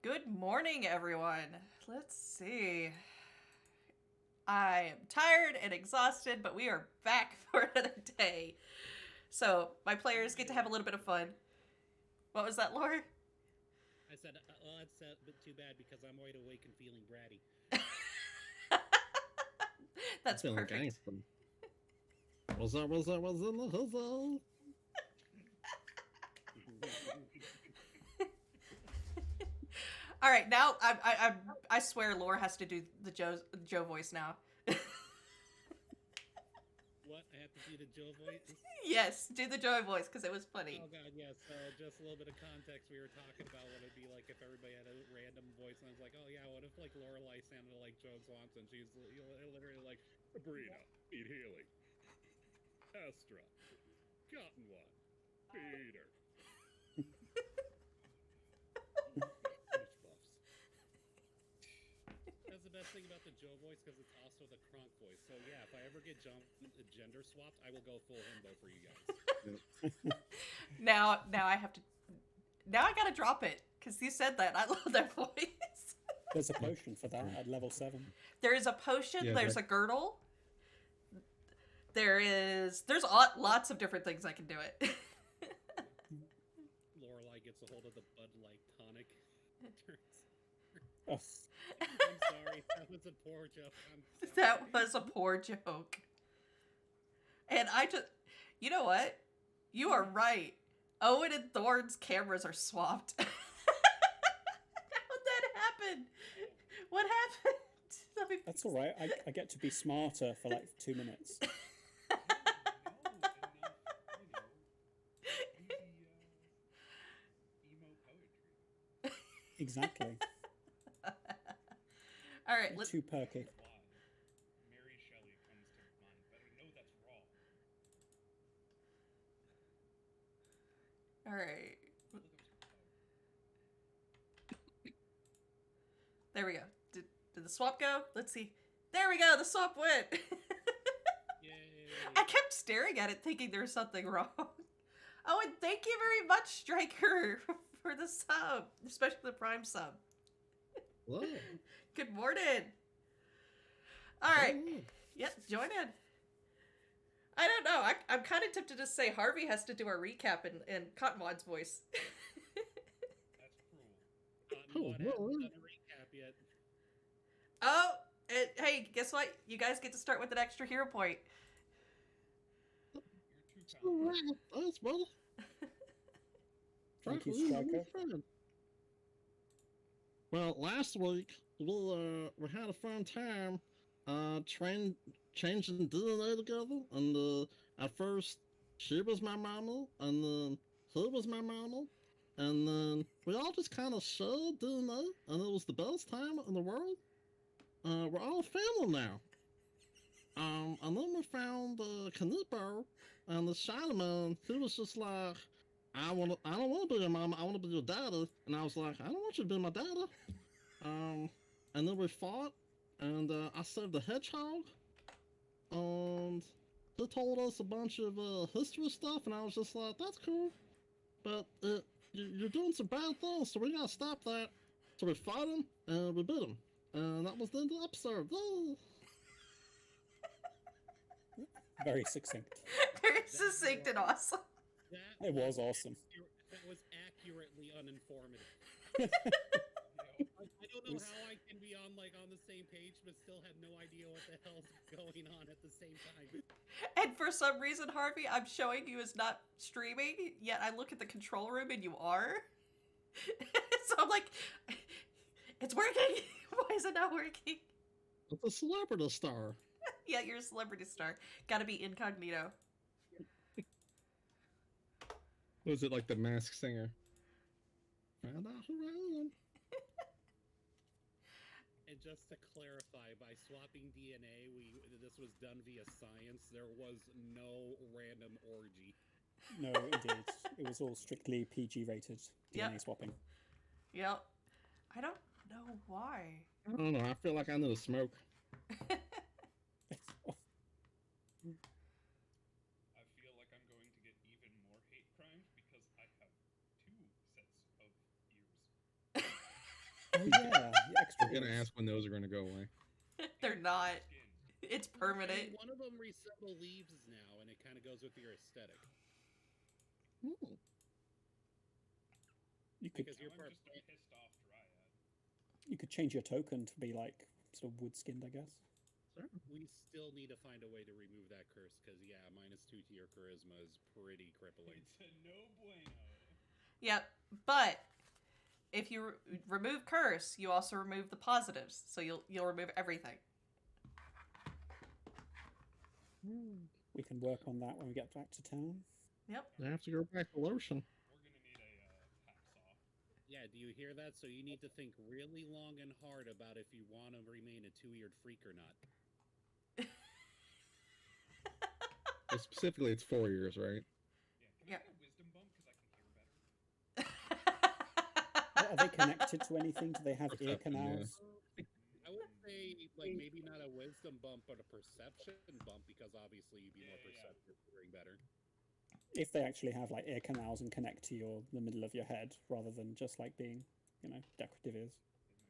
Good morning, everyone. Let's see. I am tired and exhausted, but we are back for another day. So, my players get to have a little bit of fun. What was that, Laura? I said, well, that's a bit too bad because I'm wide awake and feeling bratty. That's feeling perfect. gangster. What's up? What's in the hustle? All right, now I swear Laura has to do the Joe voice now. What? I have to do the Joe voice? Yes, do the Joe voice because it was funny. Oh, God, yes. So, just a little bit of context. We were talking about what it'd be like if everybody had a random voice. And I was like, oh, yeah, what if, like, Lorelai sounded like Joan Swanson? She's literally like, Sabrina, Pete Healy, Astra, Cottonwood, Peter. That's the best thing about the Joe voice because it's also the Kronk voice. So yeah, if I ever get gender swapped, I will go full himbo for you guys. Now I have to. Now I gotta drop it because you said that. I love that voice. There's a potion for that at level 7. There is a potion. Yeah, there's a girdle. There's lots of different things I can do it. Lorelai gets a hold of the Bud Light tonic. Oh, I'm sorry, that was a poor joke. That was a poor joke. And you know what? You are right. Owen and Thorne's cameras are swapped. How'd that happen? What happened? that's all right. I get to be smarter for like 2 minutes. Exactly. All right, let's. Too perky. Mary Shelley comes to mind, but I know that's wrong. All right. There we go. Did the swap go? Let's see. There we go. The swap went. Yay! I kept staring at it, thinking there was something wrong. Oh, and thank you very much, Striker, for the sub, especially the Prime sub. Whoa. Good morning. All right. Yep, join in. I don't know. I'm kind of tempted to say Harvey has to do our recap in Cottonwad's voice. That's cruel. Cottonwood hasn't done a recap yet. Oh, and hey, guess what? You guys get to start with an extra hero point. You're too kind. Thanks, brother. Thank you, Striker. Striker. Well, last week we had a fun time changing DNA together, and at first she was my mama, and then he was my mama, and then we all just kind of shared DNA, and it was the best time in the world. We're all family now. And then we found Kanipo, and the shaman. He was just like, I don't want to be your mama. I want to be your daddy. And I was like, I don't want you to be my daddy. And then we fought, and I saved the hedgehog, and he told us a bunch of history stuff, and I was just like, that's cool, but you're doing some bad things, so we gotta stop that. So we fought him, and we beat him, and that was the end of the episode. Oh. Very succinct. Very succinct and awesome. It was awesome. That was accurately uninformative. I don't know how I can be on the same page, but still have no idea what the hell's going on at the same time. And for some reason, Harvey, I'm showing you as not streaming, yet I look at the control room and you are. So I'm like, it's working. Why is it not working? It's a celebrity star. Yeah, you're a celebrity star. Gotta be incognito. Was it like the Masked Singer? Found out who I am. And just to clarify, by swapping DNA, this was done via science. There was no random orgy. No, indeed. It was all strictly PG rated DNA swapping. Yep. I don't know why. I don't know. I feel like I need to smoke. I feel like I'm going to get even more hate crimes because I have 2 sets of ears. gonna ask when those are gonna go away. They're not. Skins. It's permanent. One of them resemble leaves now, and it kind of goes with your aesthetic. Hmm. You could Because you're I'm part. just a pissed off dryad. you could change your token to be like sort of wood skinned, I guess. We still need to find a way to remove that curse, because yeah, -2 to your charisma is pretty crippling. It's a no bueno. Yep, but if you remove curse, you also remove the positives, so you'll remove everything. We can work on that when we get back to town. Yep. I have to go back to lotion. We're gonna need a hacksaw. Yeah, do you hear that? So you need to think really long and hard about if you want to remain a two-eared freak or not. Specifically, it's 4 years, right? Yeah, can Yeah. I get a wisdom bump because I can hear better? Are they connected to anything? Do they have ear Perception, yeah. canals? I would say, like, maybe not a wisdom bump, but a perception bump, because obviously you'd be more Yeah. perceptive, hearing better. If they actually have like ear canals and connect to the middle of your head, rather than just like being, decorative ears. It might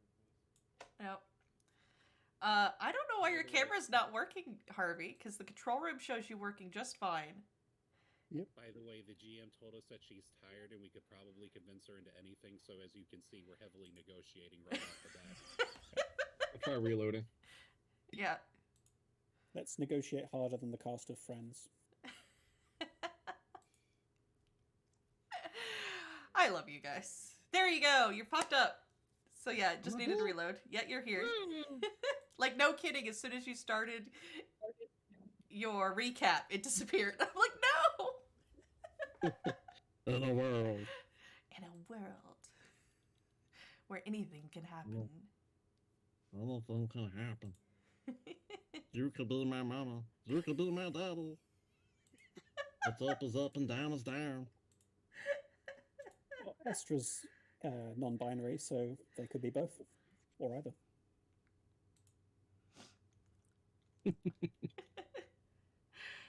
be just super bliss. Yep. I don't know why your camera's not working, Harvey, because the control room shows you working just fine. By the way, the GM told us that she's tired and we could probably convince her into anything, so as you can see, we're heavily negotiating right off the bat. I'll try reloading. Yeah. Let's negotiate harder than the cast of Friends. I love you guys. There you go. You're popped up. So yeah, just needed to reload. Yeah, you're here. Like, no kidding. As soon as you started your recap, it disappeared. I'm like, no. In a world. In a world where anything can happen. Anything can happen. You could be my mama. You could be my daddy. What's up is up and down is down. Well, Estra's non-binary, so they could be both, or either.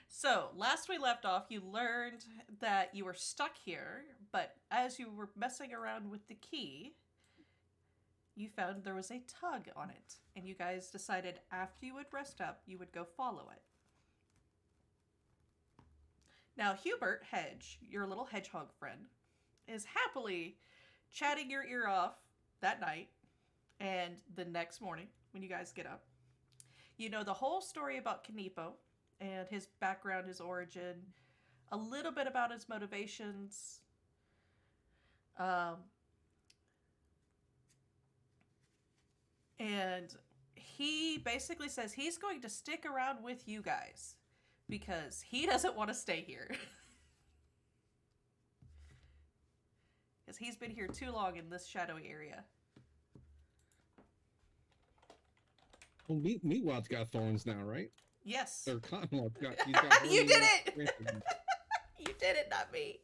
So, last we left off, you learned that you were stuck here, but as you were messing around with the key, you found there was a tug on it, and you guys decided after you would rest up, you would go follow it. Now, Hubert Hedge, your little hedgehog friend, is happily chatting your ear off that night and the next morning when you guys get up. You know the whole story about Kanipo and his background, his origin, a little bit about his motivations. And he basically says he's going to stick around with you guys because he doesn't want to stay here. Because he's been here too long in this shadowy area. Well, Meatwad's got thorns now, right? Yes. Or Cottonwood's got. He's got You did it! thorns. You did it, not me.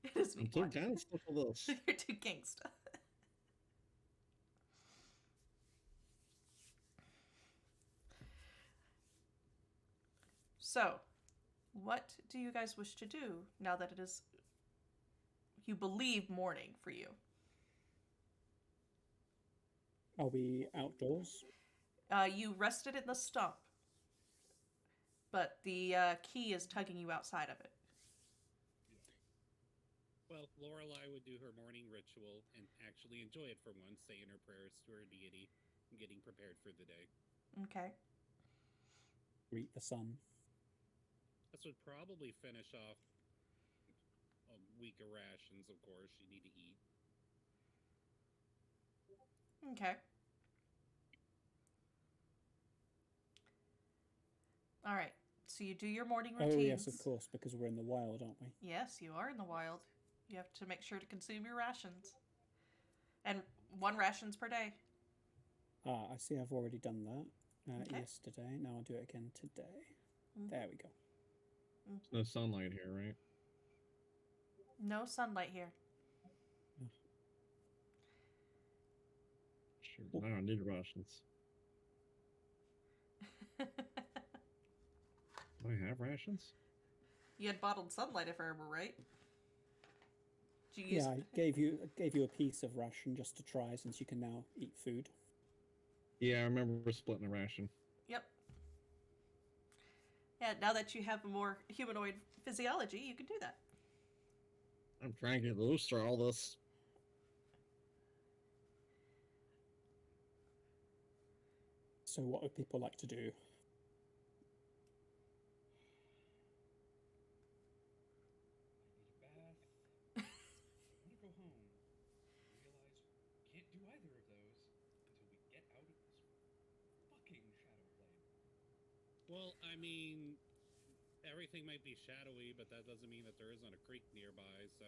It is me. I'm too gangsta for this. You're too gangsta. So, what do you guys wish to do now that it is, you believe, morning for you? Are we outdoors? You rested in the stump, but the key is tugging you outside of it. Well, Lorelei would do her morning ritual and actually enjoy it for once, saying her prayers to her deity and getting prepared for the day. Okay. Greet the sun. This would probably finish off a week of rations, of course. You need to eat. Okay. All right. So you do your morning routines. Oh yes, of course, because we're in the wild, aren't we? Yes, you are in the wild. You have to make sure to consume your rations. And 1 rations per day. Ah, I see. I've already done that Okay. yesterday. Now I'll do it again today. Mhm. There we go. No sunlight here, right? No sunlight here. Sure. Now I need rations. Do I have rations? You had bottled sunlight, if I remember right. Do you use Yeah, I gave you a piece of ration just to try, since you can now eat food. Yeah, I remember we're splitting a ration. Yep. Yeah, now that you have a more humanoid physiology, you can do that. I'm trying to get loose through all this. So what would people like to do? I need a bath. I want to go home. I realize we can't do either of those until we get out of this fucking shadow plane. Well, I mean, everything might be shadowy, but that doesn't mean that there isn't a creek nearby. So,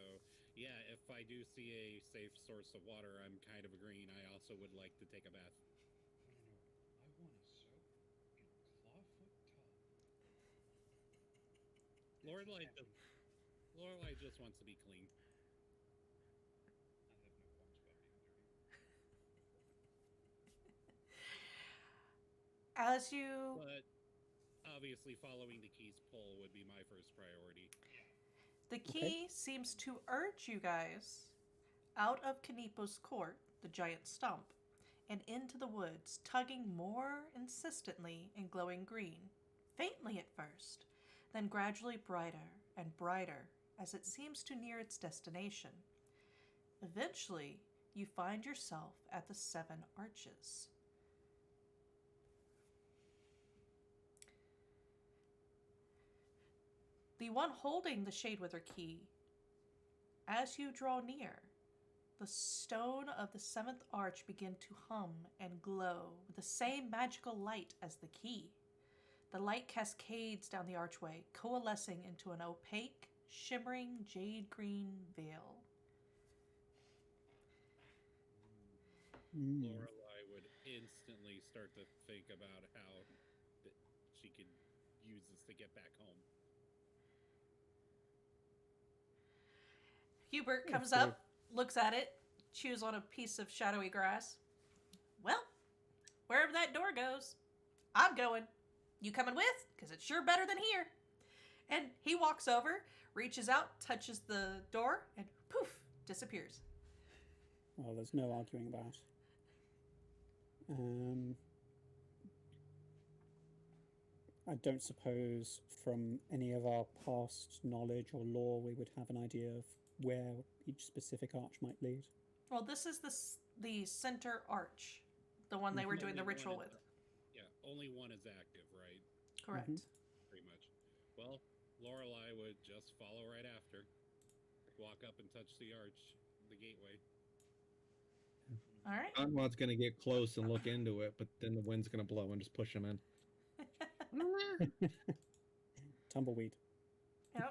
yeah, if I do see a safe source of water, I'm kind of agreeing. I also would like to take a bath. No. I want to soak in a clawfoot tub. Lorelai just wants to be clean. I have no qualms about being dirty. As you But obviously, following the key's pull would be my first priority. The key seems to urge you guys out of Kanipo's court, the giant stump, and into the woods, tugging more insistently in glowing green, faintly at first, then gradually brighter and brighter as it seems to near its destination. Eventually, you find yourself at the 7 Arches. The one holding the Shadewither key, as you draw near, the stone of the 7th arch begin to hum and glow with the same magical light as the key. The light cascades down the archway, coalescing into an opaque, shimmering jade green veil. Lorelai would instantly start to think about how she could use this to get back home. Hubert comes Okay. up, looks at it, chews on a piece of shadowy grass. Well, wherever that door goes, I'm going. You coming with? Because it's sure better than here. And he walks over, reaches out, touches the door, and poof, disappears. Well, there's no arguing that. I don't suppose from any of our past knowledge or lore we would have an idea of where each specific arch might lead. Well, this is the center arch, the one they were doing the Only ritual one with. is- Yeah, only one is active, right? Correct. Mhm. Pretty much. Well, Lorelai would just follow right after. Walk up and touch the arch, the gateway. All right. Conrod's gonna get close and look into it, but then the wind's gonna blow and just push him in. Tumbleweed. Yep. I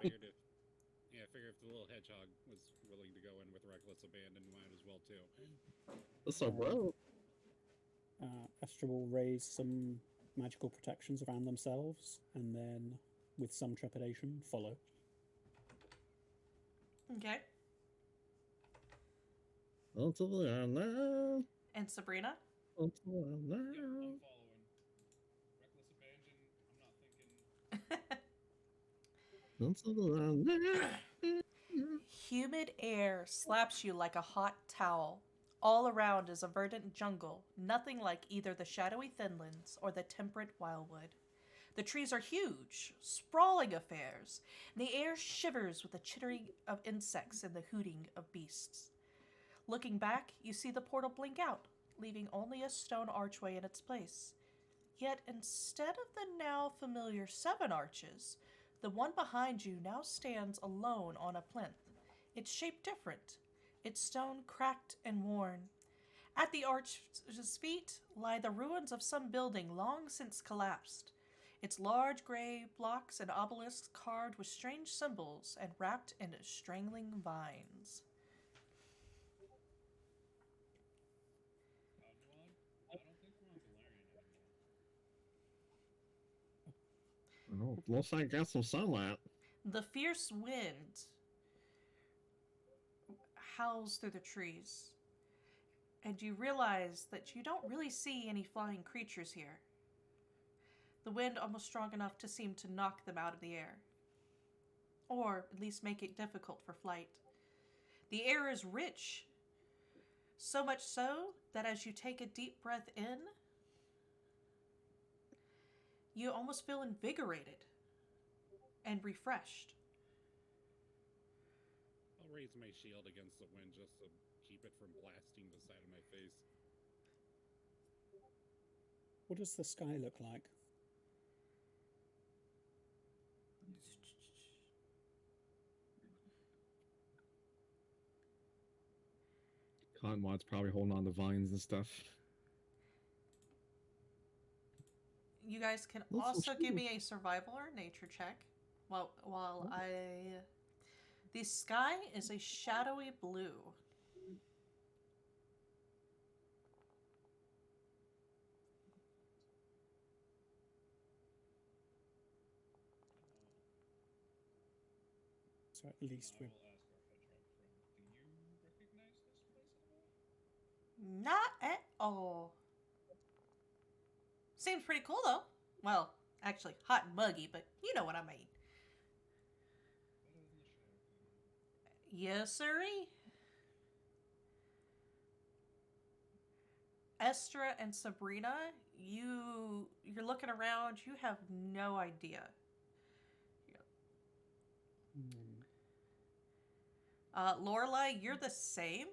figure if the little hedgehog was willing to go in with reckless abandon, might as well too. That's so bro. Astra will raise some magical protections around themselves, and then, with some trepidation, follow. Okay. Until the end now. And Sabrina? Until the end Yep, now. I'm following. Reckless abandon. I'm not thinking. Until the end now. Humid air slaps you like a hot towel. All around is a verdant jungle, nothing like either the shadowy thinlands or the temperate wildwood. The trees are huge, sprawling affairs, and the air shivers with the chittering of insects and the hooting of beasts. Looking back, you see the portal blink out, leaving only a stone archway in its place. Yet instead of the now familiar 7 arches, the one behind you now stands alone on a plinth. Its shape different, its stone cracked and worn. At the arch's feet lie the ruins of some building long since collapsed. Its large gray blocks and obelisks carved with strange symbols and wrapped in strangling vines. Nuan, I don't think we're on Valerian anymore. Oh, looks like I got some sunlight. The fierce wind howls through the trees, and you realize that you don't really see any flying creatures here. The wind almost strong enough to seem to knock them out of the air, or at least make it difficult for flight. The air is rich, so much so that as you take a deep breath in, you almost feel invigorated and refreshed. I'll raise my shield against the wind just to keep it from blasting the side of my face. What does the sky look like? Conwad's probably holding on to vines and stuff. You guys can That's also so give cool. me a survival or nature check. While I... The sky is a shadowy blue. So at least I we're will ask our hedgehog friend, do you recognize this place at all? Not at all. Seems pretty cool though. Well, actually, hot and muggy, but you know what I mean. Better than the Shadow King. Yes, sirree. Estra and Sabrina, you're looking around. You have no idea. Lorelai, you're the same.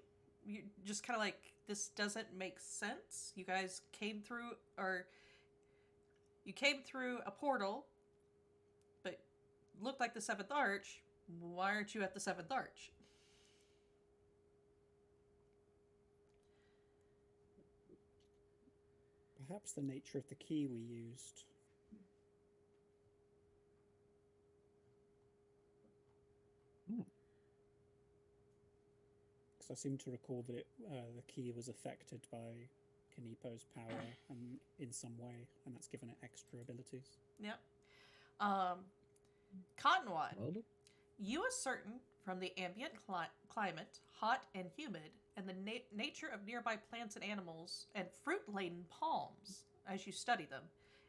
You just kind of like, this doesn't make sense. You guys came through, or you came through a portal, but looked like the Seventh Arch. Why aren't you at the Seventh Arch? perhaps the nature of the key we used. Because I seem to recall that the key was affected by Kanipo's power and in some way, and that's given it extra abilities. Yep. Cottonwood, Well, you ascertain from the ambient climate, hot and humid, and the nature of nearby plants and animals, and fruit-laden palms as you study them,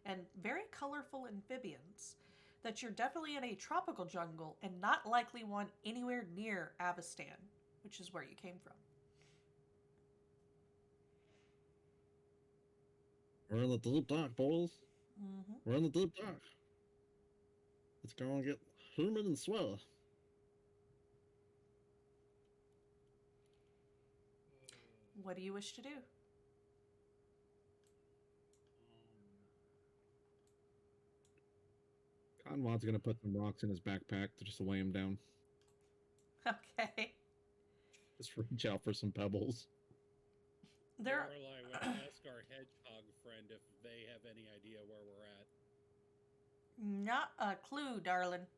and very colorful amphibians, that you're definitely in a tropical jungle and not likely one anywhere near Avestan, which is where you came from. we're in the deep dark, boys. Mm-hmm. We're in the deep dark. It's gonna get humid and swell. What do you wish to do? Conwad's gonna put some rocks in his backpack to just weigh him down. Okay. Just reach out for some pebbles. There. Lorelai would ask our hedgehog friend if they have any idea where we're at. Not a clue, darling. Of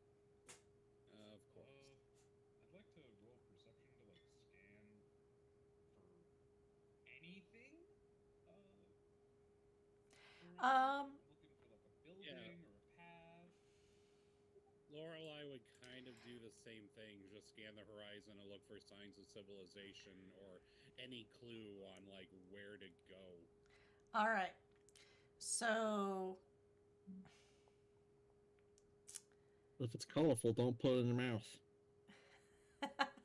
course. I'd like to roll perception to like scan for anything. Looking for like a building or a path. Lorelai would kind of do the same thing, just scan the horizon and look for signs of civilization or any clue on like where to go. All right. So If it's colorful, don't put it in your mouth.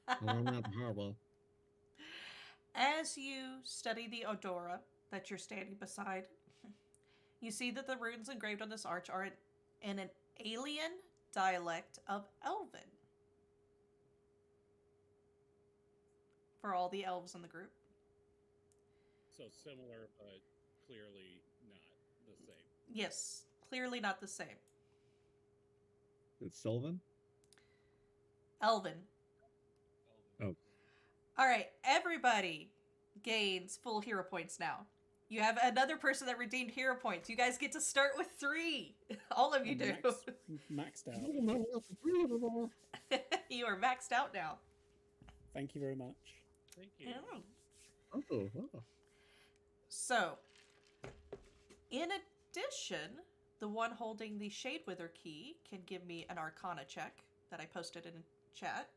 I learned that the hard way. as you study the Odora that you're standing beside, you see that the runes engraved on this arch are in an alien dialect of Elven. For all the elves in the group. So similar, but clearly not the same. Yes, clearly not the same. It's Sylvan? Elven. Oh. All right, everybody gains full hero points now. You have another person that redeemed hero points. You guys get to start with 3. All of you do. Maxed out. Oh, no, that's three of them all. You are maxed out now. Thank you very much. Thank you. Yeah. Oh. So, in addition, the one holding the Shade Wither key can give me an Arcana check that I posted in chat.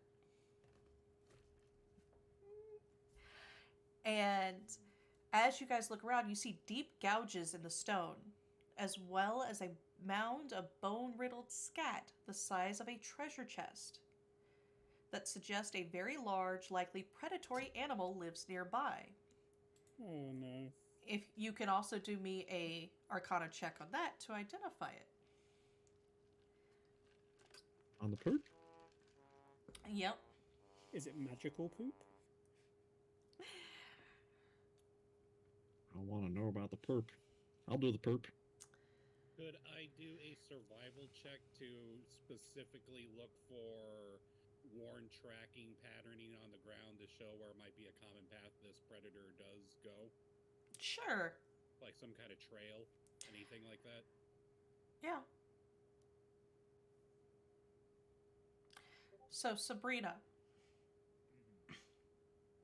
And as you guys look around, you see deep gouges in the stone, as well as a mound of bone-riddled scat the size of a treasure chest. that suggest a very large, likely predatory animal lives nearby. Oh no. If you can also do me a Arcana check on that to identify it. On the poop? Yep. Is it magical poop? I want to know about the perp. I'll do the perp. Could I do a survival check to specifically look for worn tracking patterning on the ground to show where might be a common path this predator does go? Sure. Like some kind of trail? Anything like that? Yeah. So, Sabrina,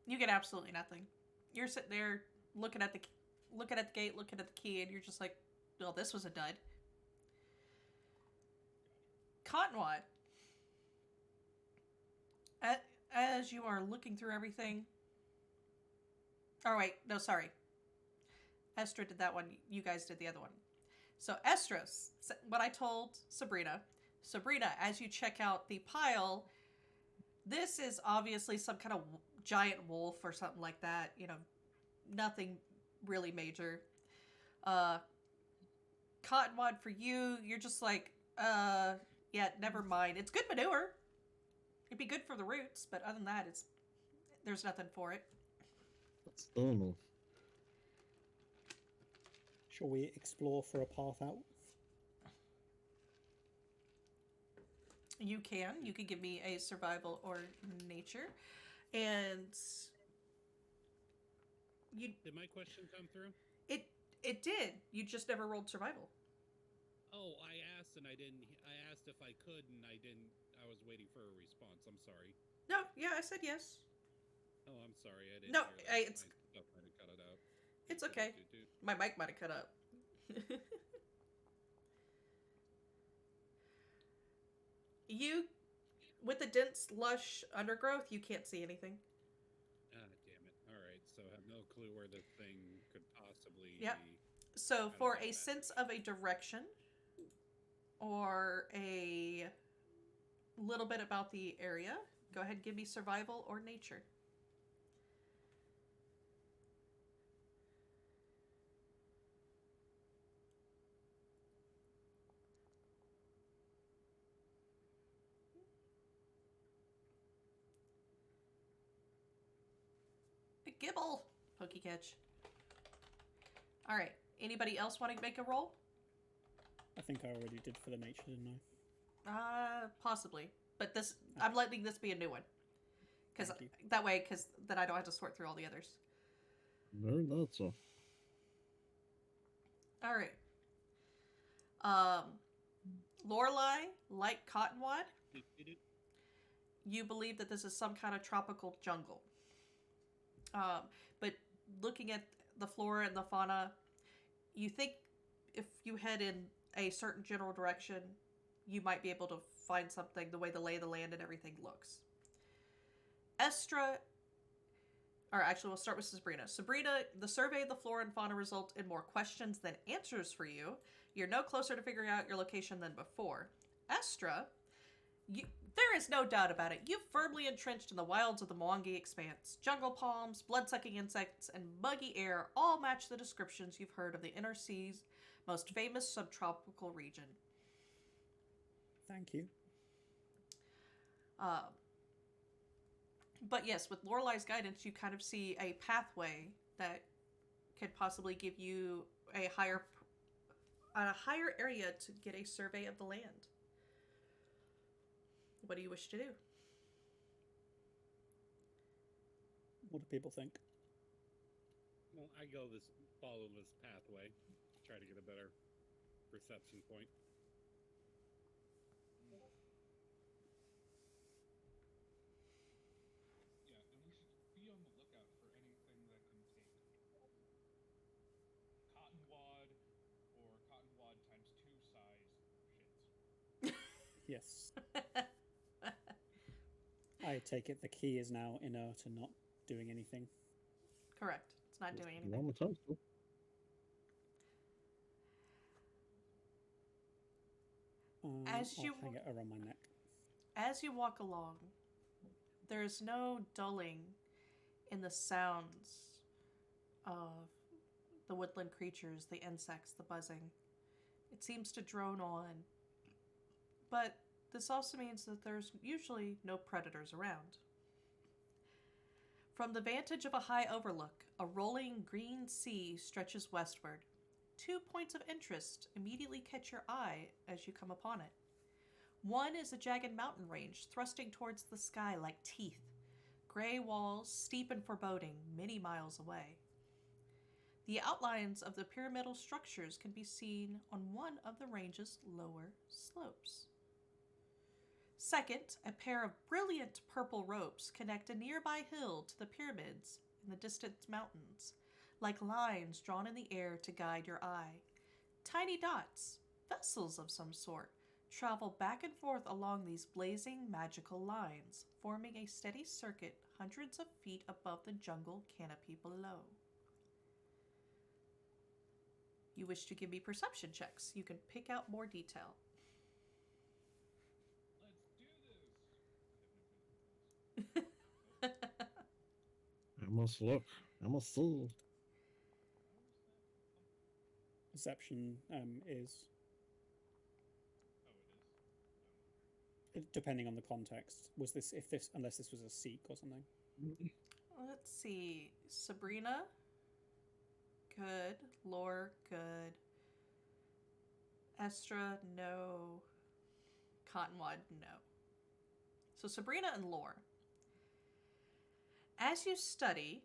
you get absolutely nothing. You're sitting there looking at the gate, looking at the key, and you're just like, well, this was a dud. Cottonwood, as you are looking through everything. Oh, wait, no, sorry. Estra did that one. You guys did the other one. So, Estra, what I told Sabrina, as you check out the pile, this is obviously some kind of giant wolf or something like that. You know, nothing really major. Cottonwood, for you, you're just like, yeah, never mind. It's good manure. It'd be good for the roots, but other than that, there's nothing for it. That's normal. Shall we explore for a path out? You can. You can give me a survival or nature. And Did my question come through? It did. You just never rolled survival. Oh, I asked and I didn't. I asked if I could and I didn't. I was waiting for a response. I'm sorry. No, yeah, I said yes. Oh, I'm sorry. I didn't. No, hear that. it's My stuff might have cut it out. it's okay. My mic might have cut up. You, with the dense, lush undergrowth, you can't see anything. Ah, damn it. All right, so I have no clue where the thing could possibly Yep. be. So, for know a that. sense of a direction or a little bit about the area, go ahead and give me survival or nature. A gibble! Pokey catch. Alright, anybody else want to make a roll? I think I already did for the nature, didn't I? Possibly. But I'm letting this be a new one. Because Thank you. that way, because then I don't have to sort through all the others. Very not so. Alright. Lorelei, like Cottonwood, you believe that this is some kind of tropical jungle. But looking at the flora and the fauna, you think if you head in a certain general direction, you might be able to find something the way the lay of the land and everything looks. Estra, or actually we'll start with Sabrina. Sabrina, the survey of the flora and fauna result in more questions than answers for you. You're no closer to figuring out your location than before. Estra, there is no doubt about it. You've firmly entrenched in the wilds of the Mwangi Expanse. Jungle palms, blood-sucking insects, and muggy air all match the descriptions you've heard of the inner sea's most famous subtropical region. Thank you. But yes, with Lorelei's guidance, you kind of see a pathway that could possibly give you a higher area to get a survey of the land. What do you wish to do? What do people think? Well, I follow this pathway, try to get a better reception point. Yeah, and we should be on the lookout for anything that can take cottonwad or cottonwad times 2 size shits. Yes. I take it the key is now inert and not doing anything. Correct. It's not doing anything. One more time, so. As I'll you- hang it around my neck. As you walk along, there's no dulling in the sounds of the woodland creatures, the insects, the buzzing. It seems to drone on. But this also means that there's usually no predators around. From the vantage of a high overlook, a rolling green sea stretches westward. 2 points of interest immediately catch your eye as you come upon it. One is a jagged mountain range thrusting towards the sky like teeth, gray walls steep and foreboding many miles away. The outlines of the pyramidal structures can be seen on one of the range's lower slopes. Second, a pair of brilliant purple ropes connect a nearby hill to the pyramids in the distant mountains, like lines drawn in the air to guide your eye. Tiny dots, vessels of some sort, travel back and forth along these blazing magical lines, forming a steady circuit hundreds of feet above the jungle canopy below. You wish to give me perception checks. You can pick out more detail. Let's do this. I must look. I must see. Perception is, Oh, it is. depending on the context. Was this, unless this was a seek or something? Let's see. Sabrina, good. Lore, good. Estra, no. Cottonwood, no. So Sabrina and Lore. As you study,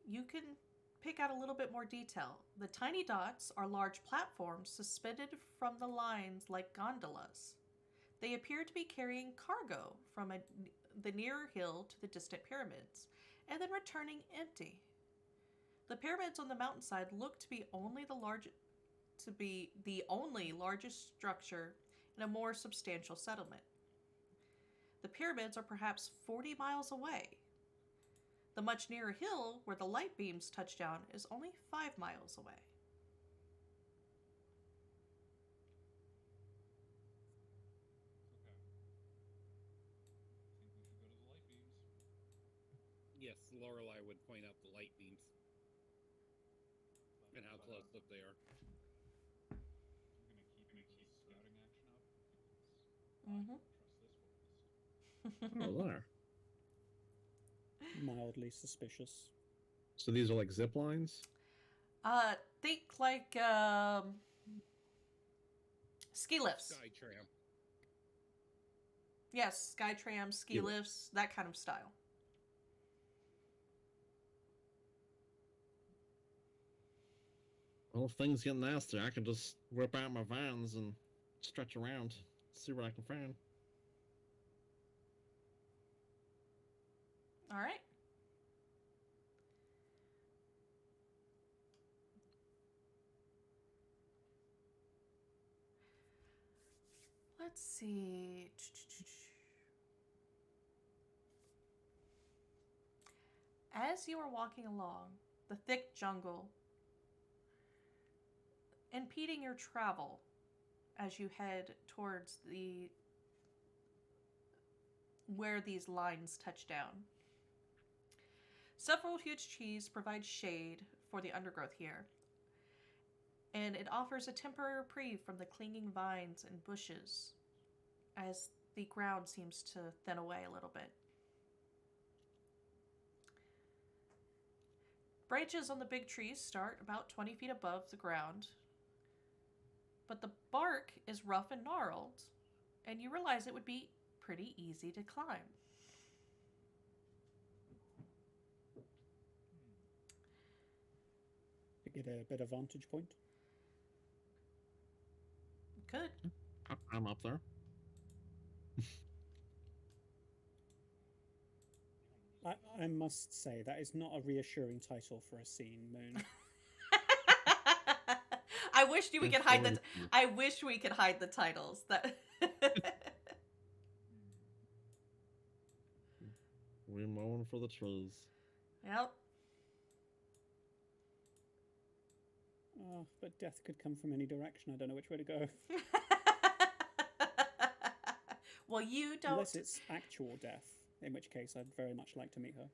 you can pick out a little bit more detail. The tiny dots are large platforms suspended from the lines like gondolas. They appear to be carrying cargo from the nearer hill to the distant pyramids, and then returning empty. The pyramids on the mountainside look to be the only largest structure in a more substantial settlement. The pyramids are perhaps 40 miles away. The much nearer hill where the light beams touch down is only 5 miles away. Okay. I think we should go to the light beams. Yes, Lorelei would point out the light beams and how close up they are. I'm gonna keep scouting action up. Mm-hmm. Trust this forest. Oh, there. Mildly suspicious. So these are like zip lines? Think like ski lifts. Sky tram. Yes, sky trams, ski Yeah. lifts, that kind of style. Well, if things get nasty, I can just whip out my vans and stretch around, see what I can find. All right. Let's see. As you are walking along the thick jungle, impeding your travel as you head towards where these lines touch down. Several huge trees provide shade for the undergrowth here, and it offers a temporary reprieve from the clinging vines and bushes as the ground seems to thin away a little bit. Branches on the big trees start about 20 feet above the ground, but the bark is rough and gnarled, and you realize it would be pretty easy to climb. To get a better vantage point. Good. I'm up there. I must say, that is not a reassuring title for a scene, Moon. I wish we could hide the. It's I wish we could hide the titles. That. We're mowing for the trees. Yep. But death could come from any direction. I don't know which way to go. Well, you don't. Unless it's actual death. in which case I'd very much like to meet her.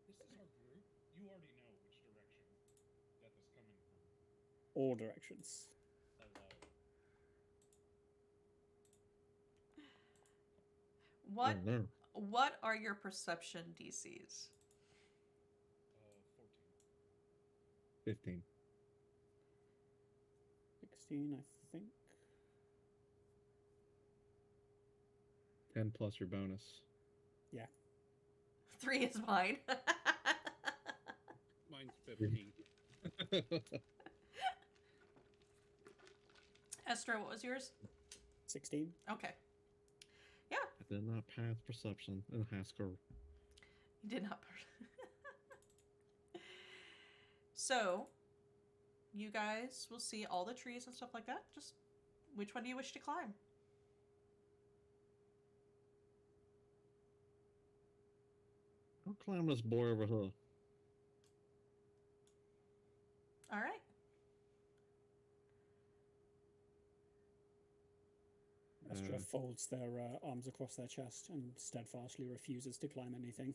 This is our group. You already know which direction death is coming from. All directions. Hello. What Oh, no. what are your perception DCs? 14. 15. 16, I think. 10 plus your bonus. 3 is mine. Mine's 15. Esther, what was yours? 16. Okay. I did not pass perception in high school. You did not. So, you guys will see all the trees and stuff like that. Just which one do you wish to climb? I'll climb this boy over here. All right. Astra Uh, folds their arms across their chest and steadfastly refuses to climb anything.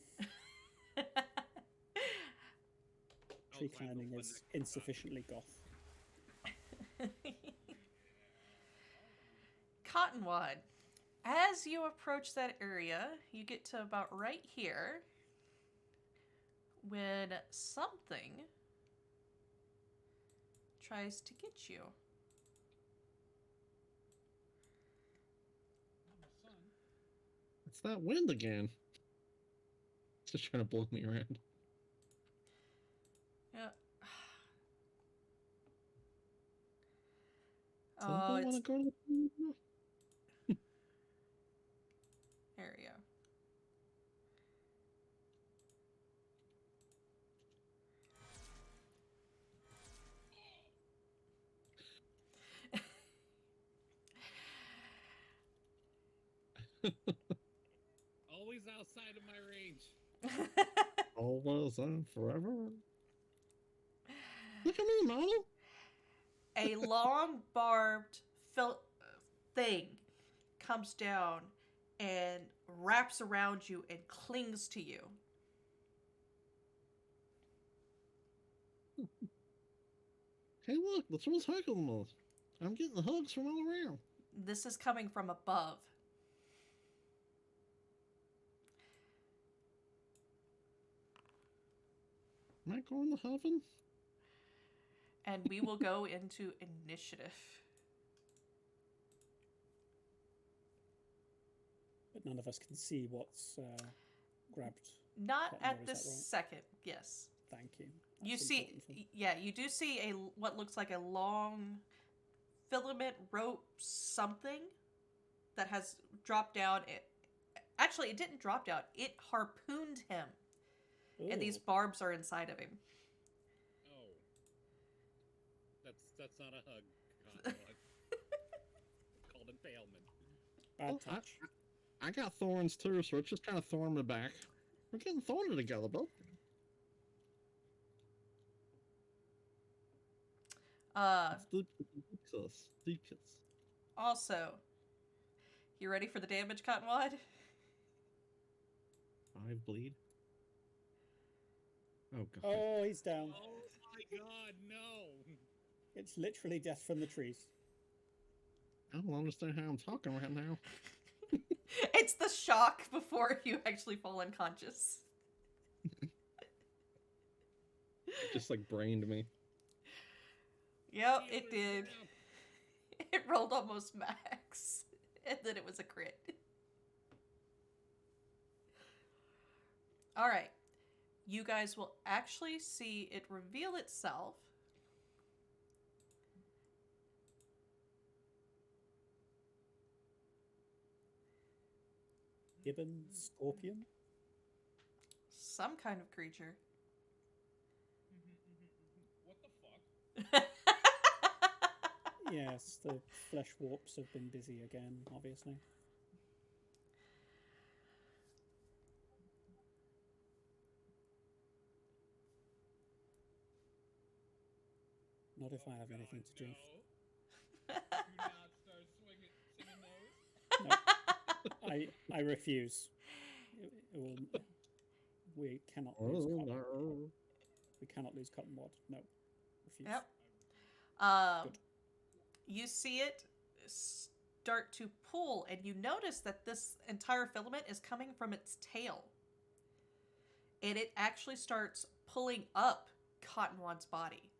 Tree I'll climb the climbing one is next to insufficiently goth. Cottonwood. As you approach that area, you get to about right here when something tries to get you. Not my son. It's that wind again. It's just trying to blow me around. Yeah. So Oh, I want it's to go to the area. Always outside of my range. always and forever. Look at me, Mama. A long barbed thing comes down and wraps around you and clings to you. Hey, look, that's what's hugging us. I'm getting hugs from all around. This is coming from above. Am I going to heaven? And we will go into initiative. But none of us can see what's grabbed. Not Cottonwood, at is this that right? second, yes. Thank you. You That's see, important for- yeah, you do see what looks like a long filament rope something that has dropped down. Actually, it didn't drop down. It harpooned him, and these Ooh. barbs are inside of him. Oh. That's not a hug. Cottonwood. It's called impalement. Bad Well, touch. I got thorns too, so it's just kind of thorn me back. We're getting thorny together, bud. It's deep kiss. Deep kiss. Also, you ready for the damage, Cottonwood? 5 bleed. Oh god. Oh, he's down. Oh my god, no! It's literally death from the trees. I don't understand how I'm talking right now. It's the shock before you actually fall unconscious. Just like brained me. Yep, it Healer's did. down. It rolled almost max, and then it was a crit. All right. You guys will actually see it reveal itself. Gibbon, scorpion. Some kind of creature. What the fuck? Yes, the flesh warps have been busy again, obviously. Not if I have anything to do. No. Do not start singing those. No, I refuse. We cannot lose. Oh, no. We cannot lose Cottonwood. No, refuse. Yep. Good. You see it start to pull, and you notice that this entire filament is coming from its tail. And it actually starts pulling up Cottonwad's body.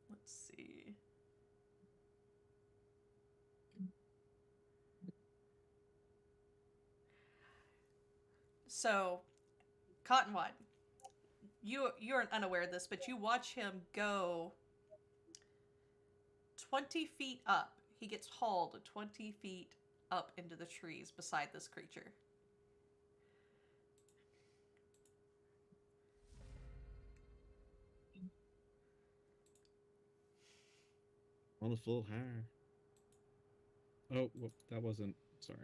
Let's see. So, Cottonwad, you're unaware of this, but you watch him go 20 feet up. He gets hauled 20 feet up into the trees beside this creature. On a full higher. Oh, whoop, that wasn't. Sorry.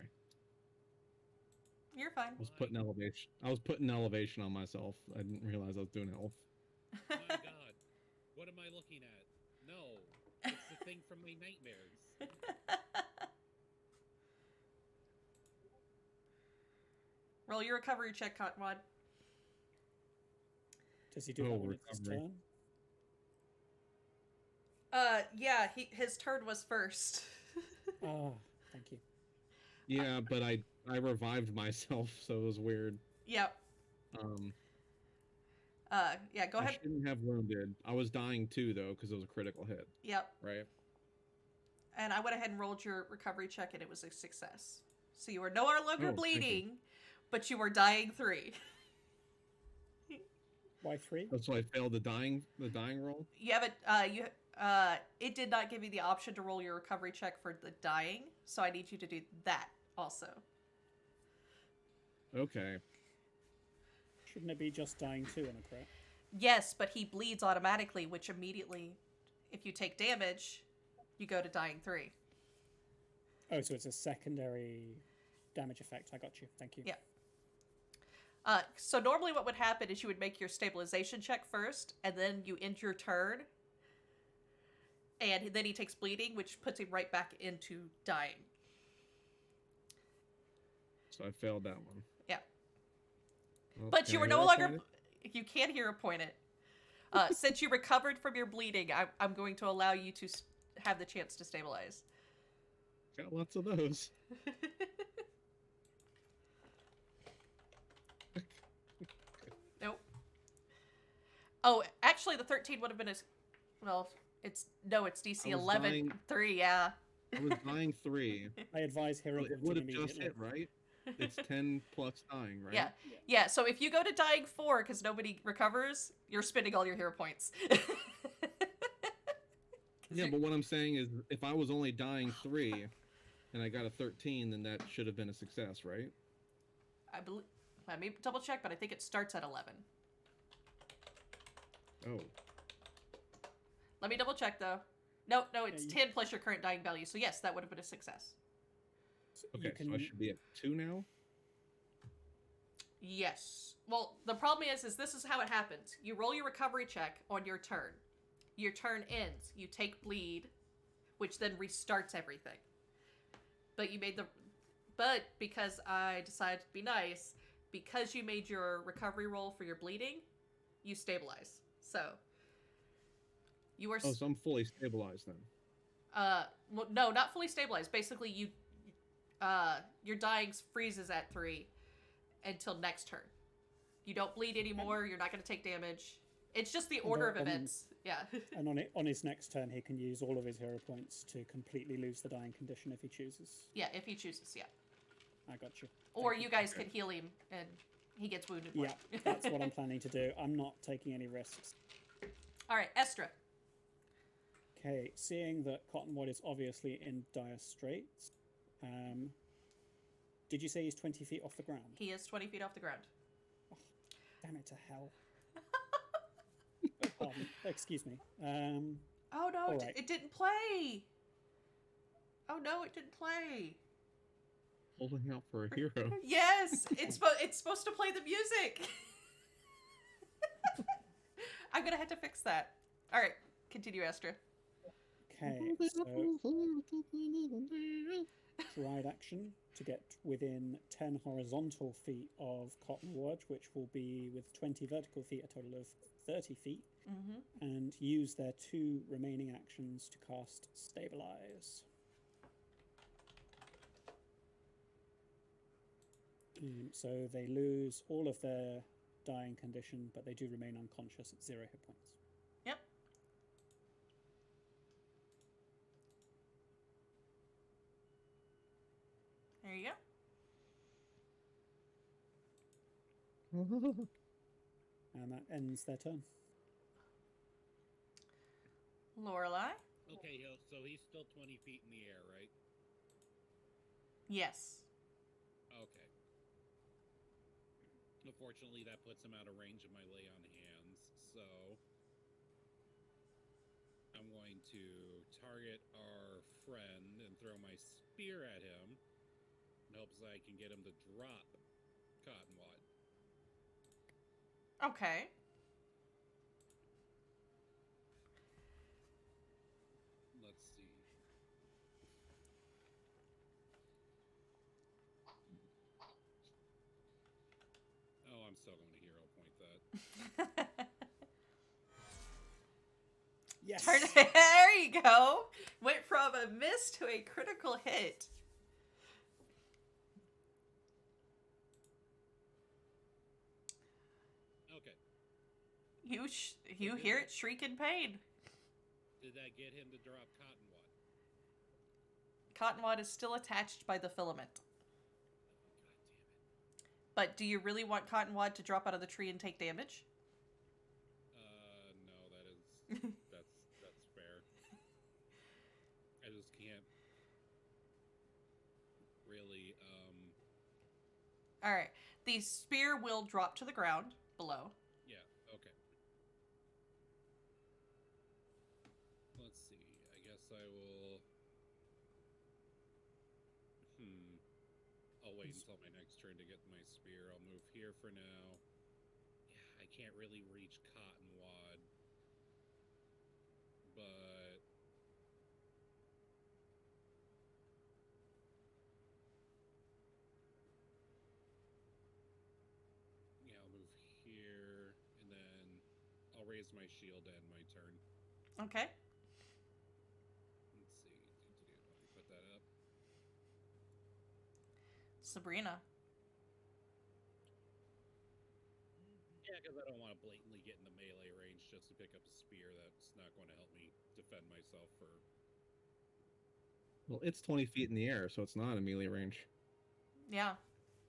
You're fine. I was putting elevation. I was putting elevation on myself. I didn't realize I was doing health. My God, what am I looking at? No, it's the thing from my nightmares. Roll your recovery check, Cottonwad. Does he do that when it's his recovery. turn? Yeah, his turn was first. Ah, thank you. Yeah, but I revived myself, so it was weird. Yep. Yeah, go I ahead. shouldn't have wounded. I was dying too, though, because it was a critical hit, Yep. right? And I went ahead and rolled your recovery check, and it was a success. So you are no longer thank you. bleeding, but you are dying 3. Why 3? That's why I failed the dying roll. You haven't. It did not give you the option to roll your recovery check for the dying, so I need you to do that also. Okay. Shouldn't it be just dying 2 on a crit? Yes, but he bleeds automatically, which immediately, if you take damage, you go to dying 3. Oh, so it's a secondary damage effect. I got you. Thank you. Yeah. So normally what would happen is you would make your stabilization check first, and then you end your turn, and then he takes bleeding, which puts him right back into dying. So I failed that one. Yeah. Well, But can you I were no hero longer... point You can hero point it. Since you recovered from your bleeding, I'm going to allow you to have the chance to stabilize. it? Got lots of those. Nope. Oh, actually, the 13 would have been a... Well, it's DC I was 11. dying- 3, yeah. I was dying 3. I advise hero It pointing would have just immediately. hit, right? It's 10 plus dying, right? Yeah. Yeah, so if you go to dying 4 because nobody recovers, you're spending all your hero points. Yeah, but what I'm saying is, if I was only dying 3, and I got a 13, then that should have been a success, right? I believe... Let me double check, but I think it starts at 11. Oh. Let me double check, though. No, it's you- 10 plus your current dying value. So yes, that would have been a success. Okay, so I should be at 2 now? Yes. Well, the problem is this is how it happens. You roll your recovery check on your turn. Your turn ends. You take bleed, which then restarts everything. But you made the... But because I decided to be nice, because you made your recovery roll for your bleeding, you stabilize. So... You are... Oh, so I'm fully stabilized then. Well, no, not fully stabilized. Basically, your dying freezes at 3 until next turn. You don't bleed anymore. You're not going to take damage. It's just the order of events. Yeah. And on his next turn, he can use all of his hero points to completely lose the dying condition if he chooses. Yeah, if he chooses, yeah. I got you. Or Thank you guys can heal him and he gets wounded more. Yeah, that's what I'm planning to do. I'm not taking any risks. All right, Estra. Okay, seeing that Cottonwood is obviously in dire straits, did you say he's 20 feet off the ground? He is 20 feet off the ground. Damn it to hell. Oh, pardon. Excuse me. Oh no, All it, right. it didn't play. Oh no, it didn't play. Holding out for a hero. Yes, it's supposed to play the music. I'm gonna have to fix that. All right, continue, Estra. Okay, so stride action to get within 10 horizontal feet of Cottonwood, which will be with 20 vertical feet, a total of 30 feet, Mm-hmm. and use their 2 remaining actions to cast Stabilize. So they lose all of their dying condition, but they do remain unconscious at 0 hit points. Yep. There you go. And that ends their turn. Lorelai? Okay, so he's still 20 feet in the air, right? Yes. Okay. Unfortunately, that puts him out of range of my lay on hands, so I'm going to target our friend and throw my spear at him in hopes that I can get him to drop Cottonwad. Okay. Let's see. Oh, I'm still going to hero point that. Yes! There you go. Went from a miss to a critical hit. Okay. You hear it shriek in pain. Did that get him to drop Cottonwad? Cottonwad is still attached by the filament. God damn it. But do you really want Cottonwad to drop out of the tree and take damage? No, that's fair. I just can't really, Alright. The spear will drop to the ground below. yeah, okay. Let's see, I guess I will, I'll wait until my next turn to get my spear. I'll move here for now. Yeah, I can't really reach Cottonwad, but yeah, I'll move here, and then I'll raise my shield to end my turn. Okay. Let's see. Let me put that up. Sabrina. Yeah, because I don't want to blatantly get in the melee range just to pick up a spear. That's not going to help me defend myself for... Well, it's 20 feet in the air, so it's not a melee range. Yeah.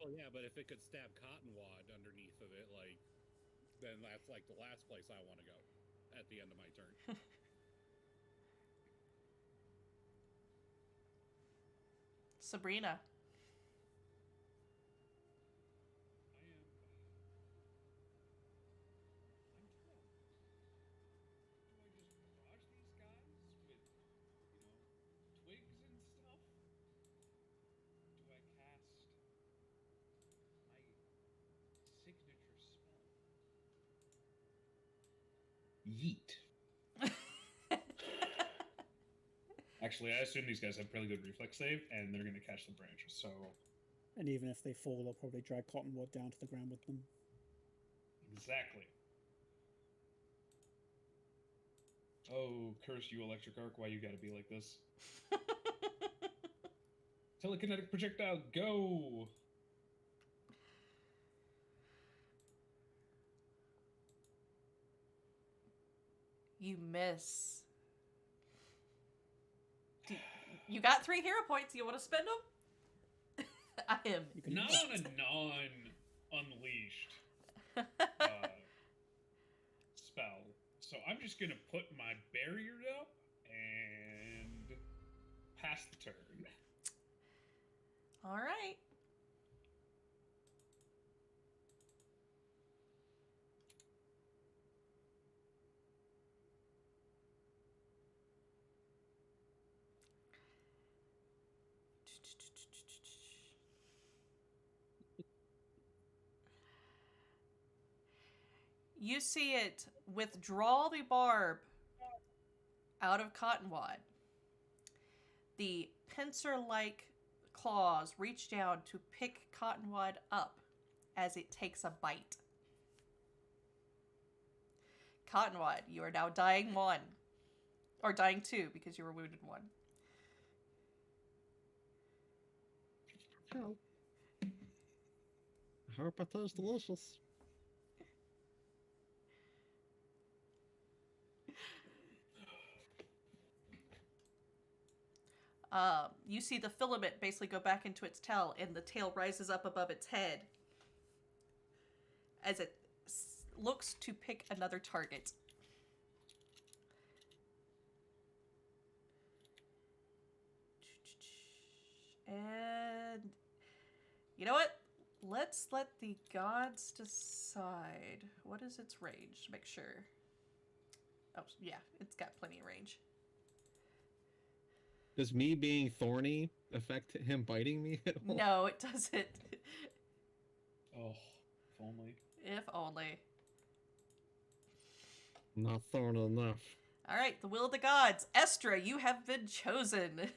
Well, yeah, but if it could stab Cottonwad underneath of it, like, then that's like the last place I want to go at the end of my turn. Sabrina. Yeet. Actually, I assume these guys have pretty good reflex save, and they're going to catch the branch. So, And even if they fall, they'll probably drag Cottonwood down to the ground with them. exactly. Oh, curse you, electric arc! Why you got to be like this? Telekinetic projectile, go! You miss. You got 3 hero points. You want to spend them? I am. You can Not on a non-unleashed spell. So I'm just going to put my barrier up and pass the turn. All right. You see it withdraw the barb out of Cottonwad. The pincer-like claws reach down to pick Cottonwad up as it takes a bite. Cottonwad, you are now dying 1. Or dying 2 because you were wounded 1. Hell. I hope it tastes delicious. You see the filament basically go back into its tail, and the tail rises up above its head as it looks to pick another target. And you know what? Let's let the gods decide. What is its range? Make sure. Oh, yeah, it's got plenty of range. Does me being thorny affect him biting me at all? No, it doesn't. Oh, if only. If only. Not thorny enough. All right, the will of the gods. Estra, you have been chosen.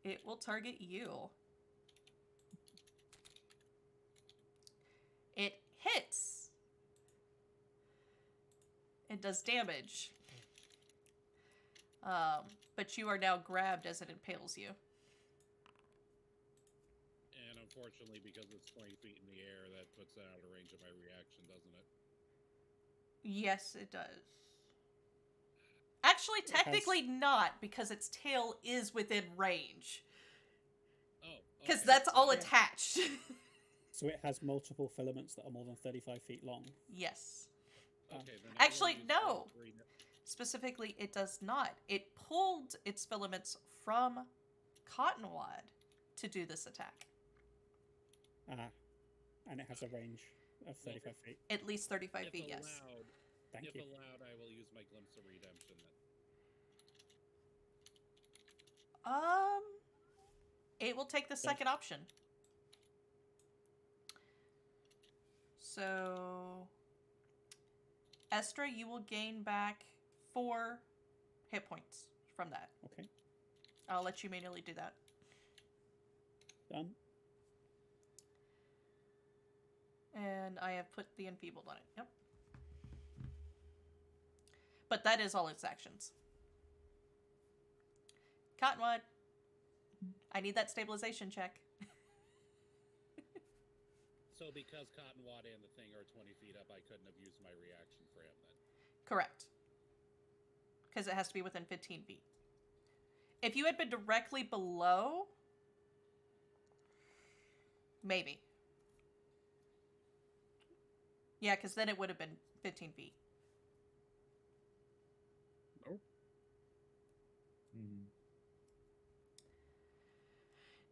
It will target you. It hits. It does damage. But you are now grabbed as it impales you. And unfortunately, because it's 20 feet in the air, that puts it out of range of my reaction, doesn't it? Yes, it does. Actually, technically not, because its tail is within range. Oh. Because okay. that's all Yeah. attached. So it has multiple filaments that are more than 35 feet long. Yes. Okay, then I will Actually, use no. those three- Specifically, it does not. It pulled its filaments from Cottonwad to do this attack. And it has a range of 35 feet. At least 35 If feet, yes. allowed, Thank if you. allowed, I will use my glimpse of redemption then. It will take the second option. So, Estra, you will gain back 4 hit points from that. Okay, I'll let you manually do that. done. And I have put the enfeebled on it. Yep. But that is all its actions. Cottonwood, I need that stabilization check. So because Cottonwad and the thing are 20 feet up, I couldn't have used my reaction for him then. Correct. Because it has to be within 15 feet. If you had been directly below, maybe. Yeah, because then it would have been 15 feet. Nope.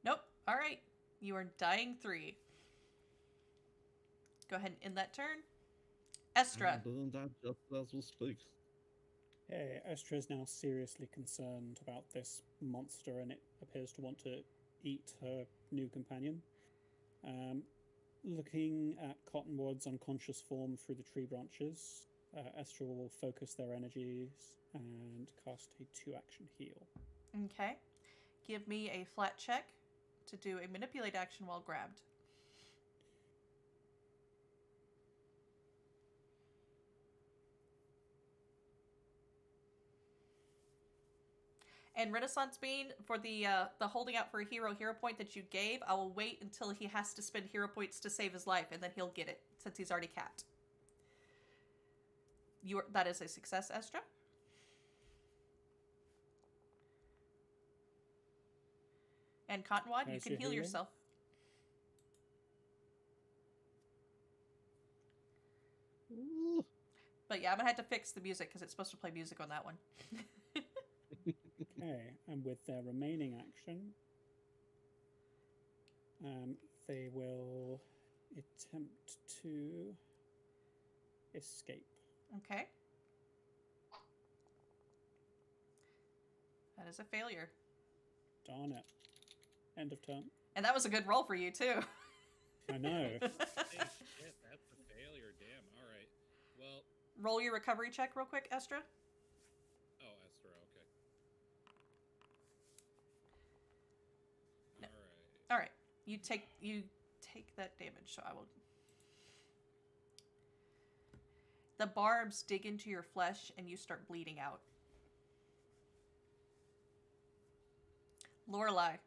Nope. All right. You are dying 3. Go ahead and end that turn. Estra. I'm doing that just as we speak. Hey, Estra is now seriously concerned about this monster, and it appears to want to eat her new companion. Looking at Cottonwood's unconscious form through the tree branches, Estra will focus their energies and cast a 2-action heal. Okay. Give me a flat check to do a manipulate action while grabbed. And Renaissance Bean, for the holding out for a hero point that you gave, I will wait until he has to spend hero points to save his life, and then he'll get it, since he's already capped. That is a success, Estra. And Cottonwood, you How's can your heal healing? yourself. Ooh. But yeah, I'm gonna have to fix the music, because it's supposed to play music on that one. Okay, and with their remaining action, they will attempt to escape. Okay. That is a failure. Darn it. End of turn. And that was a good roll for you, too. I know. Hey, shit, that's a failure. Damn. All right. Well, Roll your recovery check real quick, Estra. oh, Esther, You take that damage, so I will. The barbs dig into your flesh and you start bleeding out. Lorelai. Alright,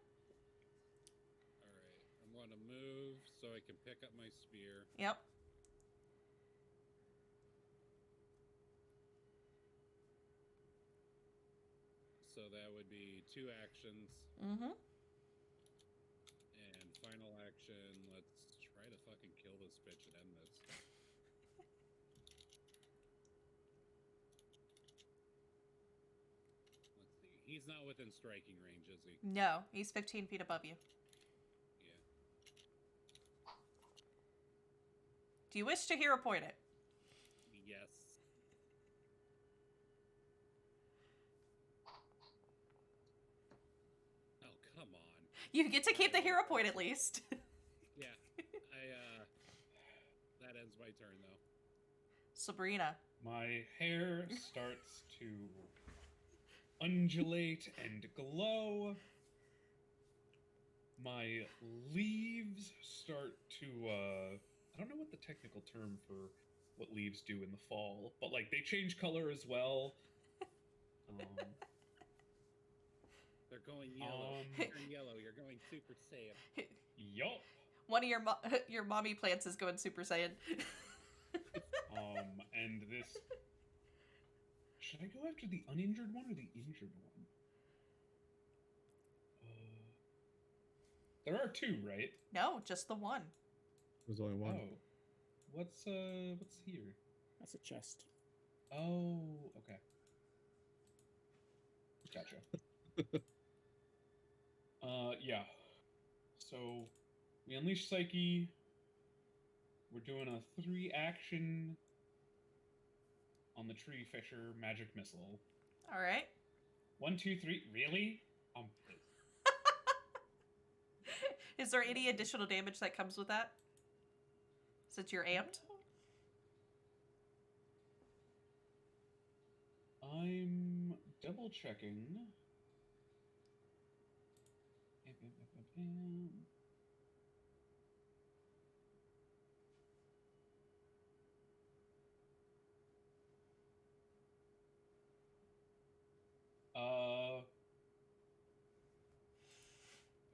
I'm going to move so I can pick up my spear. Yep. So that would be 2 actions. Mm-hmm. And final action, let's try to fucking kill this bitch and end this. Let's see. He's not within striking range, is he? No, he's 15 feet above you. Yeah. Do you wish to hero point it? Yes. Oh, come on. You get to keep the hero point at least. Yeah. That ends my turn, though. Sabrina. My hair starts to undulate and glow. My leaves start to, I don't know what the technical term for what leaves do in the fall, but like they change color as well. They're going yellow. Turn yellow. You're going Super Saiyan. Yup. One of your mommy plants is going Super Saiyan. And this. Should I go after the uninjured one or the injured one? There are 2, right? No, just the one. There's only one. Oh. What's here? That's a chest. Oh, okay. Gotcha. Yeah. So we unleash Psyche. We're doing a 3 action on the tree fisher magic missile. All right. 1, 2, 3. Really? Is there any additional damage that comes with that? Since you're amped? I'm double checking.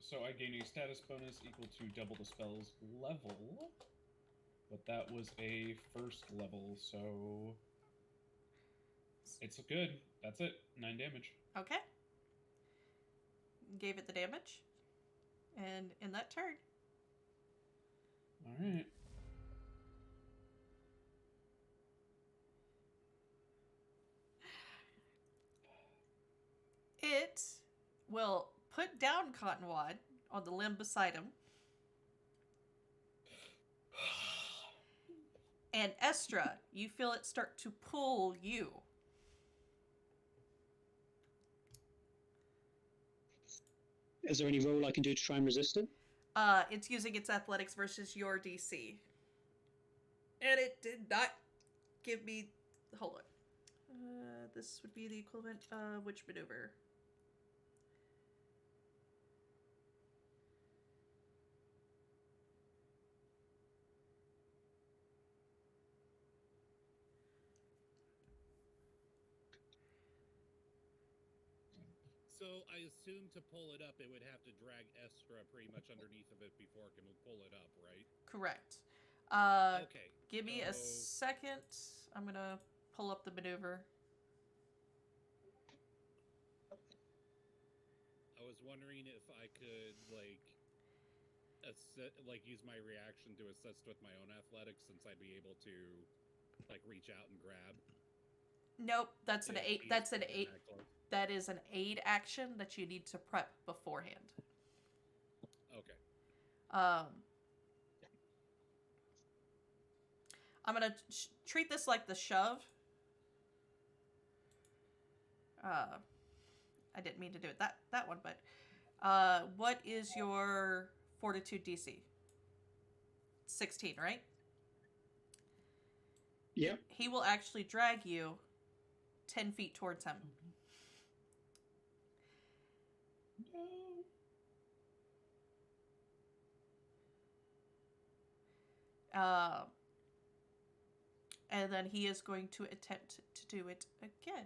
So I gain a status bonus equal to double the spell's level, but that was a 1st level, so it's good. That's it. 9 damage. Okay. Gave it the damage. And in that turn. All right. It will put down Cottonwad on the limb beside him. And Estra, you feel it start to pull you. Is there any roll I can do to try and resist it? It's using its athletics versus your DC. And it did not give me... Hold on. This would be the equivalent of which maneuver? So I assume to pull it up, it would have to drag Estra pretty much underneath of it before it can pull it up, right? Correct. Okay. Give me a so- second. I'm going to pull up the maneuver. I was wondering if I could use my reaction to assist with my own athletics, since I'd be able to reach out and grab. Nope, that's an if 8. he's That's an within 8. that close. That is an aid action that you need to prep beforehand. Okay. I'm gonna treat this like the shove. I didn't mean to do it that one, but what is your fortitude DC? 16, right? Yep. He will actually drag you 10 feet towards him. No. And then he is going to attempt to do it again.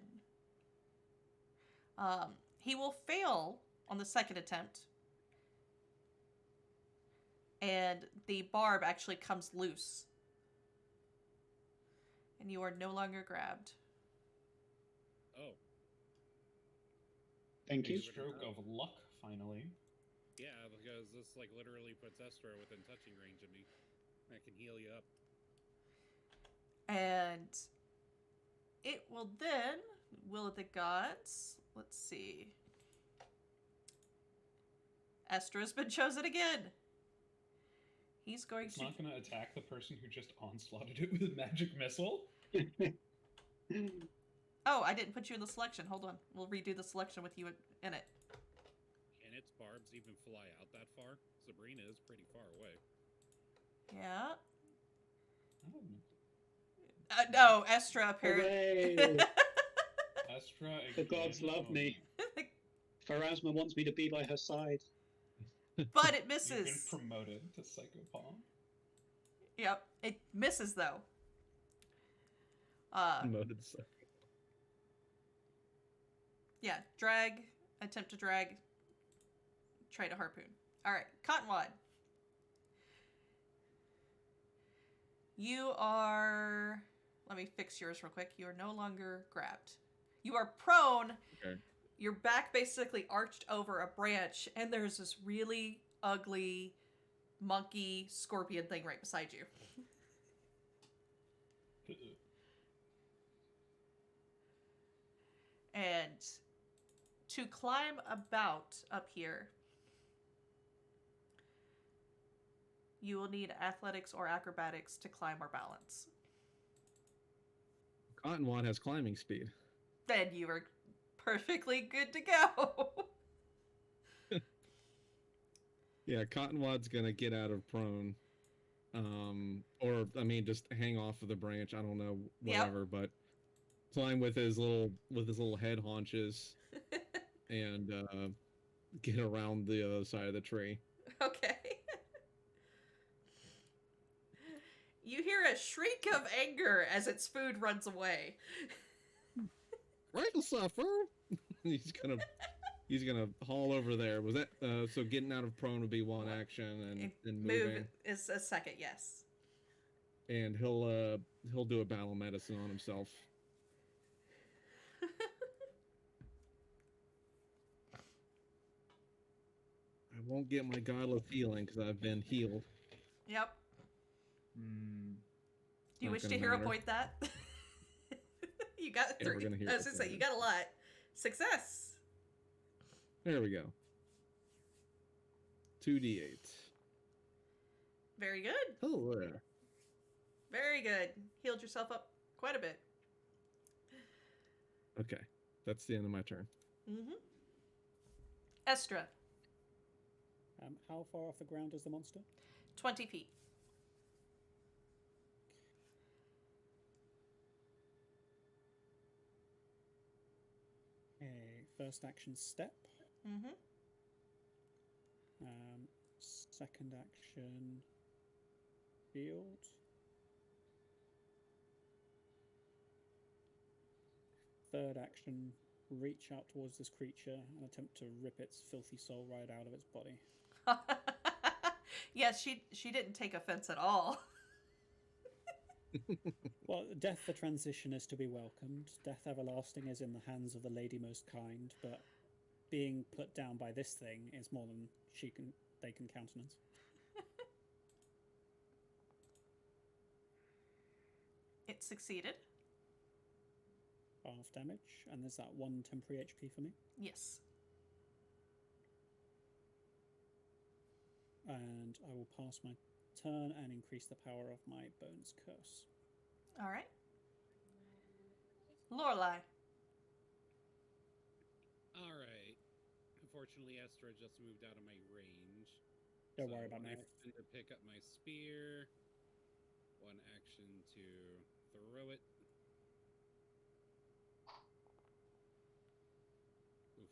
He will fail on the second attempt. And the barb actually comes loose. And you are no longer grabbed. Oh, Thank A you. stroke of luck, finally. yeah, because this like literally puts Estra within touching range of me. I can heal you up. And it will then, will of the gods, let's see. Estra's been chosen again. He's going It's to. not going to attack the person who just onslaughted it with a magic missile. Oh, I didn't put you in the selection. Hold on. We'll redo the selection with you in it. Can its barbs even fly out that far? Sabrina is pretty far away. Yeah. Oh, No, Estra apparently. Hooray! Estra, The gods again. love me. Pharasma wants me to be by her side. But it You've misses. been promoted to Psychopomp. Yep, it misses though. Noted so. Yeah, drag, attempt to drag, try to harpoon. All right, Cottonwad. You are. Let me fix yours real quick. You are no longer grabbed. You are prone. Okay. Your back basically arched over a branch, and there's this really ugly monkey scorpion thing right beside you. And to climb about up here, you will need athletics or acrobatics to climb or balance. Cottonwad has climbing speed. Then you are perfectly good to go. Yeah, Cottonwad's gonna get out of prone. Or I mean just hang off of the branch, I don't know, whatever, but climb with his little head haunches and get around the other side of the tree. Okay. You hear a shriek of anger as its food runs away. Right, suffer. He's gonna haul over there. Was that so? Getting out of prone would be one action, and Move moving, is a second, yes. and he'll do a battle medicine on himself. I won't get my godless healing because I've been healed. Yep. Hmm. Do you Not wish to gonna hero matter. point that? You got Yeah, we're 3. gonna hero I was gonna say, point you it. got a lot. Success. There we go. 2d8. Very good. Oh, there. Very good. Healed yourself up quite a bit. Okay, that's the end of my turn. Mm-hmm. Estra, How far off the ground is the monster? 20 feet. A first action step. Mm-hmm. Second action field. Third action reach out towards this creature and attempt to rip its filthy soul right out of its body. Yes, she didn't take offense at all. Well, death for transition is to be welcomed. Death everlasting is in the hands of the lady most kind, but being put down by this thing is more than they can countenance. It succeeded. Half damage, and there's that 1 temporary HP for me. Yes. And I will pass my turn and increase the power of my Bones Curse. All right. Lorelai. All right. Unfortunately, Estra just moved out of my range. Don't So worry about one me. action to pick up my spear. One action to throw it. Oof.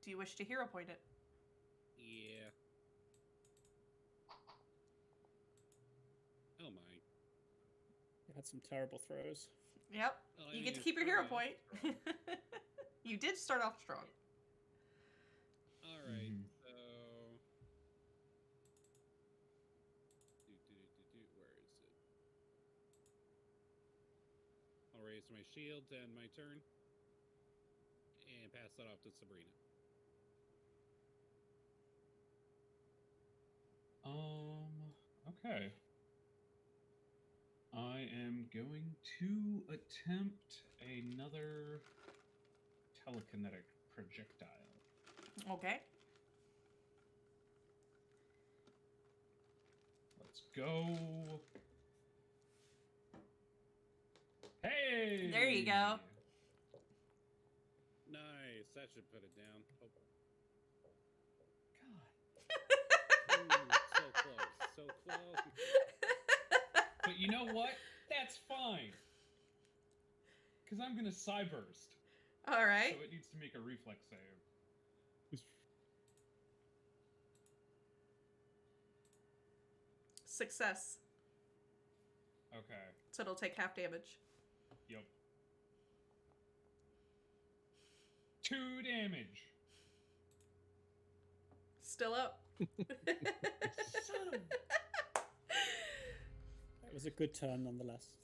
Do you wish to hero point it? Yeah. Oh my. had some terrible throws. Yep. Well, I You mean, get to you keep your hero started off point. strong. You did start off strong. All right, Mhm. so where is it? I'll raise my shield to end my turn and pass that off to Sabrina. Okay. I am going to attempt another telekinetic projectile. Okay. Let's go. Hey! There you go. Nice. That should put it down. Oh, God. ooh, so close. So close. But you know what? That's fine. Because I'm going to Psyburst. All right. So it needs to make a reflex save. Success. Okay. So it'll take half damage. Yep. 2 damage. Still up. Son of... That was a good turn nonetheless.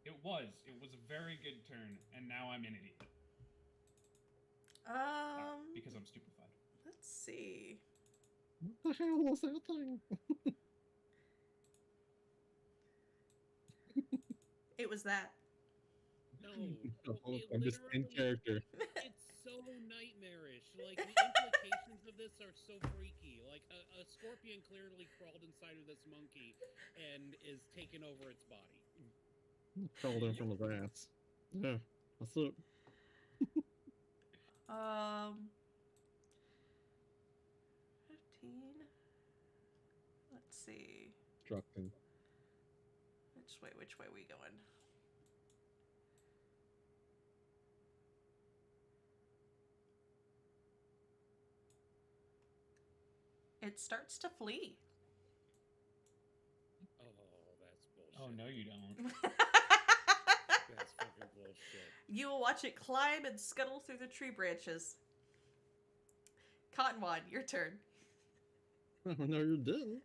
It was. It was a very good turn, and now I'm an idiot. Because I'm stupefied. Let's see. What the hell was that thing? It was that. No. Oh, it I'm just in literally- character. It's so nightmarish. Like, the implications of this are so freaky. Like, a scorpion clearly crawled inside of this monkey and is taking over its body. Crawled in from his ass. Yeah, that's it. 15. Let's see. Structing. Which way we going? It starts to flee. Oh, that's bullshit. Oh, no, you don't. That's fucking bullshit. You will watch it climb and scuttle through the tree branches. Cottonwad, your turn. Oh, no, you didn't.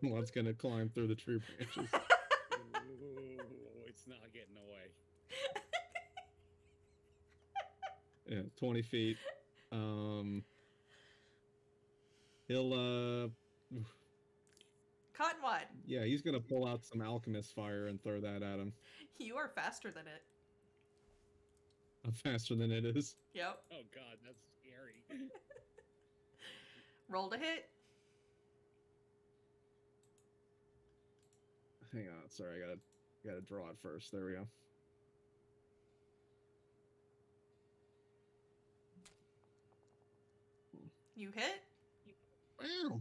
What's gonna climb through the tree branches? Ooh, it's not getting away. Yeah, 20 feet. He'll Cottonwad, yeah, he's gonna pull out some alchemist fire and throw that at him. you are faster than it. I'm faster than it is. Yep. Oh god, that's scary. Roll to hit. Hang on, sorry, I gotta draw it first. There we go. You hit. Wow.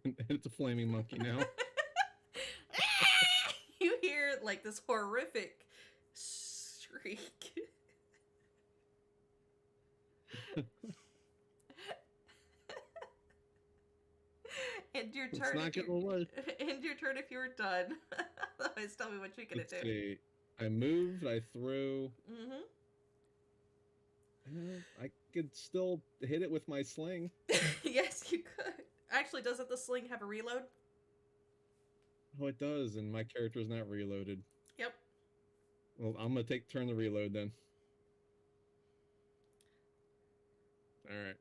And it's a flaming monkey now. You hear like this horrific shriek. End your It's turn. not if getting you're- away. End your turn if you're done. Otherwise, tell me what you're gonna Let's do. see. I moved, I threw. Mm-hmm. I could still hit it with my sling. Yes, you could. Actually, doesn't the sling have a reload? Oh, it does, and my character is not reloaded. Yep. Well, I'm gonna turn the reload then. All right,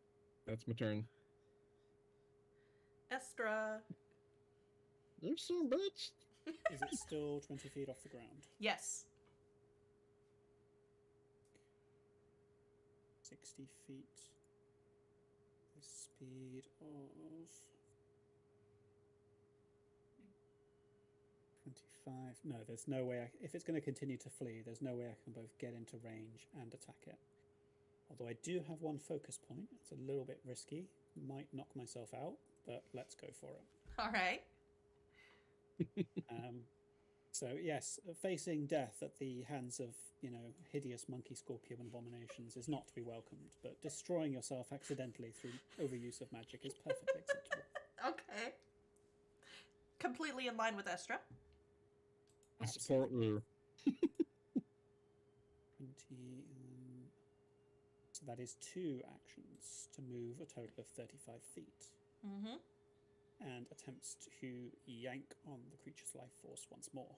that's my turn. Estra. There's some bitch. Is it still 20 feet off the ground? Yes. 60 feet. The speed of 25. No, there's no way. If it's going to continue to flee, there's no way I can both get into range and attack it. Although I do have one focus point. It's a little bit risky. Might knock myself out, but let's go for it. All right. So yes, facing death at the hands of, hideous monkey scorpion abominations is not to be welcomed, but destroying yourself accidentally through overuse of magic is perfectly acceptable. Okay. Completely in line with Estra. I support you. 20, so that is 2 actions to move a total of 35 feet. Mm-hmm. And attempts to yank on the creature's life force once more.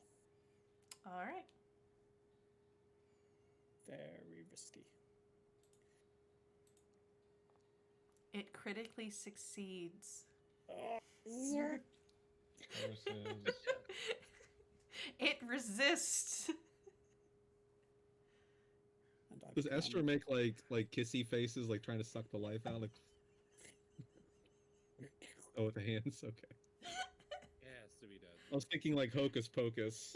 All right. Very risky. It critically succeeds. Versus. It resists. And I Does become- Esther make like kissy faces, like trying to suck the life out? Like, oh, with the hands. Okay. It has to be done. I was thinking like hocus pocus.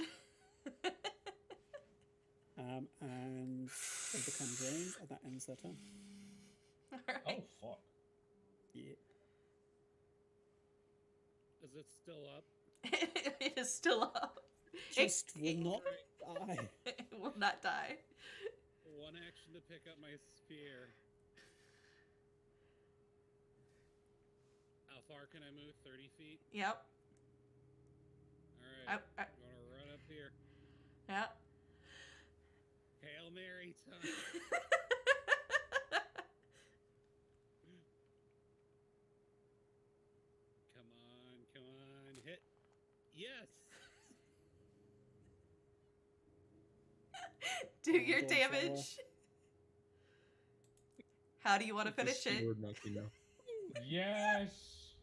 and they become drained, and that ends their turn. All right. Oh fuck. Yeah. Is it still up? It is still up. Just will not die. It will not die. One action to pick up my spear. How far can I move? 30 feet? Yep. Alright. I- I'm gonna run up here. Yep. Hail Mary time. Come on. Hit. Yes! Do your Don't damage. How do you want to finish it? Sword monkey now. Yes.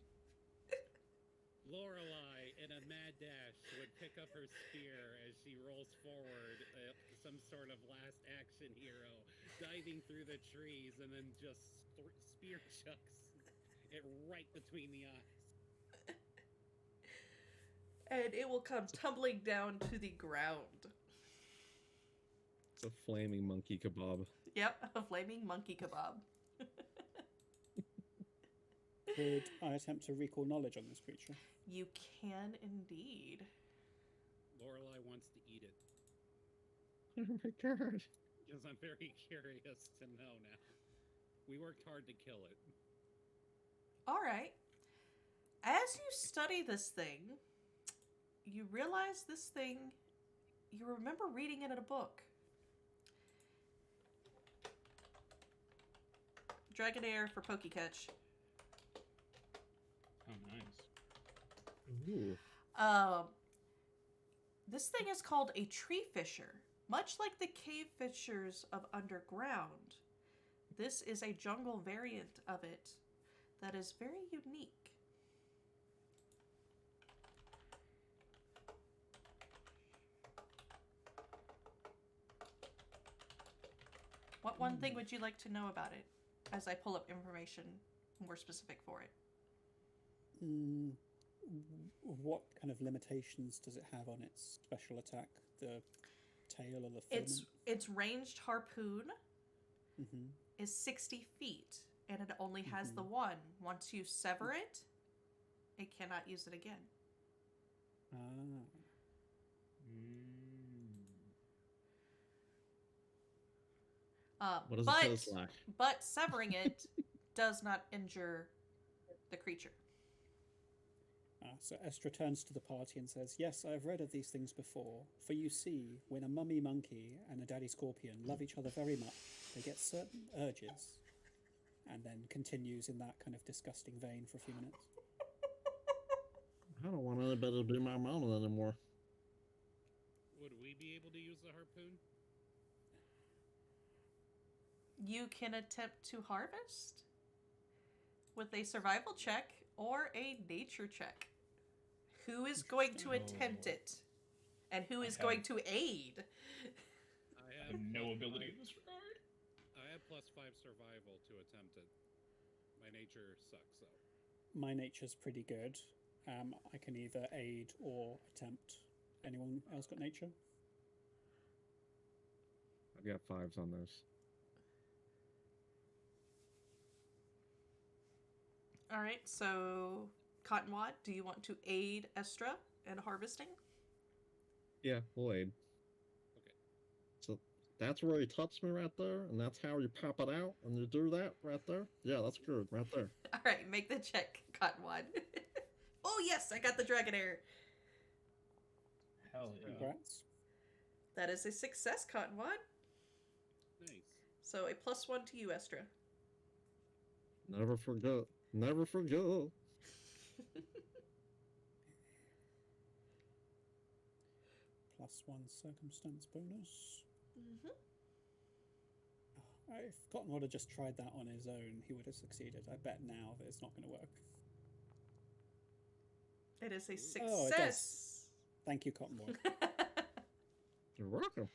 Lorelei, in a mad dash, would pick up her spear as she rolls forward, some sort of last action hero, diving through the trees, and then just spear chucks it right between the eyes. And it will come tumbling down to the ground. It's a flaming monkey kebab. Yep, a flaming monkey kebab. Could I attempt to recall knowledge on this creature? You can indeed. Lorelei wants to eat it, Oh my god. because I'm very curious to know now. We worked hard to kill it. All right. As you study this thing, you realize this thing, you remember reading it in a book. Dragonair for Pokecatch. Oh nice. Ooh. This thing is called a tree fisher. Much like the cave fishers of underground, this is a jungle variant of it that is very unique. What one thing would you like to know about it as I pull up information more specific for it? What kind of limitations does it have on its special attack? The tail or the filament? Its ranged harpoon Mm-hmm. is 60 feet, and it only has the one. Once you sever it, it cannot use it again. Ah. What does but, it taste like? But severing it does not injure the creature. So Estra turns to the party and says, "Yes, I have read of these things before. For you see, when a mummy monkey and a daddy scorpion love each other very much, they get certain urges." And then continues in that kind of disgusting vein for a few minutes. I don't want anybody to be my mama anymore. Would we be able to use the harpoon? You can attempt to harvest with a survival check or a nature check. Who is going to attempt it? And who is going to aid? I have no ability in this regard. I have +5 survival to attempt it. My nature sucks, though. My nature's pretty good. I can either aid or attempt. Anyone else got nature? I've got 5s on those. All right, so Cottonwad, do you want to aid Estra in harvesting? Yeah, we'll aid. Okay. So that's where you touch me right there, and that's how you pop it out, and you do that right there. Yeah, that's good, right there. All right, make the check, Cottonwad. Oh yes, I got the Dragonair. Hell yeah. Congrats. That is a success, Cottonwad. Nice. So a +1 to you, Estra. Never forget. Never forget. +1 circumstance bonus. Mm-hmm. If Cottonwood had just tried that on his own, he would have succeeded. I bet now that it's not going to work. It is a Oh, it success. Thank you, Cottonwood. You're welcome.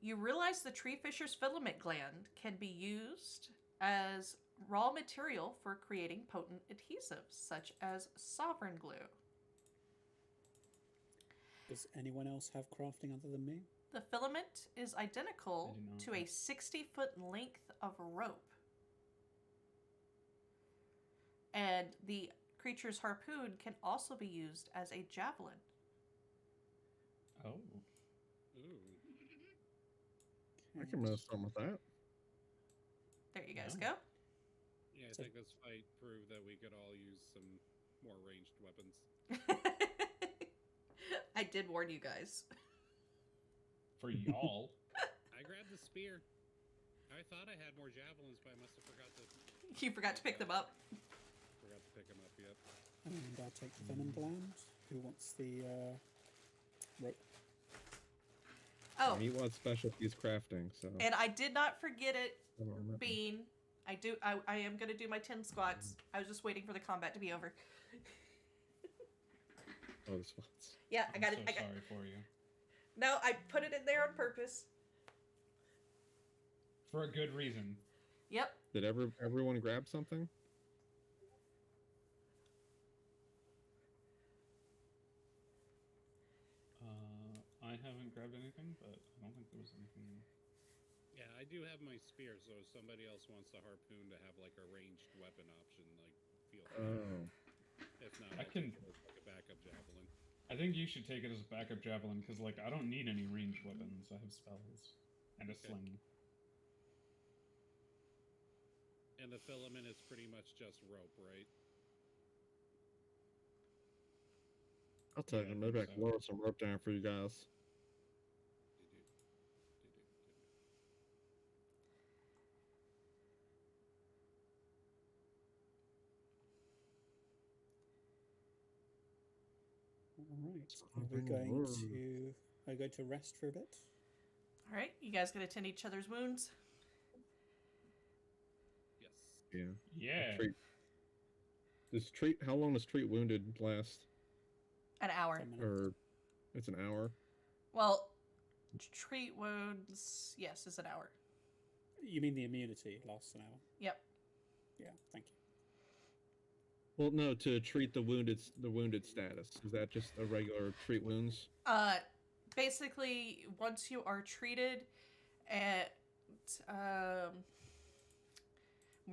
You realize the tree fisher's filament gland can be used as raw material for creating potent adhesives, such as sovereign glue. Does anyone else have crafting other than me? The filament is identical I do not. to a 60-foot length of rope. And the creature's harpoon can also be used as a javelin. Oh. Ooh. I can mess something with that. There you guys Yeah. go. Yeah, I So- think this fight proved that we could all use some more ranged weapons. I did warn you guys. For y'all. I grabbed the spear. I thought I had more javelins, but I must have forgot to You forgot to pick them up. pick them up. Yep. And I'll take the venom gland. Who wants the rope? Oh, He wants specialties crafting, so and I did not forget it, I don't remember. Bean. I am going to do my 10 squats. I was just waiting for the combat to be over. Oh, the spots. Yeah, I I'm got so it. I got sorry for you. No, I put it in there on purpose. For a good reason. Yep. Did everyone grab something? I haven't grabbed anything, but I don't think there was anything. Yeah, I do have my spear, so if somebody else wants the harpoon to have like a ranged weapon option, like feel free. Oh. If not, I I'll can- take it as like a backup javelin. I think you should take it as a backup javelin, because, like, I don't need any ranged weapons. I have spells. And a Okay. sling. And the filament is pretty much just rope, right? I'll tell Yeah, you, I maybe I think can so. lower some rope down for you guys. All right. So Are we I've been going warned. to? Are we going to rest for a bit? All right, you guys gonna tend each other's wounds? Yes. Yeah. Yeah. Treat. How long does treat wounded last? An hour. 10 minutes. Or it's an hour. Well, treat wounds, yes, is an hour. You mean the immunity lasts an hour? Yep. Yeah. Thank you. Well, no, to treat the wounded status. Is that just a regular treat wounds? Basically, once you are treated, at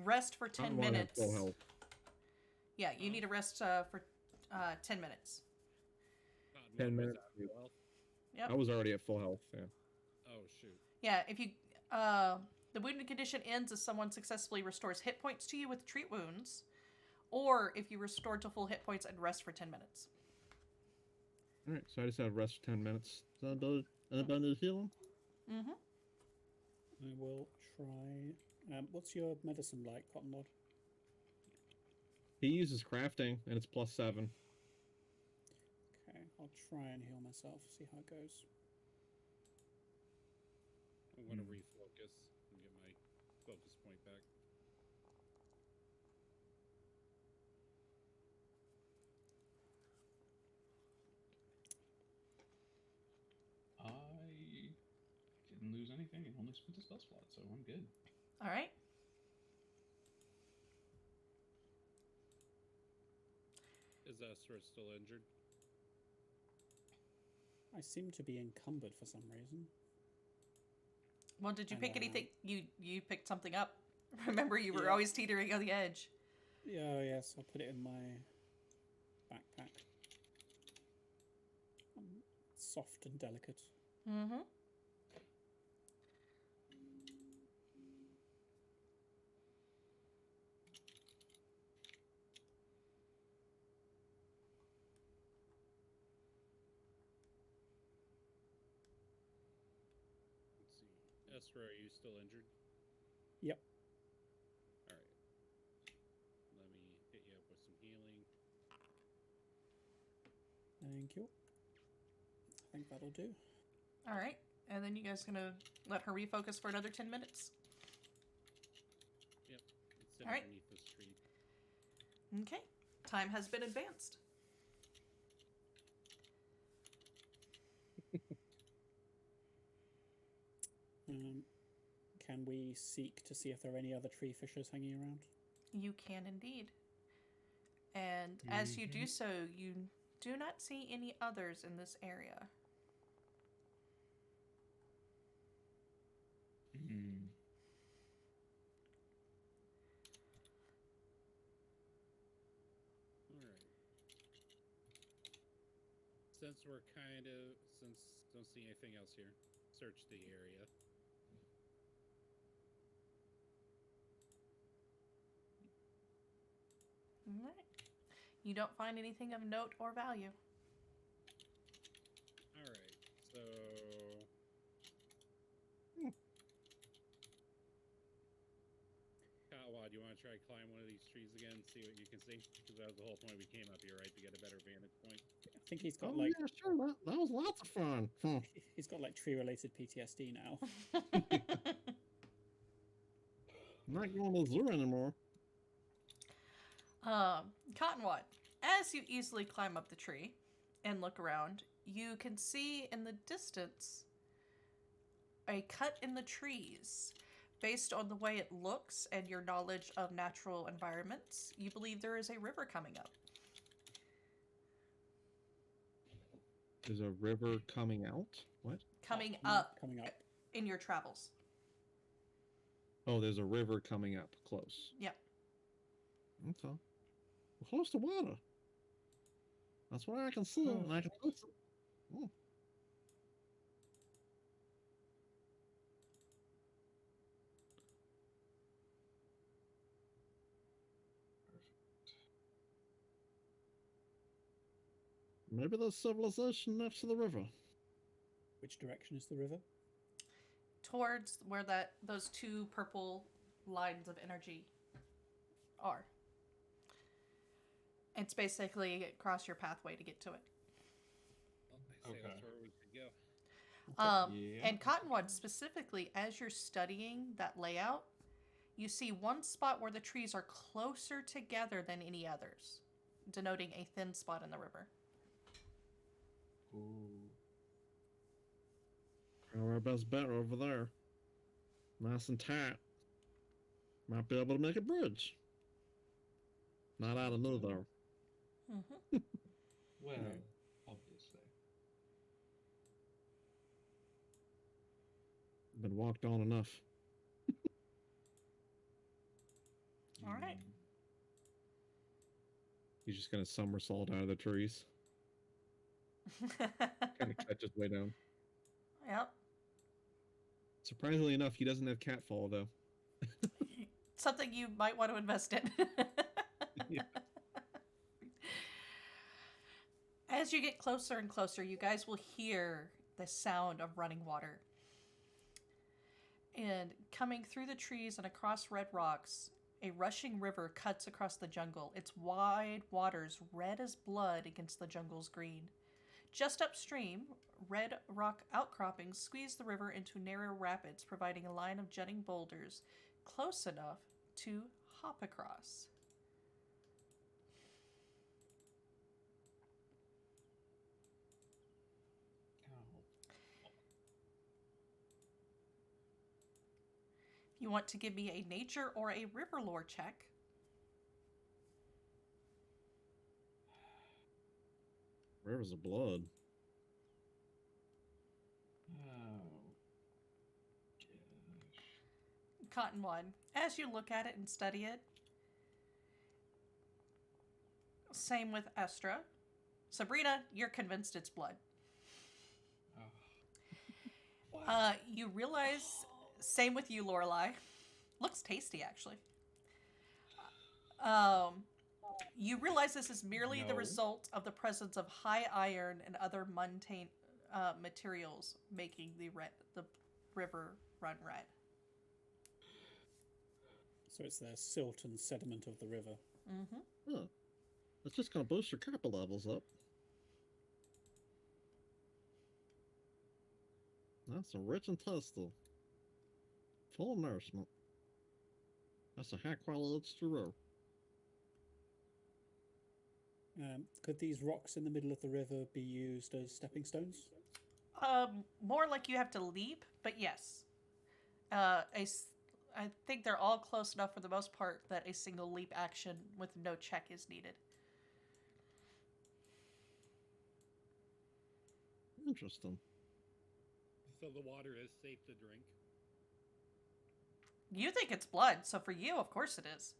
rest for 10 Cottonwood had minutes. Full health. Yeah, you need a rest for 10 minutes. Cottonwood 10 was minutes. at full health? Yep. I was already at full health. Yeah. Oh shoot. Yeah, if you the wounded condition ends as someone successfully restores hit points to you with treat wounds, or if you restore to full hit points and rest for 10 minutes. All right. So I just have rest for 10 minutes. Is that about anybody need healing? Mm-hmm. I will try. What's your medicine like, Cottonwood? He uses crafting, and it's +7. Okay, I'll try and heal myself. See how it goes. I'm gonna refocus and get my focus point back. I didn't lose anything and only spent a spell slot, so I'm good. All right. Is Estra still injured? I seem to be encumbered for some reason. Well, did you I pick know. anything? You picked something up. Remember, you were Yeah. always teetering on the edge. Yeah, yes, I'll put it in my backpack. soft and delicate. Mm-hmm. Let's see. Estra, are you still injured? Yep. All right. Let me hit you up with some healing. Thank you. I think that'll do. All right. And then you guys gonna let her refocus for another 10 minutes? Yep. It's sitting All right. underneath this tree. Okay. Time has been advanced. Can we seek to see if there are any other tree fishers hanging around? You can indeed. And as you do so, you do not see any others in this area. Hmm. All right. Since don't see anything else here, search the area. All right. You don't find anything of note or value. All right. So Katwad, you want to try to climb one of these trees again and see what you can see? Because that was the whole point we came up here, right? To get a better vantage point. I think he's got Oh like yeah, sure. That was lots of fun. he's got like tree-related PTSD now. I'm not going to the zoo anymore. Cottonwood, as you easily climb up the tree and look around, you can see in the distance a cut in the trees. Based on the way it looks and your knowledge of natural environments, you believe there is a river coming up. There's a river coming out. What? Coming up Coming up. in your travels. Oh, there's a river coming up close. Yep. Okay. We're close to water. That's why I can see it and I can listen. Oh. Maybe there's civilization next to the river. Which direction is the river? Towards where those two purple lines of energy are. It's basically across your pathway to get to it. Well, I say Okay. that's where we should go. Yeah. And Cottonwood, specifically, as you're studying that layout, you see one spot where the trees are closer together than any others, denoting a thin spot in the river. Ooh. Our best bet over there. Nice and tight. Might be able to make a bridge. Not out of new though. Mm-hmm. Well, obviously. Been walked on enough. All right. He's just gonna somersault out of the trees. Kind of catch his way down. Yep. Surprisingly enough, he doesn't have catfall though. Something you might want to invest in. Yeah. As you get closer and closer, you guys will hear the sound of running water. And coming through the trees and across red rocks, a rushing river cuts across the jungle, its wide waters red as blood against the jungle's green. Just upstream, red rock outcroppings squeeze the river into narrow rapids, providing a line of jutting boulders close enough to hop across. If you want to give me a nature or a river lore check, Rivers of blood. Oh. Gosh. Cottonwood, as you look at it and study it, same with Estra. Sabrina, you're convinced it's blood. What? You realize, same with you, Lorelai. Looks tasty, actually. You realize this is merely the No. result of the presence of high iron and other mundane materials making the river run red. So it's the silt and sediment of the river. Mm-hmm. Huh. That's just gonna boost your kappa levels up. That's a rich and tasty. Full of nourishment. That's a high quality H2O. Could these rocks in the middle of the river be used as stepping stones? More like you have to leap, but yes. I think they're all close enough for the most part that a single leap action with no check is needed. Interesting. So the water is safe to drink. You think it's blood, so for you, of course it is.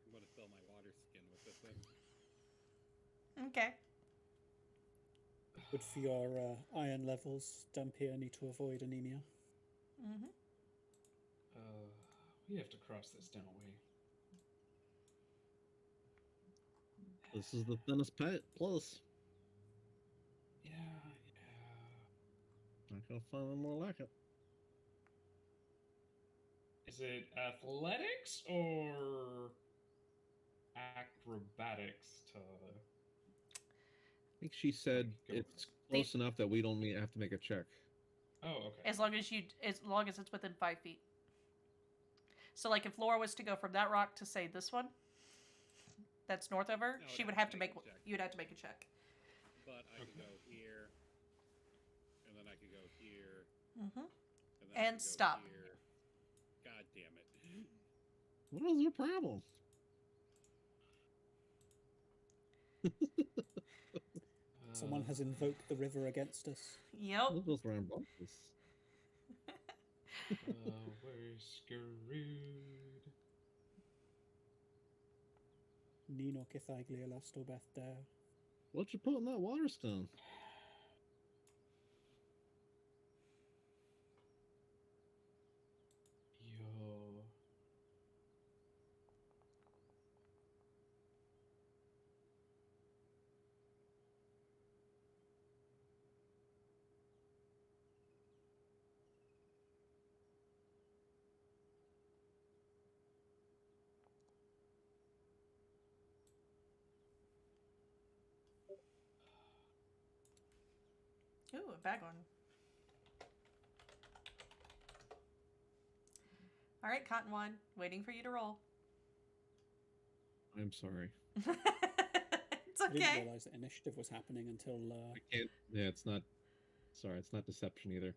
I'm gonna fill my water skin with this thing. Okay. Good for your iron levels. Dampier need to avoid anemia. Mm-hmm. We have to cross this, don't we? This is the thinnest plus. Yeah. Not gonna find one more like it. Is it athletics or acrobatics to? I think she said Go for it's it. close enough that we don't have to make a check. Oh, okay. As long as it's within 5 feet. So, like, if Laura was to go from that rock to say this one, that's north of her, I she would would have have to to make make. a check. You'd have to make a check. But I could go here, and then I could go here, Mm-hmm. and then I And could go stop. Here. God damn it! What is your problem? Someone has invoked the river against us. Yep. We'll just rambunctious. We're screwed. Nino Kithaglia Lasto Beth Dare. What you put in that water stone? Yo. Ooh, a bag one. All right, Cotton One, waiting for you to roll. I'm sorry. It's I didn't okay. realize that initiative was happening until. I can't. Yeah, it's not. Sorry, it's not deception either.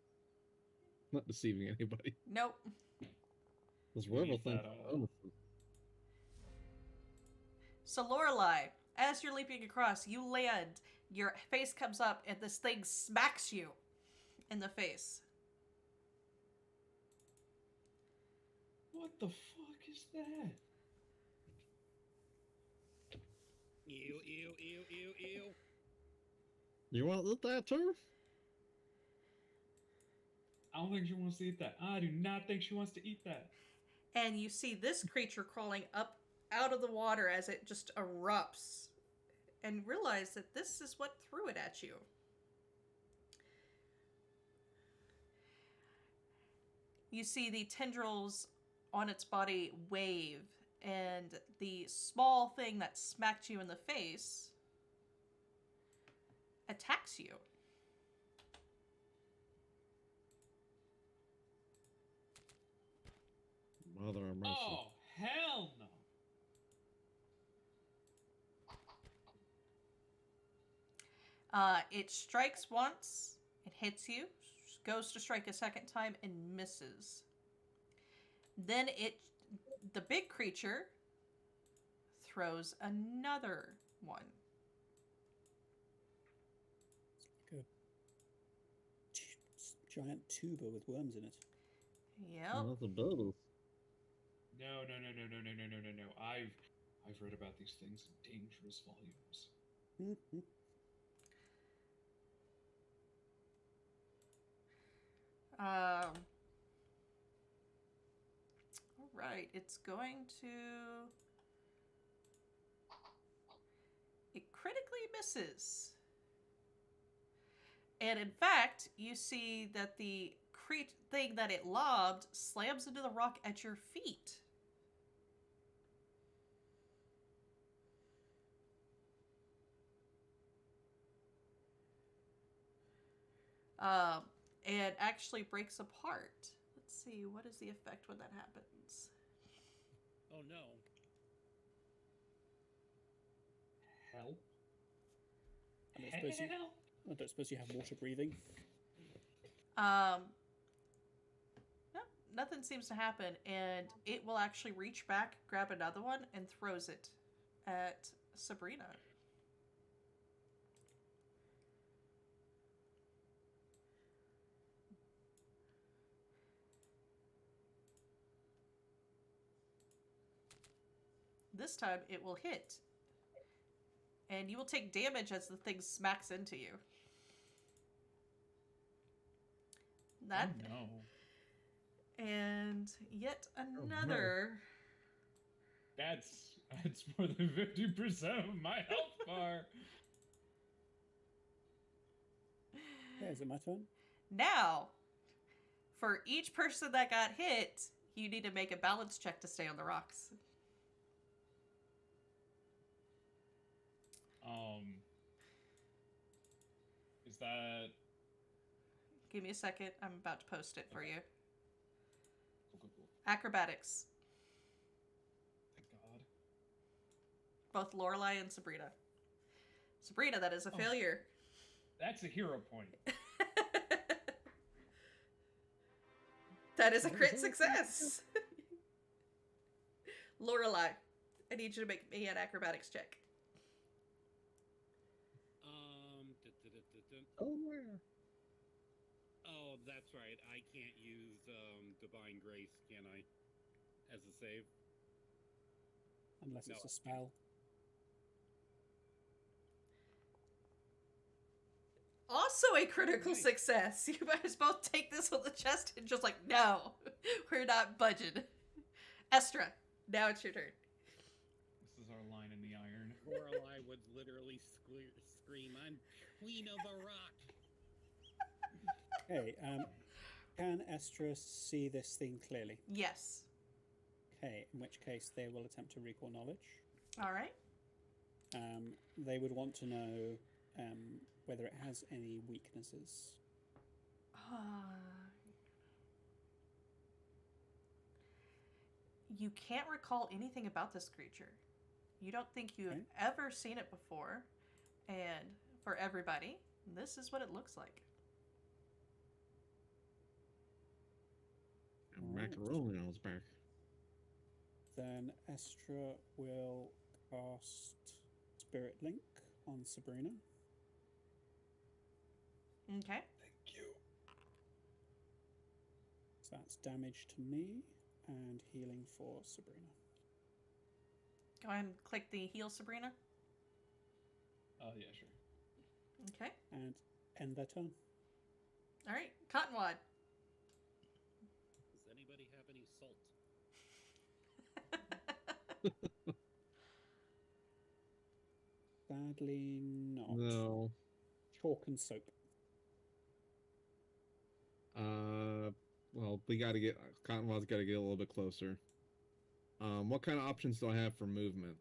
Not deceiving anybody. Nope. This rebel Leave thing. that all. So Lorelai, as you're leaping across, you land. Your face comes up, and this thing smacks you in the face. What the fuck is that? Ew, ew, ew, ew, ew. You want to eat that too? I don't think she wants to eat that. I do not think she wants to eat that. And you see this creature crawling up out of the water as it just erupts, and realize that this is what threw it at you. You see the tendrils on its body wave, and the small thing that smacked you in the face attacks you. Mother of mercy. Oh, hell no. It strikes once, it hits you, goes to strike a second time, and misses. Then the big creature throws another one. It's like a giant tuber with worms in it. Yep. Oh, that's a bubble. No. I've read about these things in dangerous volumes. All right, it's going to. It critically misses. And in fact, you see that the thing that it lobbed slams into the rock at your feet. And actually breaks apart. Let's see, what is the effect when that happens? Oh no. Help. I don't suppose you have water breathing. No, nothing seems to happen, and it will actually reach back, grab another one, and throws it at Sabrina. This time it will hit. And you will take damage as the thing smacks into you. That Oh, no. and yet another. That's more than 50% of my health bar. Yeah, is it my turn? Now, for each person that got hit, you need to make a balance check to stay on the rocks. Is that... Give me a second. I'm about to post it for you. Cool. Acrobatics. Thank God. Both Lorelai and Sabrina. Sabrina, that is a failure. That's a hero point. That is a crit success. Lorelai, I need you to make me an acrobatics check. Oh, where? Oh, that's right. I can't use Divine Grace, can I? As a save? Unless No. it's a spell. Also a critical Nice. success. You guys both take this on the chest and just like, no, we're not budging. Estra, now it's your turn. This is our line in the iron. Lorelai would literally scream, I'm queen of a rock. Okay, can Estra see this thing clearly? Yes. Okay, in which case they will attempt to recall knowledge. All right. They would want to know whether it has any weaknesses. You can't recall anything about this creature. You don't think you've Okay. ever seen it before. And for everybody, this is what it looks like. Macaroni on his back. Then Estra will cast Spirit Link on Sabrina. Okay. Thank you. So that's damage to me and healing for Sabrina. Go ahead and click the heal, Sabrina. Yeah, sure. Okay. And end their turn. All right. Cottonwad. Does anybody have any salt? Sadly not. No. Chalk and soap. Well, we gotta get Cottonwad's gotta get a little bit closer. What kind of options do I have for movement?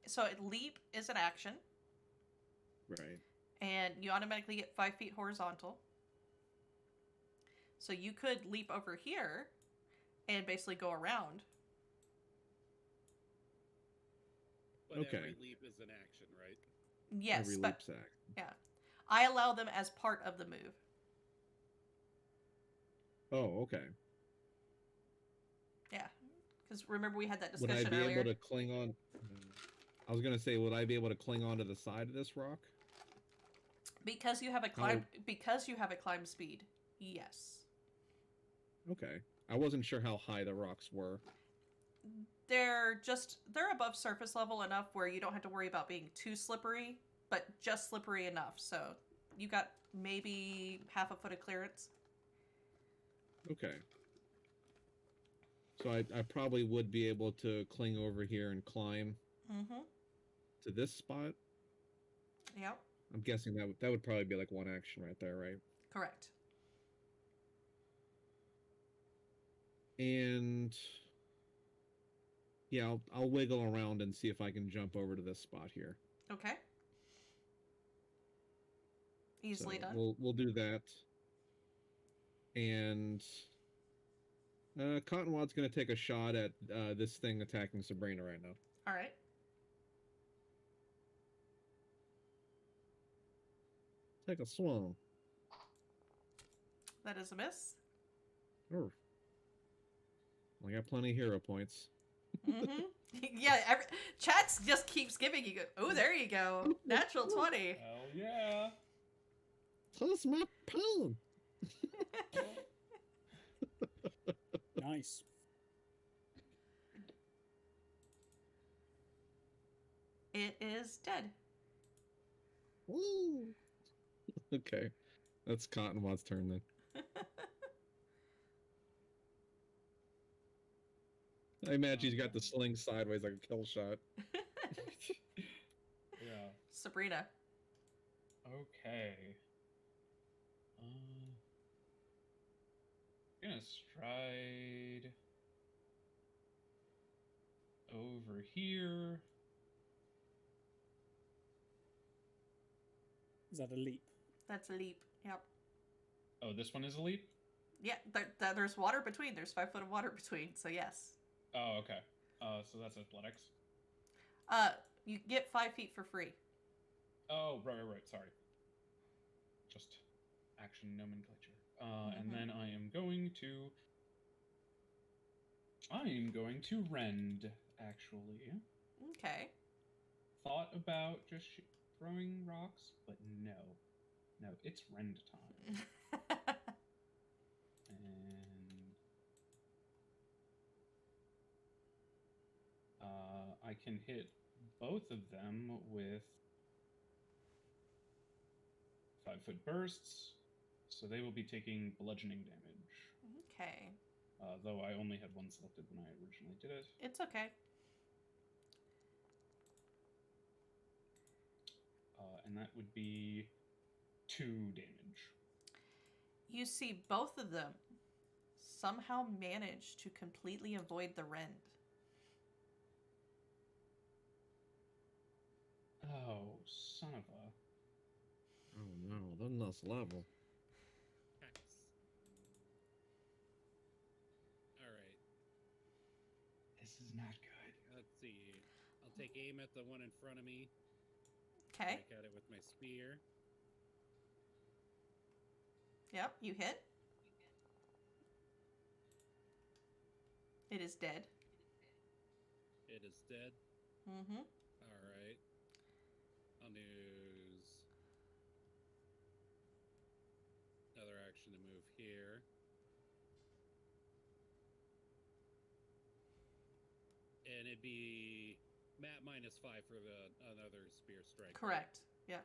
So leap is an action, Right. and you automatically get 5 feet horizontal. So you could leap over here and basically go around. But Okay. every leap is an action, right? Yes, Every but leap sack. yeah, I allow them as part of the move. Oh, okay. Yeah, because remember we had that Would I discussion be earlier. able to cling on? I was gonna say, would I be able to cling onto the side of this rock? Because you have a climb speed. Yes. Okay. I wasn't sure how high the rocks were. They're above surface level enough where you don't have to worry about being too slippery, but just slippery enough. So you got maybe half a foot of clearance. Okay. So I probably would be able to cling over here and climb Mm-hmm. to this spot. Yep. I'm guessing that would probably be like one action right there, right? Correct. And yeah, I'll wiggle around and see if I can jump over to this spot here. Okay. Easily So done. we'll do that. And Cottonwad's gonna take a shot at this thing attacking Sabrina right now. All right. Take a swing. That is a miss. Oh. I got plenty of hero points. Mm-hmm. Yeah, chat just keeps giving you. Oh, there you go. Natural 20. Hell yeah. Plus my pain. Nice. It is dead. Woo. Okay, that's Cottonwad's turn then. I imagine he's got the sling sideways like a kill shot. Yeah. Sabrina. Okay. Gonna stride over here. Is that a leap? That's a leap. Yep. Oh, this one is a leap? Yeah, there's water between. There's 5 foot of water between, so yes. Oh, okay. So that's athletics. You get 5 feet for free. Oh, right. Sorry. Just action nomenclature. And then I am going to rend, actually. Okay. Thought about just throwing rocks, but no. No, it's rend time. And I can hit both of them with 5-foot bursts, so they will be taking bludgeoning damage. Okay. Though I only had one selected when I originally did it. It's okay. And that would be 2 damage. You see both of them somehow manage to completely avoid the rend. Oh, son of a... Oh no, they're next level. Alright. This is not good. Let's see. I'll take aim at the one in front of me. Okay. Strike at it with my spear. Yep, you hit. It is dead. It is dead. Mm-hmm. Alright. I'll use another action to move here. And it'd be Matt -5 for another spear strike. right? Correct. Yeah.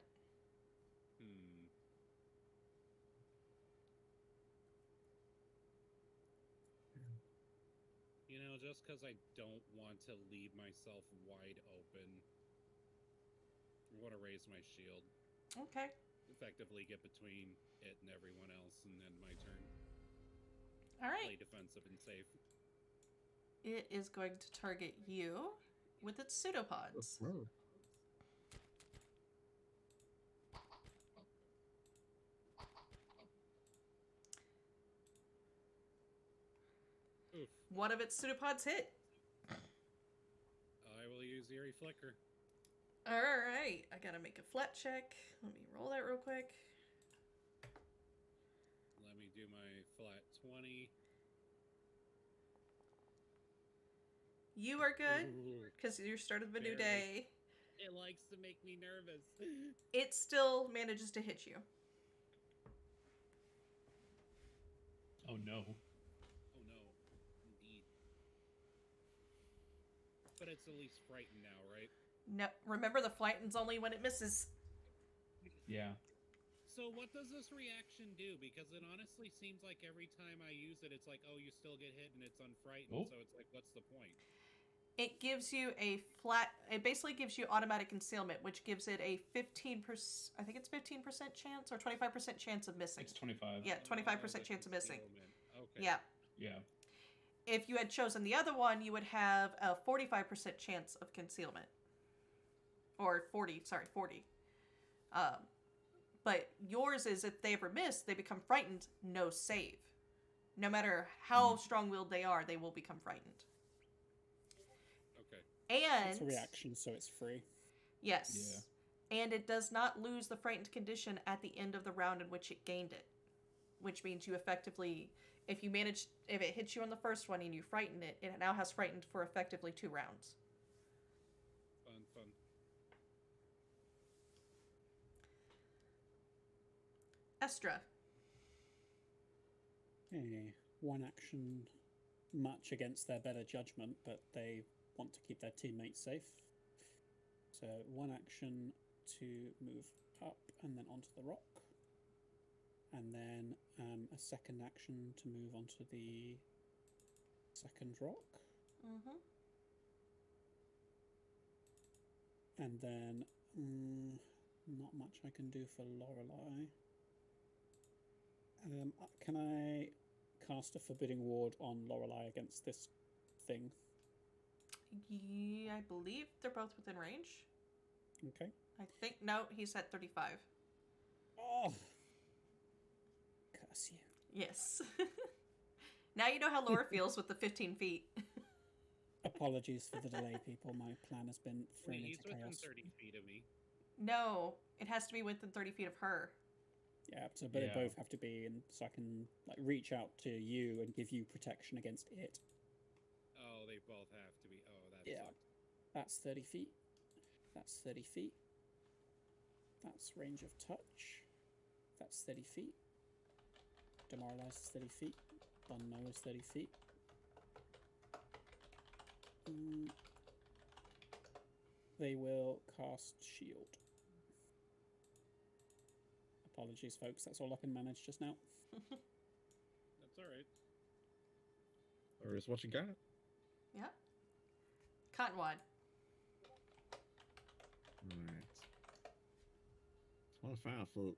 You know, just because I don't want to leave myself wide open, I want to raise my shield. Okay. Effectively get between it and everyone else, and then my turn. All Play right. defensive and safe. It is going to target you with its pseudopods. Oh. Oof. One of its pseudopods hit. I will use Eerie Flicker. All right. I gotta make a flat check. Let me roll that real quick. Let me do my flat 20. You are good Ooh, because you're start of a new Very. day. it likes to make me nervous. It still manages to hit you. Oh no. Oh no, indeed. But it's at least frightened now, right? No, remember the frighten's only when it misses. Yeah. So what does this reaction do? Because it honestly seems like every time I use it, it's like, oh, you still get hit and it's unfrightened. Oh. So it's like, what's the point? It gives you a flat. It basically gives you automatic concealment, which gives it a 15%. I think it's 15% chance or 25% chance of missing. It's 25. Yeah, 25% the chance of missing. concealment. Okay. Yeah. Yeah. If you had chosen the other one, you would have a 45% chance of concealment. Or 40. But yours is if they ever miss, they become frightened, no save. No matter how strong-willed they are, they will become frightened. Okay. And It's a reaction, so it's free. yes. And it does not lose the frightened condition at the end of the round in which it gained it. Which means you effectively, if it hits you on the first one and you frighten it, it now has frightened for effectively 2 rounds. Fun. Estra. Okay, one action much against their better judgment, but they want to keep their teammates safe. So one action to move up and then onto the rock. And then a second action to move onto the second rock. Mm-hmm. And then not much I can do for Lorelei. Can I cast a forbidding ward on Lorelei against this thing? Yeah, I believe they're both within range. Okay. I think, no, he's at 35. Oh! Curse you. Yes. Now you know how Laura feels with the 15 feet. Apologies for the delay, people. My plan has been thrown Wait, he's into within chaos. 30 feet of me. No, it has to be within 30 feet of her. Yeah, so but Yeah. they both have to be, and so I can like reach out to you and give you protection against it. Oh, they both have to be. Oh, that Yeah. sucks. That's 30 feet. That's 30 feet. That's range of touch. That's 30 feet. Demoralize is 30 feet. Don't know is 30 feet. They will cast shield. Apologies, folks. That's all I can manage just now. That's alright. Or is what you got? Yeah. Cottonwad. Alright. 25 foot.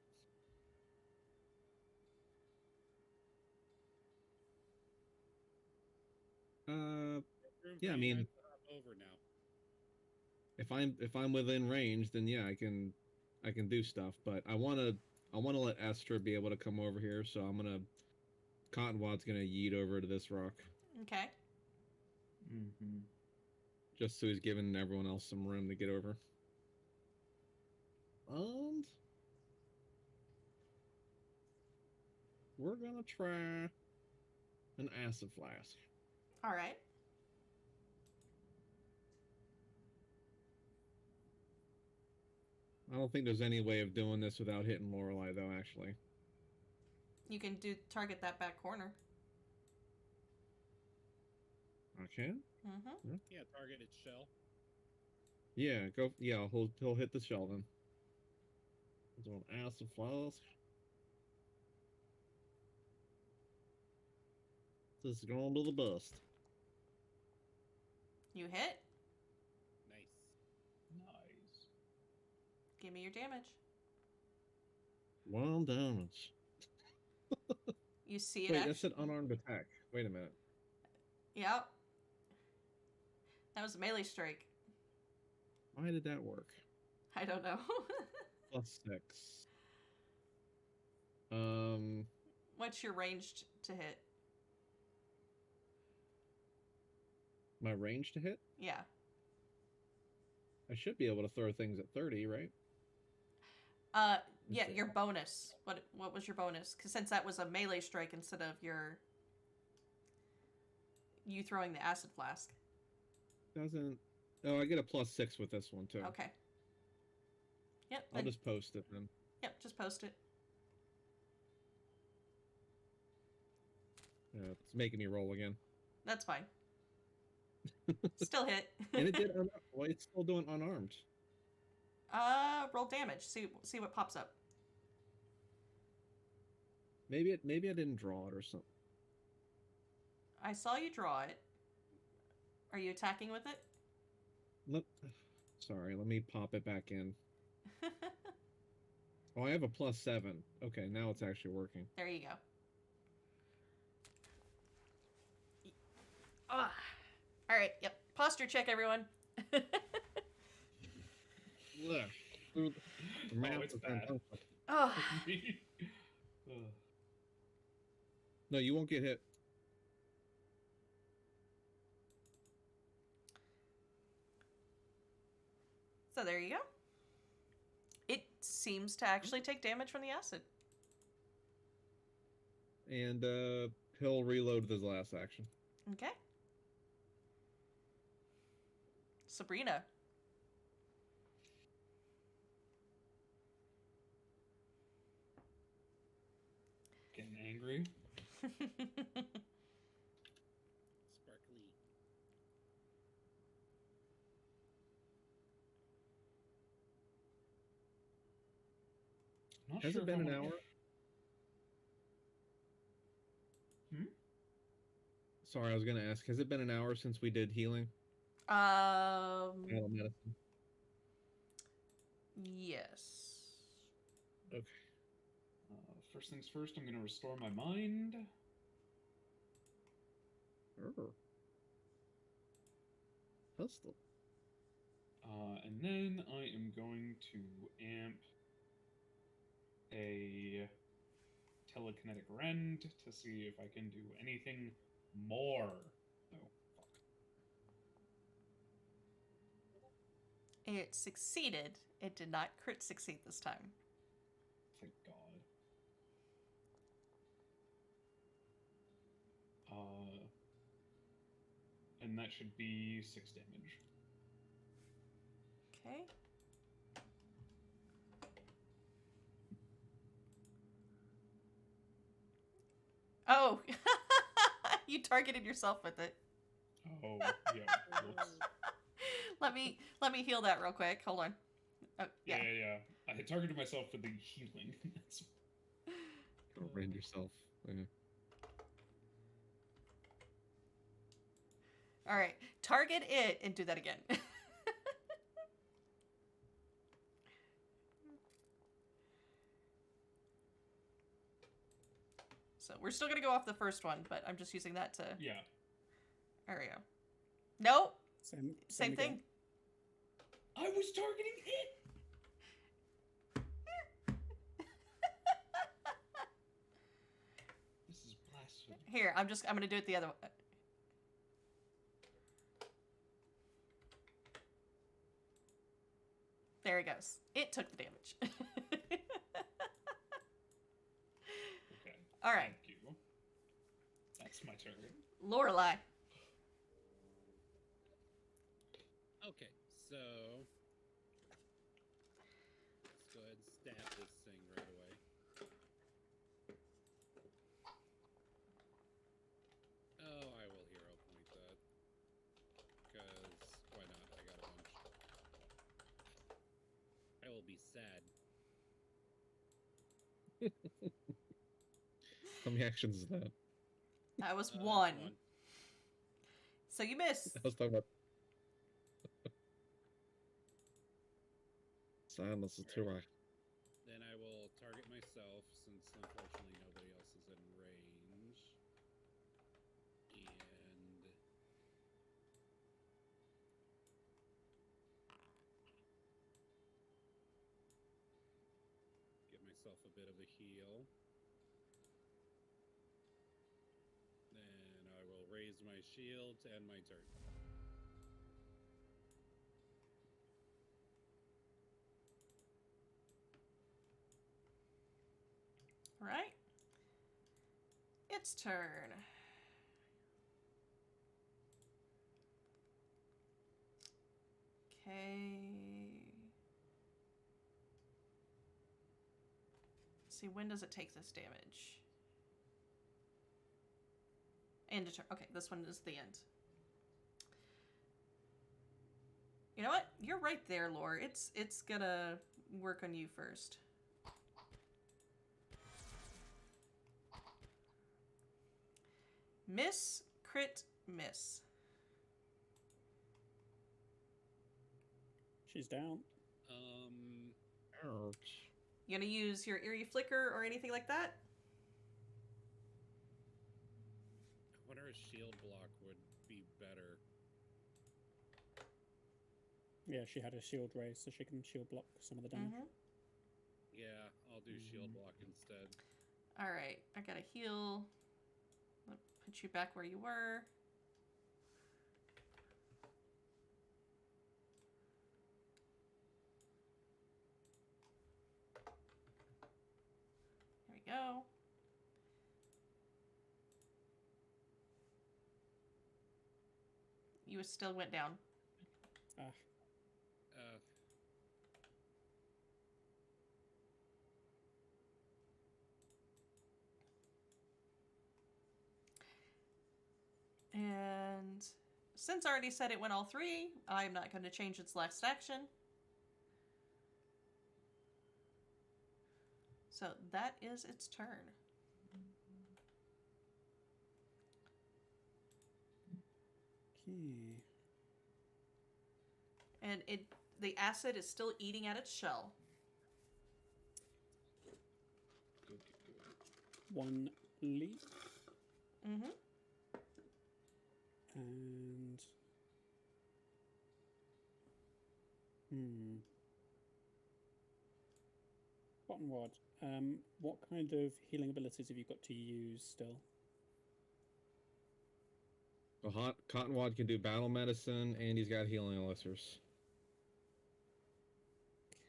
Room Yeah, for I you mean- guys to hop over now. If I'm within range, then yeah, I can do stuff. But I wanna let Astra be able to come over here, so I'm gonna Cottonwad's gonna yeet over to this rock, Okay. Mm-hmm. just so he's giving everyone else some room to get over. And we're gonna try an acid flask. All right. I don't think there's any way of doing this without hitting Lorelei, though. Actually, You can target that back corner. I can. Mm-hmm. Yeah, target its shell. Yeah, go. Yeah, he'll hit the shell then. He's on acid flask. This is going to the bust. You hit. Nice. Nice. Give me your damage. 1 damage. You see it. Wait, that said unarmed attack. Wait a minute. Yep. That was a melee strike. Why did that work? I don't know. +6. What's your ranged to hit? My range to hit? Yeah. I should be able to throw things at 30, right? Yeah, your bonus. What was your bonus? Because since that was a melee strike instead of you throwing the acid flask. Doesn't. Oh, I get a +6 with this one too. Okay. Yep. I'll just post it then. Yep. Just post it. It's making me roll again. That's fine. Still hit. And it did. Well, it's still doing unarmed. Roll damage. See what pops up. Maybe I didn't draw it or something. I saw you draw it. Are you attacking with it? Sorry, let me pop it back in. Oh, I have a +7. Okay, now it's actually working. There you go. Ah. All right. Yep. Posture check, everyone. Ugh. The math it's is bad. fantastic. Oh. Ugh. No, you won't get hit. So there you go. It seems to actually take damage from the acid. And he'll reload his last action. Okay. Sabrina. Getting angry. Sparkly. Not Has sure it if been I an wanna- hour? Sorry, I was gonna ask. Has it been an hour since we did healing? Battle medicine. Yes. Okay. First things first, I'm gonna restore my mind. Pistol. And then I am going to amp a telekinetic rend to see if I can do anything more. Oh, fuck. It succeeded. It did not crit succeed this time. Thank God. And that should be 6 damage. Okay. Oh, you targeted yourself with it. Oh, yeah. Whoops. Let me heal that real quick. Hold on. Oh, yeah. Yeah. I had targeted myself for the healing. That's- Don't rend yourself. Yeah. All right. Target it and do that again. So we're still gonna go off the first one, but I'm just using that to. yeah. There we go. Nope. Same again. thing. I was targeting it! This is blasphemy. Here, I'm gonna do it the other way. There he goes. It took the damage. Okay. All right. Thank you. That's my turn. Lorelai. Okay, so let's go ahead and stab this thing right away. Oh, I will hero point that. Because why not? I got a bunch. I will be sad. How many actions is that? That was one. One. So you miss. I was talking about. Silence is too high. Then I will target myself, since unfortunately nobody else is in range. And give myself a bit of a heal. Then I will raise my shield to end my turn. Right. Its turn. Okay. See, when does it take this damage? End of turn. Okay, this one is the end. You know what? You're right there, Lore. It's gonna work on you first. Miss, crit, miss. She's down. Ouch. You gonna use your eerie flicker or anything like that? I wonder if shield block would be better. Yeah, she had a shield raise, so she can shield block some of the damage. Mm-hmm. Yeah, I'll do shield block instead. All right, I gotta heal. I'll put you back where you were. There we go. You still went down. Ah, And since I already said it went all three, I'm not going to change its last action. So that is its turn. okay. And the acid is still eating at its shell. Good, good, good. One leap Mm-hmm. and Cottonwad. What kind of healing abilities have you got to use still? So Cottonwad can do battle medicine, and he's got healing elixirs.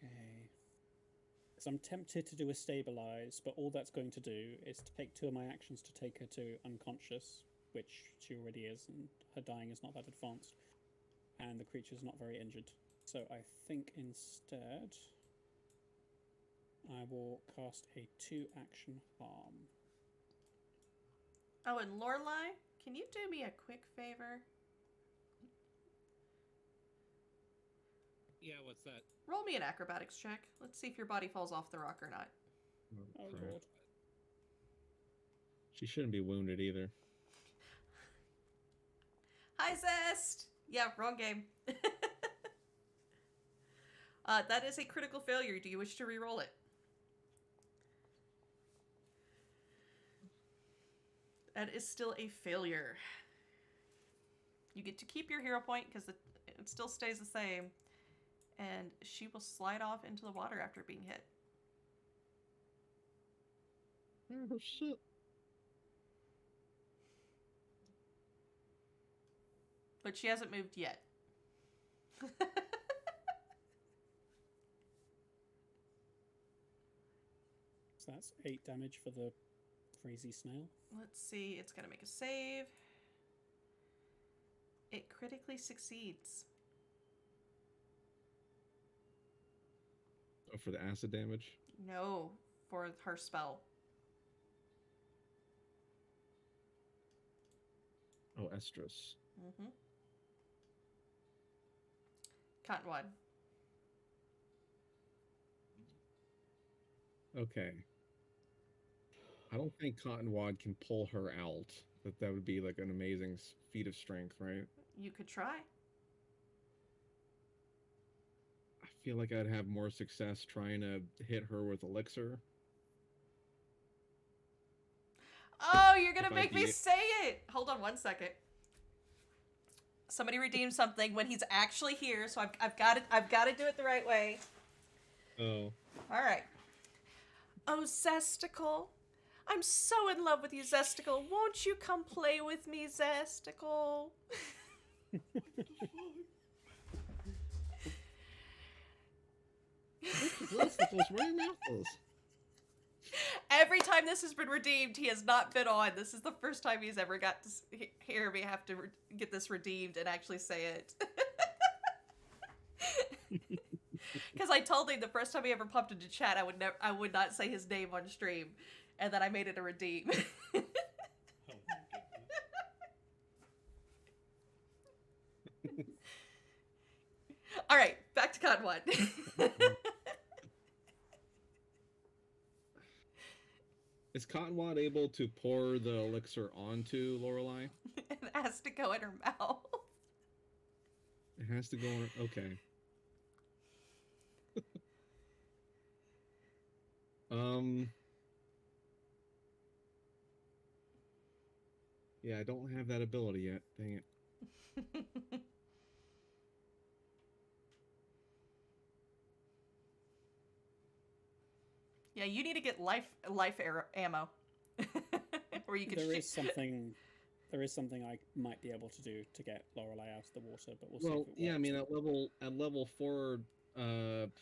Okay. Because I'm tempted to do a stabilize, but all that's going to do is take 2 of my actions to take her to unconscious, which she already is, and her dying is not that advanced, and the creature's not very injured. So I think instead I will cast a 2-action harm. Oh, and Lorelai, can you do me a quick favor? Yeah, what's that? Roll me an acrobatics check. Let's see if your body falls off the rock or not. Oh crap. lord. She shouldn't be wounded either. Hi, Zest! Yeah, wrong game. That is a critical failure. Do you wish to re-roll it? That is still a failure. You get to keep your hero point because it still stays the same. And she will slide off into the water after being hit. Oh shit. But she hasn't moved yet. So that's 8 damage for the crazy snail. Let's see. It's going to make a save. It critically succeeds. Oh, for the acid damage? No, for her spell. Oh, estrus. Mm-hmm. Cottonwood. Okay. I don't think Cottonwad can pull her out. That would be like an amazing feat of strength, right? You could try. I feel like I'd have more success trying to hit her with elixir. Oh, you're gonna If I make me beat- say it. Hold on 1 second. Somebody redeem something when he's actually here, so I've got to do it the right way. Oh. All right. Oh, Zesticle. I'm so in love with you, Zesticle. Won't you come play with me, Zesticle? Testicles, where your mouth is. Every time this has been redeemed, he has not been on. This is the first time he's ever got to hear me have to get this redeemed and actually say it. Because I told him the first time he ever popped into chat, I would not say his name on stream, and then I made it a redeem. Oh my goodness. All right, back to Cottonwood. Is Cottonwad able to pour the elixir onto Lorelei? It has to go in her mouth. It has to go on. Okay. Yeah, I don't have that ability yet. Dang it. Yeah, you need to get life ammo. Where you can There shoot. is something I might be able to do to get Lorelei out of the water, but we'll see Well, if it works. yeah, I mean, at level 4,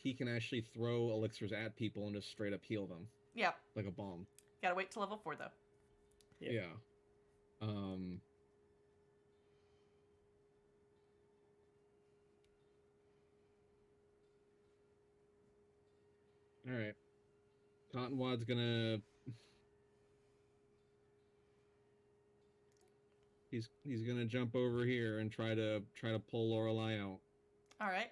he can actually throw elixirs at people and just straight up heal them Yeah, like a bomb. gotta wait till level 4 though. Yep. Yeah. All right. Cottonwad's gonna. He's gonna jump over here and try to pull Lorelei out. All right.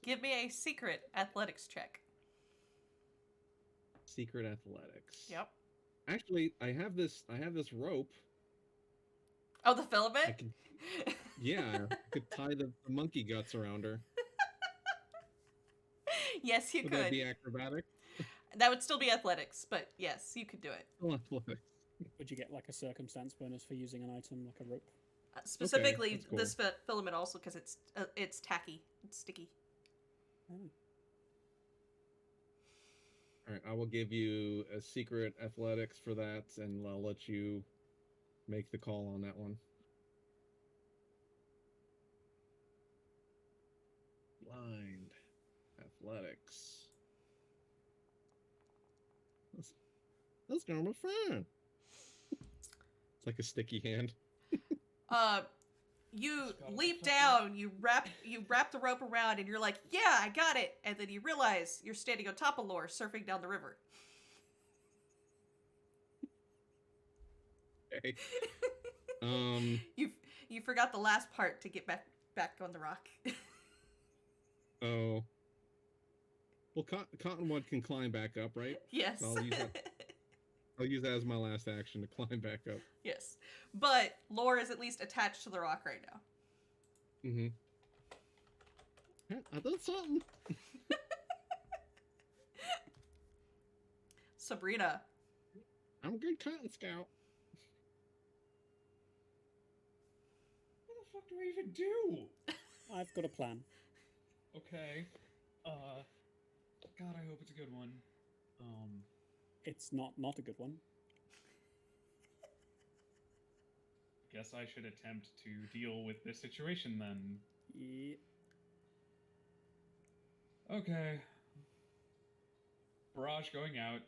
Give me a secret athletics check. Secret athletics. Yep. Actually, I have this rope. Oh, the filament? I can, yeah, I could tie the monkey guts around her. Yes, you Would could. that be acrobatic? That would still be athletics, but yes, you could do it. Oh, athletics. Would you get like a circumstance bonus for using an item like a rope? Specifically, that's cool. this filament also because it's tacky, it's sticky. Oh. All right, I will give you a secret athletics for that, and I'll let you make the call on that one. Blind athletics. That's going to be fun. It's like a sticky hand. You leap down, you wrap the rope around, and you're like, "Yeah, I got it!" And then you realize you're standing on top of Lore, surfing down the river. Okay. You forgot the last part to get back on the rock. Oh. Well, Cottonwood can climb back up, right? Yes. So I'll use that as my last action to climb back up. Yes, but Lore is at least attached to the rock right now. Mm-hmm. I did something. Sabrina. I'm a good cotton scout. What the fuck do I even do? I've got a plan. Okay. God, I hope it's a good one. It's not a good one. Guess I should attempt to deal with this situation then. Yeah. Okay. Barrage going out.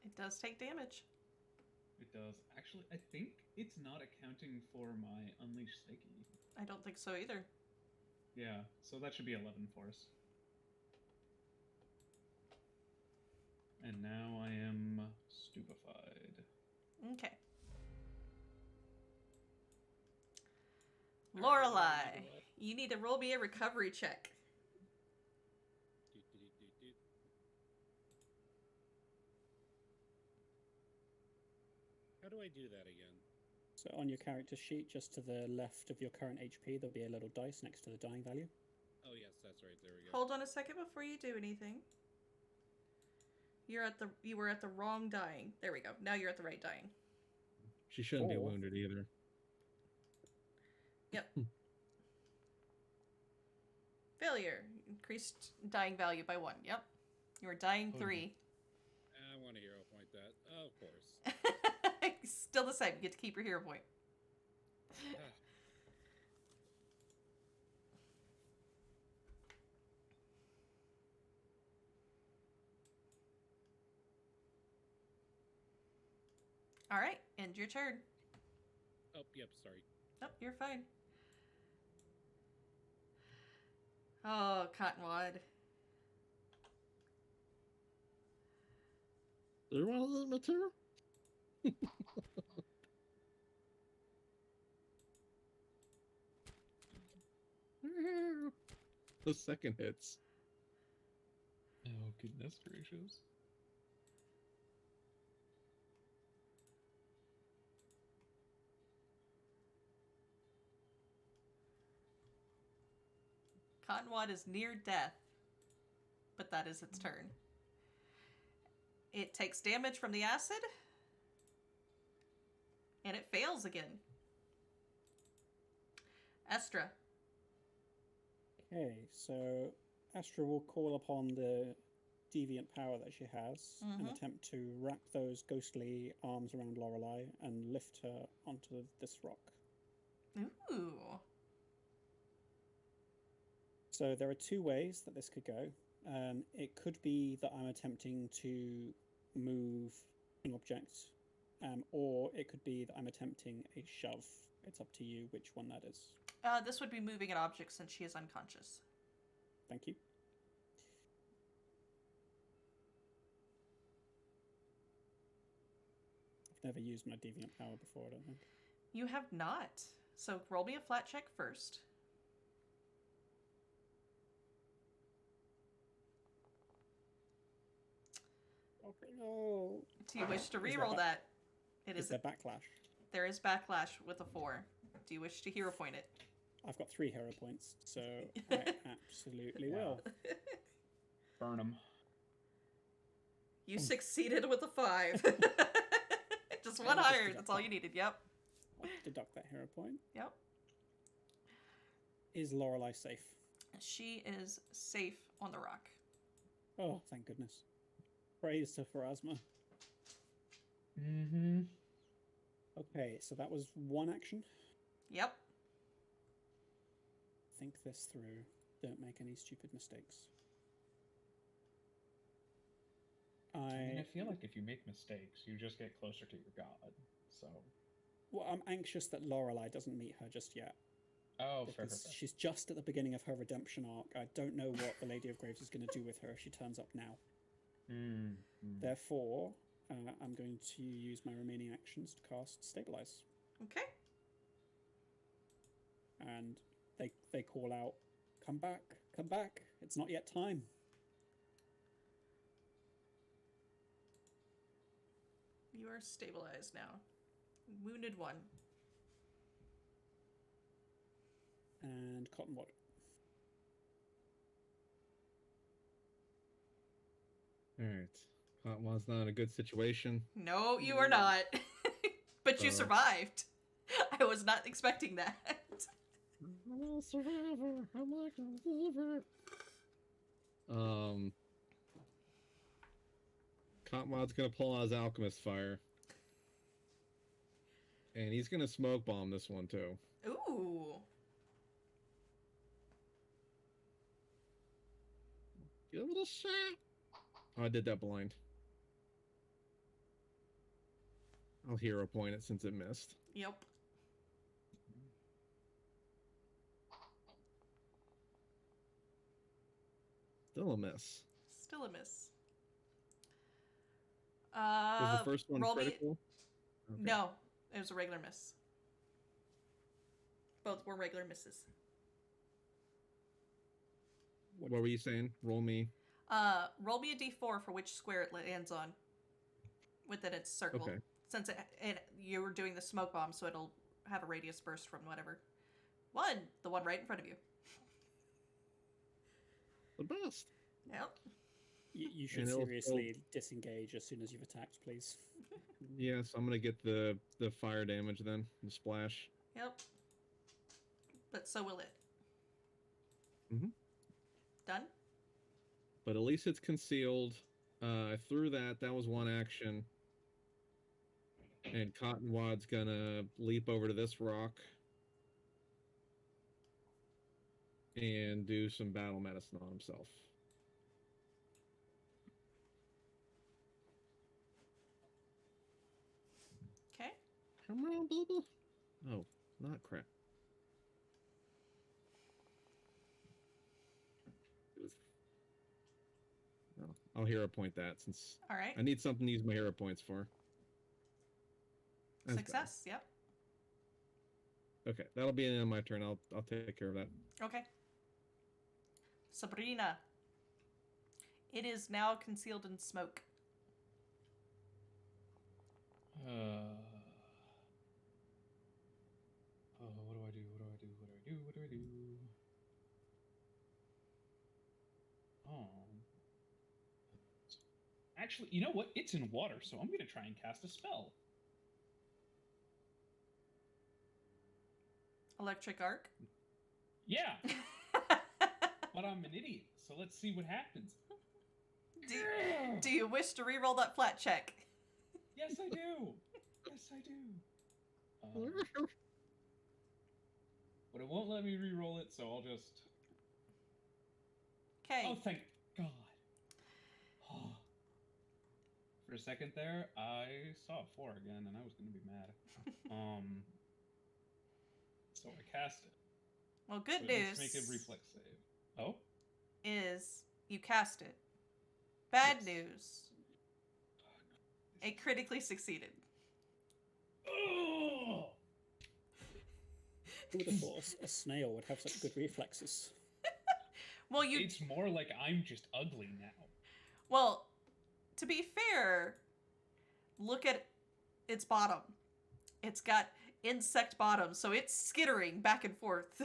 It does take damage. It does. Actually, I think it's not accounting for my Unleash Psyche. I don't think so either. Yeah, so that should be 11 for us. And now I am stupefied. Okay. Lorelei, you need to roll me a recovery check. How do I do that again? So on your character sheet, just to the left of your current HP, there'll be a little dice next to the dying value. Oh yes, that's right. There we go. Hold on a second before you do anything. You were at the wrong dying. There we go. Now you're at the right dying. She shouldn't be Oh. wounded either. Yep. Failure. Increased dying value by 1. Yep. You were dying Oh, 3. I want to hero point that. Oh, of course. Still the same. You get to keep your hero point. Ah. All right. End your turn. Oh, yep. Sorry. Nope, you're fine. Oh, Cottonwood. Do you want this material? those second hits. Oh, goodness gracious. Cottonwad is near death, but that is its turn. It takes damage from the acid, and it fails again. Estra. Okay, so Astra will call upon the deviant power that she has and attempt to wrap those ghostly arms around Lorelei and lift her onto this rock. Ooh. So there are two ways that this could go. It could be that I'm attempting to move an object, or it could be that I'm attempting a shove. It's up to you which one that is. This would be moving an object since she is unconscious. Thank you. I've never used my deviant power before, I don't think. You have not. So roll me a flat check first. Okay, no. Do you wish to Is there reroll that? It Is is. there backlash? There is backlash with a 4. Do you wish to hero point it? I've got 3 hero points, so I absolutely will. Burn him. You succeeded with a 5. Just one I'll just higher. deduct That's all that. you needed. Yep. I'll deduct that hero point. Yep. Is Lorelei safe? She is safe on the rock. Oh, thank goodness. Praise to Pharasma. Mm-hmm. Okay, so that was one action. Yep. Think this through. Don't make any stupid mistakes. I mean, I feel like if you make mistakes, you just get closer to your god. So. Well, I'm anxious that Lorelei doesn't meet her just yet. Oh, fair, Because fair, fair. she's just at the beginning of her redemption arc. I don't know what the Lady of Graves is going to do with her if she turns up now. Therefore, I'm going to use my remaining actions to cast Stabilize. Okay. And they call out, come back, it's not yet time. You are stabilized now. Wounded 1. And Cottonwood. Alright. Cottonwad's not in a good situation. No, you are not. But you survived. I was not expecting that. I'm a survivor. I'm like a believer. Cottonwad's gonna pull out his alchemist fire. And he's gonna smoke bomb this one too. Ooh. Give it a shot. Oh, I did that blind. I'll hero point it since it missed. Yep. Still a miss. Still a miss. Was the first one roll critical? Me... Okay. No, it was a regular miss. Both were regular misses. What were you saying? Roll me. Roll me a d4 for which square it lands on within its circle. Okay. Since you were doing the smoke bomb, so it'll have a radius burst from whatever. 1, the one right in front of you. The best. Yep. You should And it'll seriously disengage as soon as you've attacked, please. Yes, I'm gonna get the fire damage then. The splash. Yep. But so will it. Mhm. Done? But at least it's concealed. I threw that. That was one action. And Cottonwad's gonna leap over to this rock and do some battle medicine on himself. Okay. Come on, Bubba. Oh, not crap. No, I'll hero point that since All right. I need something to use my hero points for. That's Success. Yep. better. Okay, that'll be the end of my turn. I'll take care of that. Okay. Sabrina. It is now concealed in smoke. What do I do? What do I do? What do I do? What do I do? Oh. Actually, you know what? It's in water, so I'm gonna try and cast a spell. Electric arc. Yeah, but I'm an idiot, so let's see what happens. Do you wish to re-roll that flat check? Yes, I do. Yes, I do. But it won't let me re-roll it, so I'll just. Okay. Oh, thank God. For a second there, I saw a 4 again, and I was gonna be mad. So I cast it. Well, good So news. Let's make a reflex save. Oh? Is you cast it. Bad Yes. news. It critically succeeded. Oh! Who would have thought a snail would have such good reflexes? Well, you. It's more like I'm just ugly now. Well, to be fair, look at its bottom. It's got insect bottom, so it's skittering back and forth,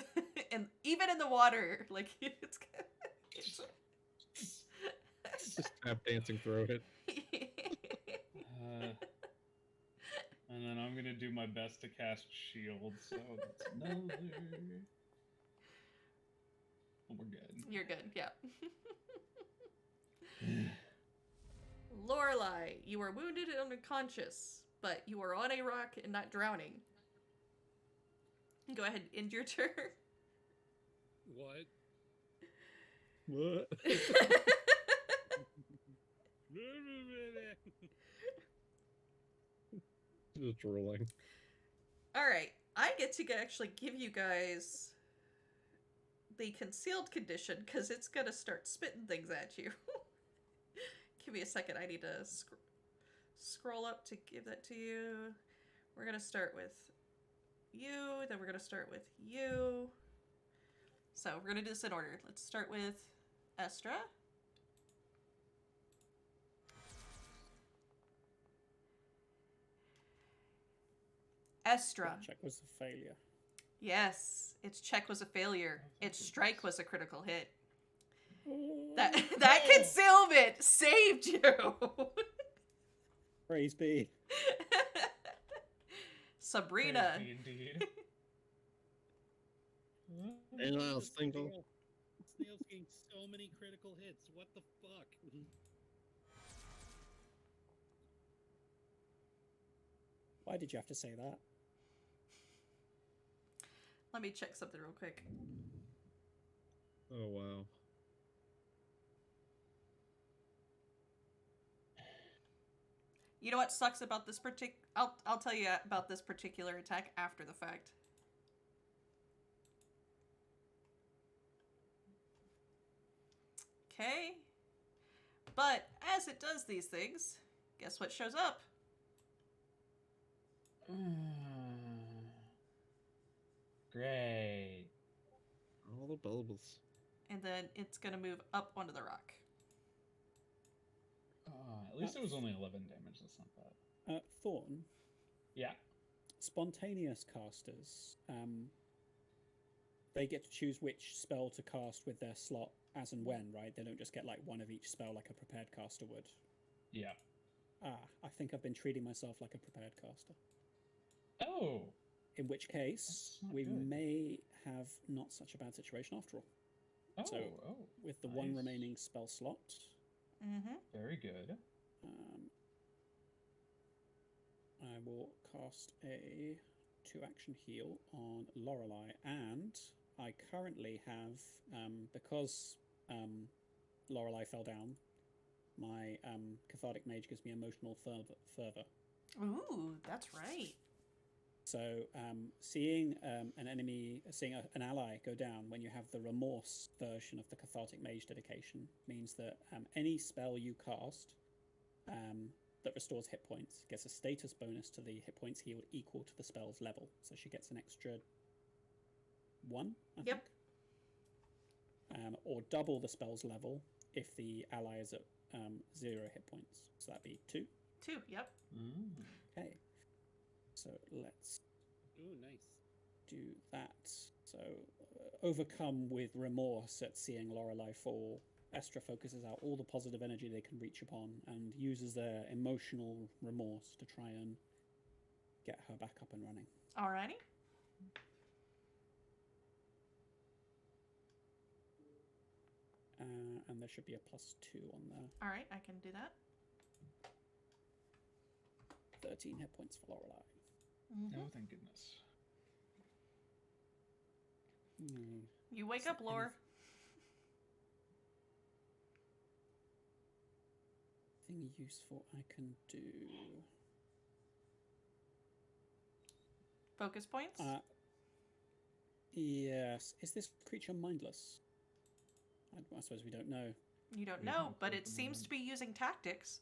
and even in the water, like it's. Just tap dancing through it. And then I'm gonna do my best to cast shield, so that's another. Oh, we're good. You're good, yeah. Lorelei, you are wounded and unconscious, but you are on a rock and not drowning. Go ahead, end your turn. What? What? Just drooling. Alright, I get to actually give you guys the concealed condition, because it's gonna start spitting things at you. Give me a second, I need to scroll up to give that to you. We're gonna start with you, then we're gonna start with you. So we're gonna do this in order. Let's start with Estra. Estra. That check was a failure. Yes, its check was a failure. Its strike was a critical hit. Oh, That concealment saved you. praise be. Sabrina. Praise be indeed. And I was thinking, Snail's getting so many critical hits. What the fuck? Why did you have to say that? Let me check something real quick. oh wow. You know what sucks about this I'll tell you about this particular attack after the fact. Okay. But as it does these things, guess what shows up? Great. All the bubbles. And then it's gonna move up onto the rock. At least it was only 11 damage. That's not bad. Thorn, Yeah. spontaneous casters, they get to choose which spell to cast with their slot as and when, right? They don't just get like one of each spell like a prepared caster would. Yeah. I think I've been treating myself like a prepared caster. Oh. In which case, That's not we good. may have not such a bad situation after all. Oh. So, oh. With the one nice. remaining spell slot, Mm-hmm. Very good. I will cast a 2-action heal on Lorelei, and I currently have, because Lorelei fell down, my Cathartic Mage gives me emotional fervor. Ooh, that's right. So seeing seeing an ally go down when you have the remorse version of the Cathartic Mage dedication means that any spell you cast that restores hit points gets a status bonus to the hit points healed equal to the spell's level. So she gets an extra 1, I think. or double the spell's level if the ally is at 0 hit points. So that'd be 2. 2, yep. Okay. So let's Ooh, nice. do that. So, overcome with remorse at seeing Lorelei fall, Estra focuses out all the positive energy they can reach upon and uses their emotional remorse to try and get her back up and running. Alrighty. And there should be a +2 on there. Alright, I can do that. 13 hit points for Lorelei. Mm-hmm. Oh, thank goodness. You wake up, Lore. Anything useful I can do? Focus points? Yes. Is this creature mindless? I suppose we don't know. You don't We know, don't but know it at the seems moment. to be using tactics.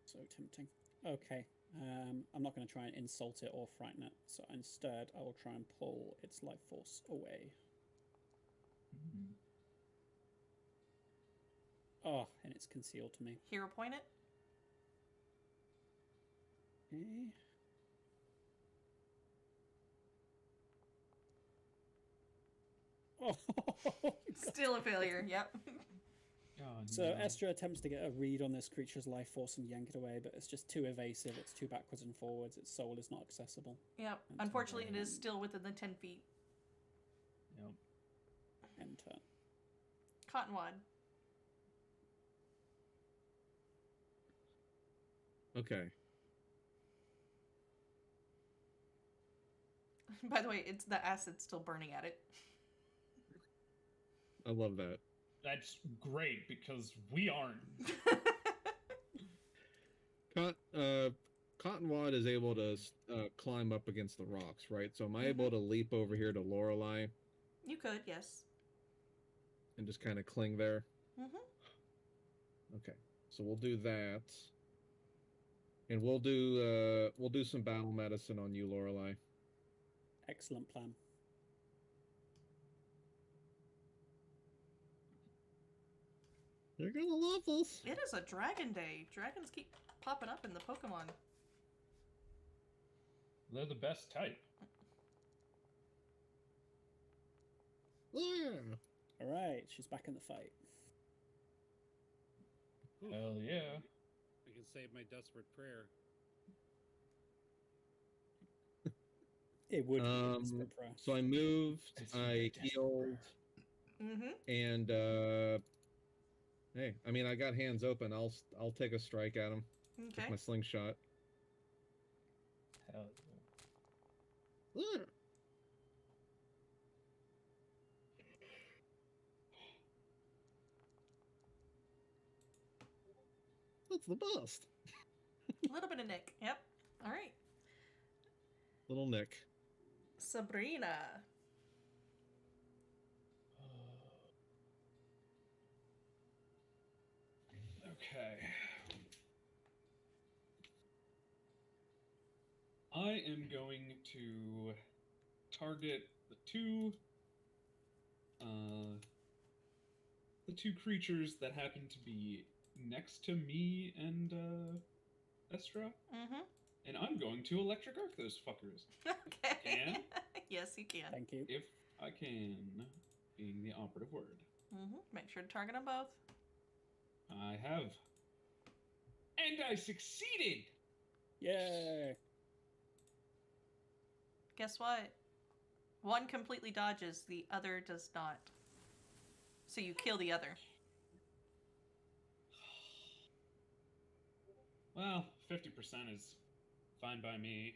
So tempting. Okay. I'm not going to try and insult it or frighten it. So instead, I will try and pull its life force away. Mhm. Oh, and it's concealed to me. Hero point it. Okay. Oh, Still a failure, yep. Oh, so no. Estra attempts to get a read on this creature's life force and yank it away, but it's just too evasive. It's too backwards and forwards. Its soul is not accessible. Yep. That's Unfortunately, it is right. still within the 10 feet. Yep. Enter. Cottonwad. Okay. By the way, it's the acid still burning at it. I love that. That's great because we aren't. Cottonwad is able to climb up against the rocks, right? So am I able to leap over here to Lorelei You could, yes. and just kind of cling there? Mm-hmm. Okay, so we'll do that, and we'll do some battle medicine on you, Lorelei. Excellent plan. You're gonna love this. It is a dragon day. Dragons keep popping up in the Pokemon. They're the best type. Yeah. All right, she's back in the fight. Ooh, Hell yeah. I can save my desperate prayer. It would be a desperate prayer. So I moved, It's a I very desperate healed, Mm-hmm. and hey, I mean, I got hands open. I'll take a strike at him with Okay. my slingshot. Hell Yeah. That's the best. A little bit of Nick. Yep. All right. Little Nick. Sabrina. yeah. Okay. I am going to target the two creatures that happen to be next to me and Estra, Mm-hmm. and I'm going to electric arc those fuckers Okay. Can? Yes, you can. Thank you. if I can, being the operative word. Mm-hmm. Make sure to target them both. I have, and I succeeded. Yay! Guess what? One completely dodges, the other does not. So you kill the other. Well, 50% is fine by me.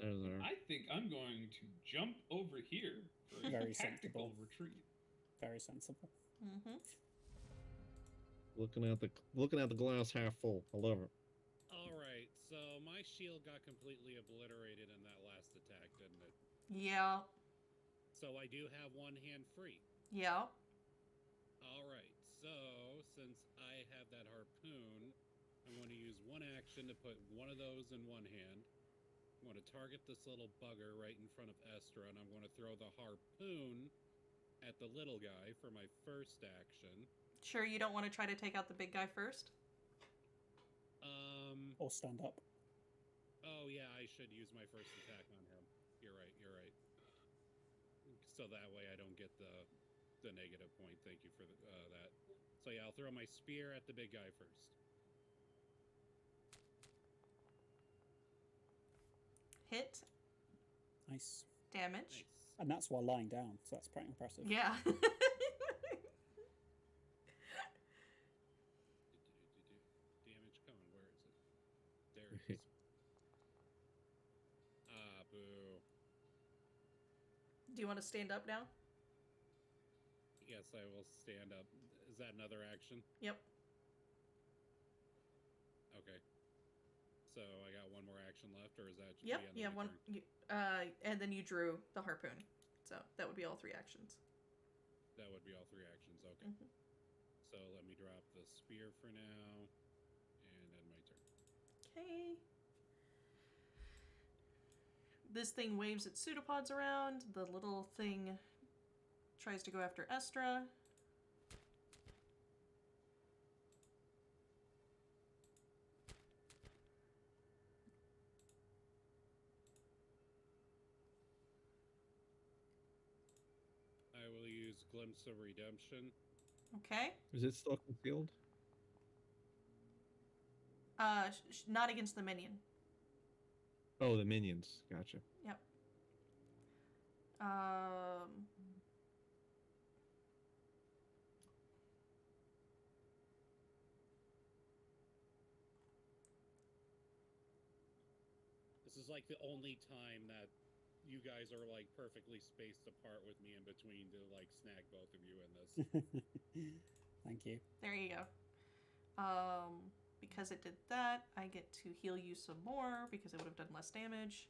There's our... I think I'm going to jump over here for a Very tactical sensible. retreat. Very sensible. Mm-hmm. Looking at the glass half full. I love it. Alright, so my shield got completely obliterated in that last attack, didn't it? Yeah. So I do have one hand free. Yeah. Alright, so since I have that harpoon, I'm going to use one action to put one of those in one hand, I'm going to target this little bugger right in front of Estra, and I'm going to throw the harpoon at the little guy for my first action. Sure, you don't want to try to take out the big guy first? Or stand up. Oh yeah, I should use my first attack on him. You're right. So that way I don't get the negative point. Thank you for that. So yeah, I'll throw my spear at the big guy first. Hit. Nice. Damage. Nice. And that's while lying down, so that's pretty impressive. Yeah. Damage coming. Where is it? There it is. Ah, boo. Do you want to stand up now? Yes, I will stand up. Is that another action? Yep. Okay. So I got one more action left, or is that just Yep. the end Yeah. of my One. turn? And then you drew the harpoon, so that would be all 3 actions. That would be all 3 actions. Okay. Mhm. So let me drop the spear for now, and end my turn. Okay. This thing waves its pseudopods around. The little thing tries to go after Estra. I will use Glimpse of Redemption. Okay. Is it still concealed? Not against the minion. Oh, the minions. Gotcha. Yep. This is like the only time that you guys are like perfectly spaced apart with me in between to like snag both of you in this. Thank you. There you go. Because it did that, I get to heal you some more because it would have done less damage.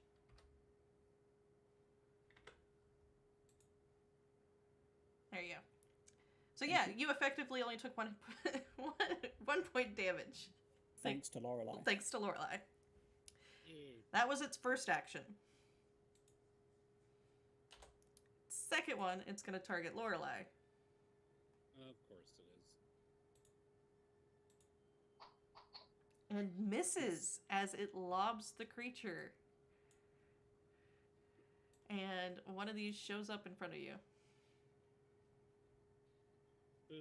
There you go. So yeah, you effectively only took one point damage. Thanks to Lorelei. Thanks to Lorelei. Eh, That was its first action. Second one, it's going to target Lorelei. Of course it is. And misses as it lobs the creature. And one of these shows up in front of you. Boo.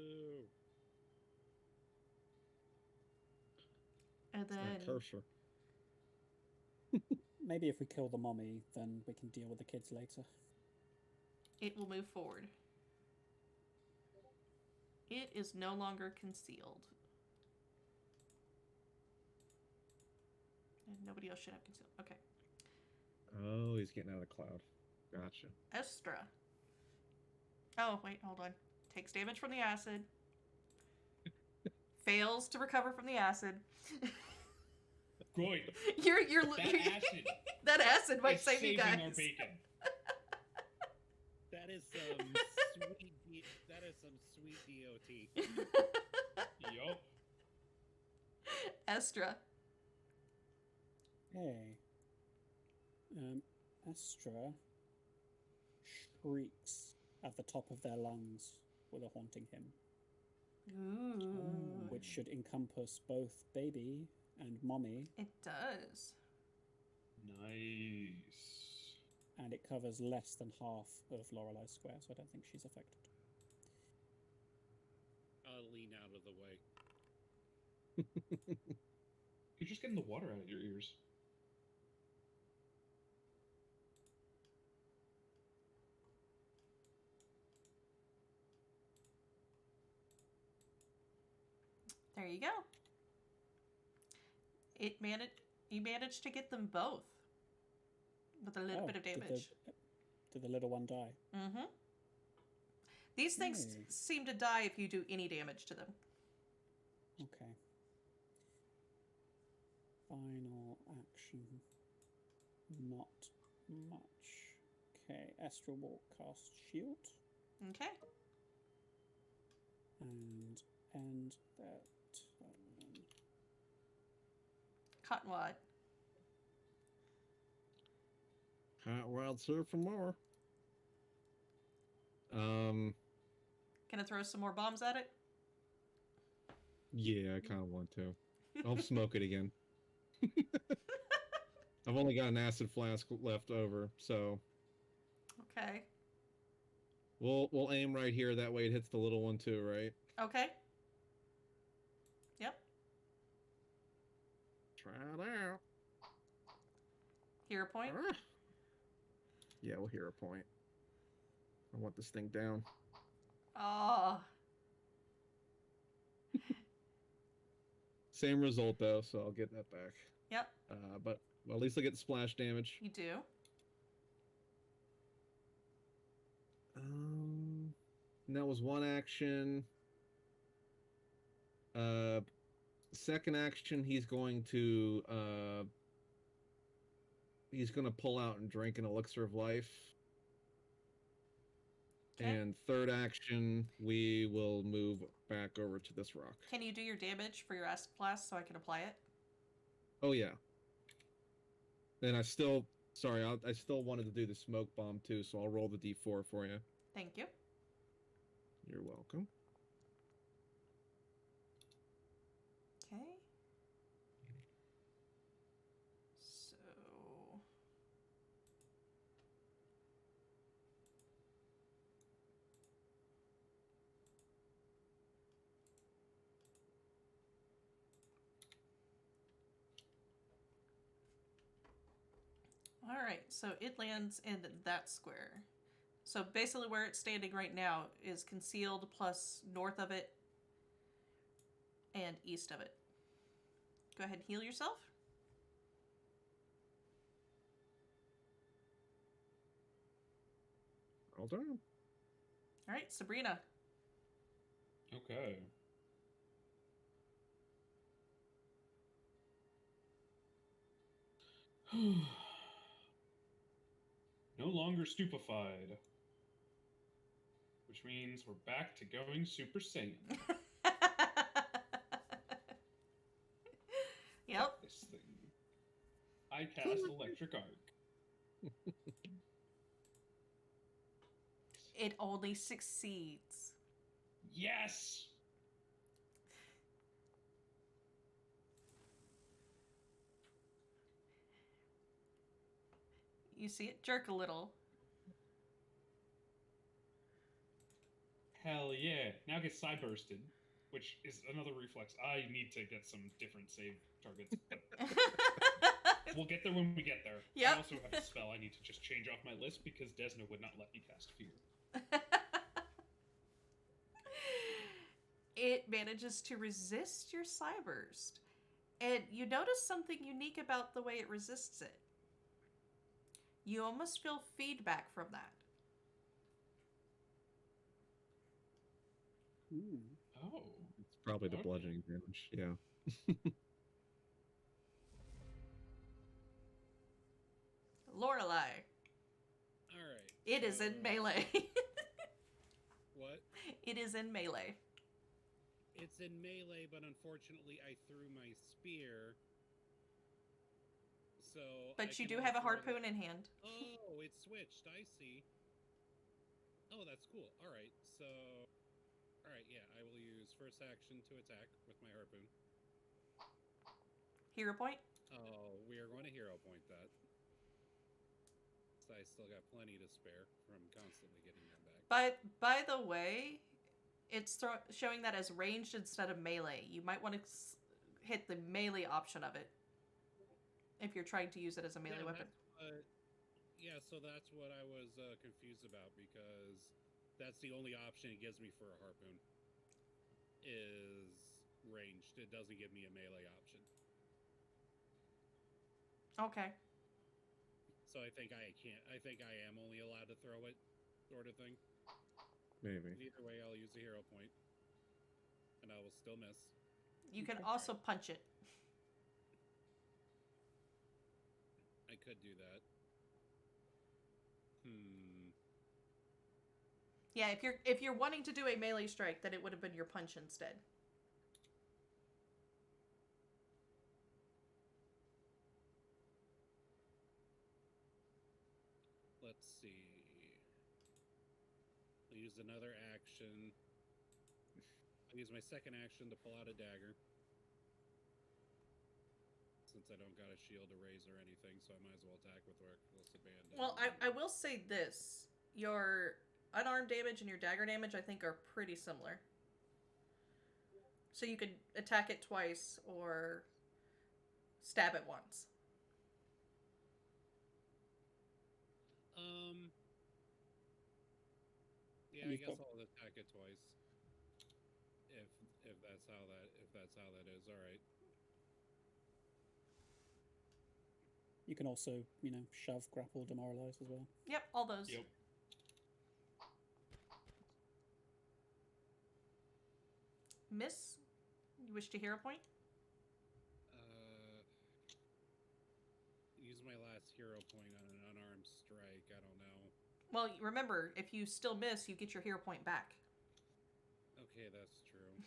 And It's that then cursor. Maybe if we kill the mommy, then we can deal with the kids later. it will move forward. It is no longer concealed. And nobody else should have concealed. Okay. Oh, he's getting out of the cloud. Gotcha. Estra. Oh, wait, hold on. Takes damage from the acid. Fails to recover from the acid. Good. You're That acid that acid might is save you saving guys. our bacon. That is some that is some sweet DOT. Yup. Estra. Hey. Astra shrieks at the top of their lungs with a haunting hymn, Ooh. which should encompass both baby and mommy, It does. Nice. and it covers less than half of Lorelei's square, so I don't think she's affected. I'll lean out of the way. You're just getting the water out of your ears. There you go. You managed to get them both with a little bit of damage. Did the little one die? Mm-hmm. These things Yay. seem to die if you do any damage to them. Okay. Final action. Not much. Okay, Estra will cast Shield Okay. and end their turn. Cottonwad. Hot Wild's here for more. Gonna throw some more bombs at it? Yeah, I kind of want to. I'll smoke it again. I've only got an acid flask left over, so Okay. we'll aim right here. That way it hits the little one too, right? Okay. Yep. Try it out. Hero point. Ah. Yeah, we'll hear a point. I want this thing down. Oh. Same result though, so I'll get that back. Yep, But at least I get the splash damage. you do. And that was one action. Second action, he's going to pull out and drink an elixir of life. Okay. And third action, we will move back over to this rock. Can you do your damage for your acid flask so I can apply it? Oh yeah. And I still wanted to do the smoke bomb too, so I'll roll the d4 for you. Thank you. You're welcome. Okay. So. All right, so it lands in that square. So basically where it's standing right now is concealed plus north of it and east of it. Go ahead and heal yourself. All done. All right, Sabrina. Okay. No longer stupefied. Which means we're back to going Super Saiyan. Yep. This thing. I cast Electric Arc. It only succeeds. Yes! You see it jerk a little. Hell yeah. Now get Psybursted, which is another reflex. I need to get some different save targets. But we'll get there when we get there. Yep. I also have a spell I need to just change off my list because Desna would not let me cast Fear. It manages to resist your Psyburst. And you notice something unique about the way it resists it. You almost feel feedback from that. Oh. It's probably the Okay. bludgeoning damage. Yeah. Lorelei. Alright. It is in melee. What? It is in melee. It's in melee, but unfortunately I threw my spear. So But I you can do only have a throw harpoon the- in hand. Oh, it switched. I see. Oh, that's cool. Alright, so... Alright, yeah, I will use first action to attack with my harpoon. Hero point. Oh, we are going to hero point that. So I still got plenty to spare from constantly getting them back. But by the way, it's showing that as ranged instead of melee. You might want to hit the melee option of it if you're trying to use it as a melee weapon. Yeah, so that's what I was confused about because that's the only option it gives me for a harpoon is ranged. It doesn't give me a melee option. Okay. So I think I can't. I think I am only allowed to throw it, sort of thing. Maybe. Either way, I'll use a hero point, and I will still miss. You can also punch it. I could do that. Yeah, if you're wanting to do a melee strike, then it would have been your punch instead. let's see. I'll use another action. I'll use my second action to pull out a dagger. Since I don't got a shield to raise or anything, so I might as well attack with reckless abandon. Well, I will say this. Your unarmed damage and your dagger damage, I think, are pretty similar. So you could attack it twice or stab it once. Yeah, I You've guess got- I'll attack it twice. If that's how that is, all right. You can also, shove, grapple, demoralize as well. Yep, all those. Yep. Miss, you wish to hero point? Use my last hero point on an unarmed strike. I don't know. Well, remember, if you still miss, you get your hero point back. Okay, that's true.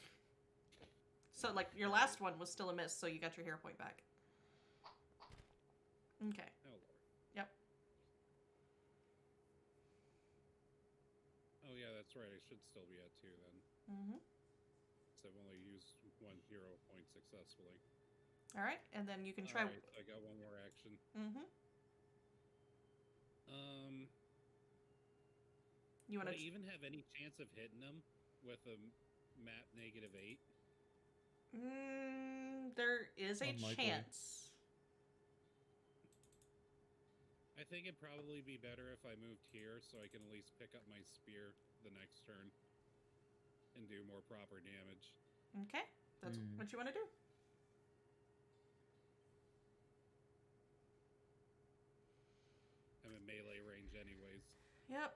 So, like, your last one was still a miss, so you got your hero point back. Okay. Oh lord. Yep. Oh yeah, that's right. I should still be at 2 then. Mm-hmm. So I've only used 1 hero point successfully. All right, and then you can try. Alright, I got 1 more action. Mm-hmm. You want Would to? I even have any chance of hitting them with a map -8? There is a Unlikely. chance. I think it'd probably be better if I moved here so I can at least pick up my spear the next turn and do more proper damage. Okay, that's what you want to do. I'm in melee range anyways. Yep.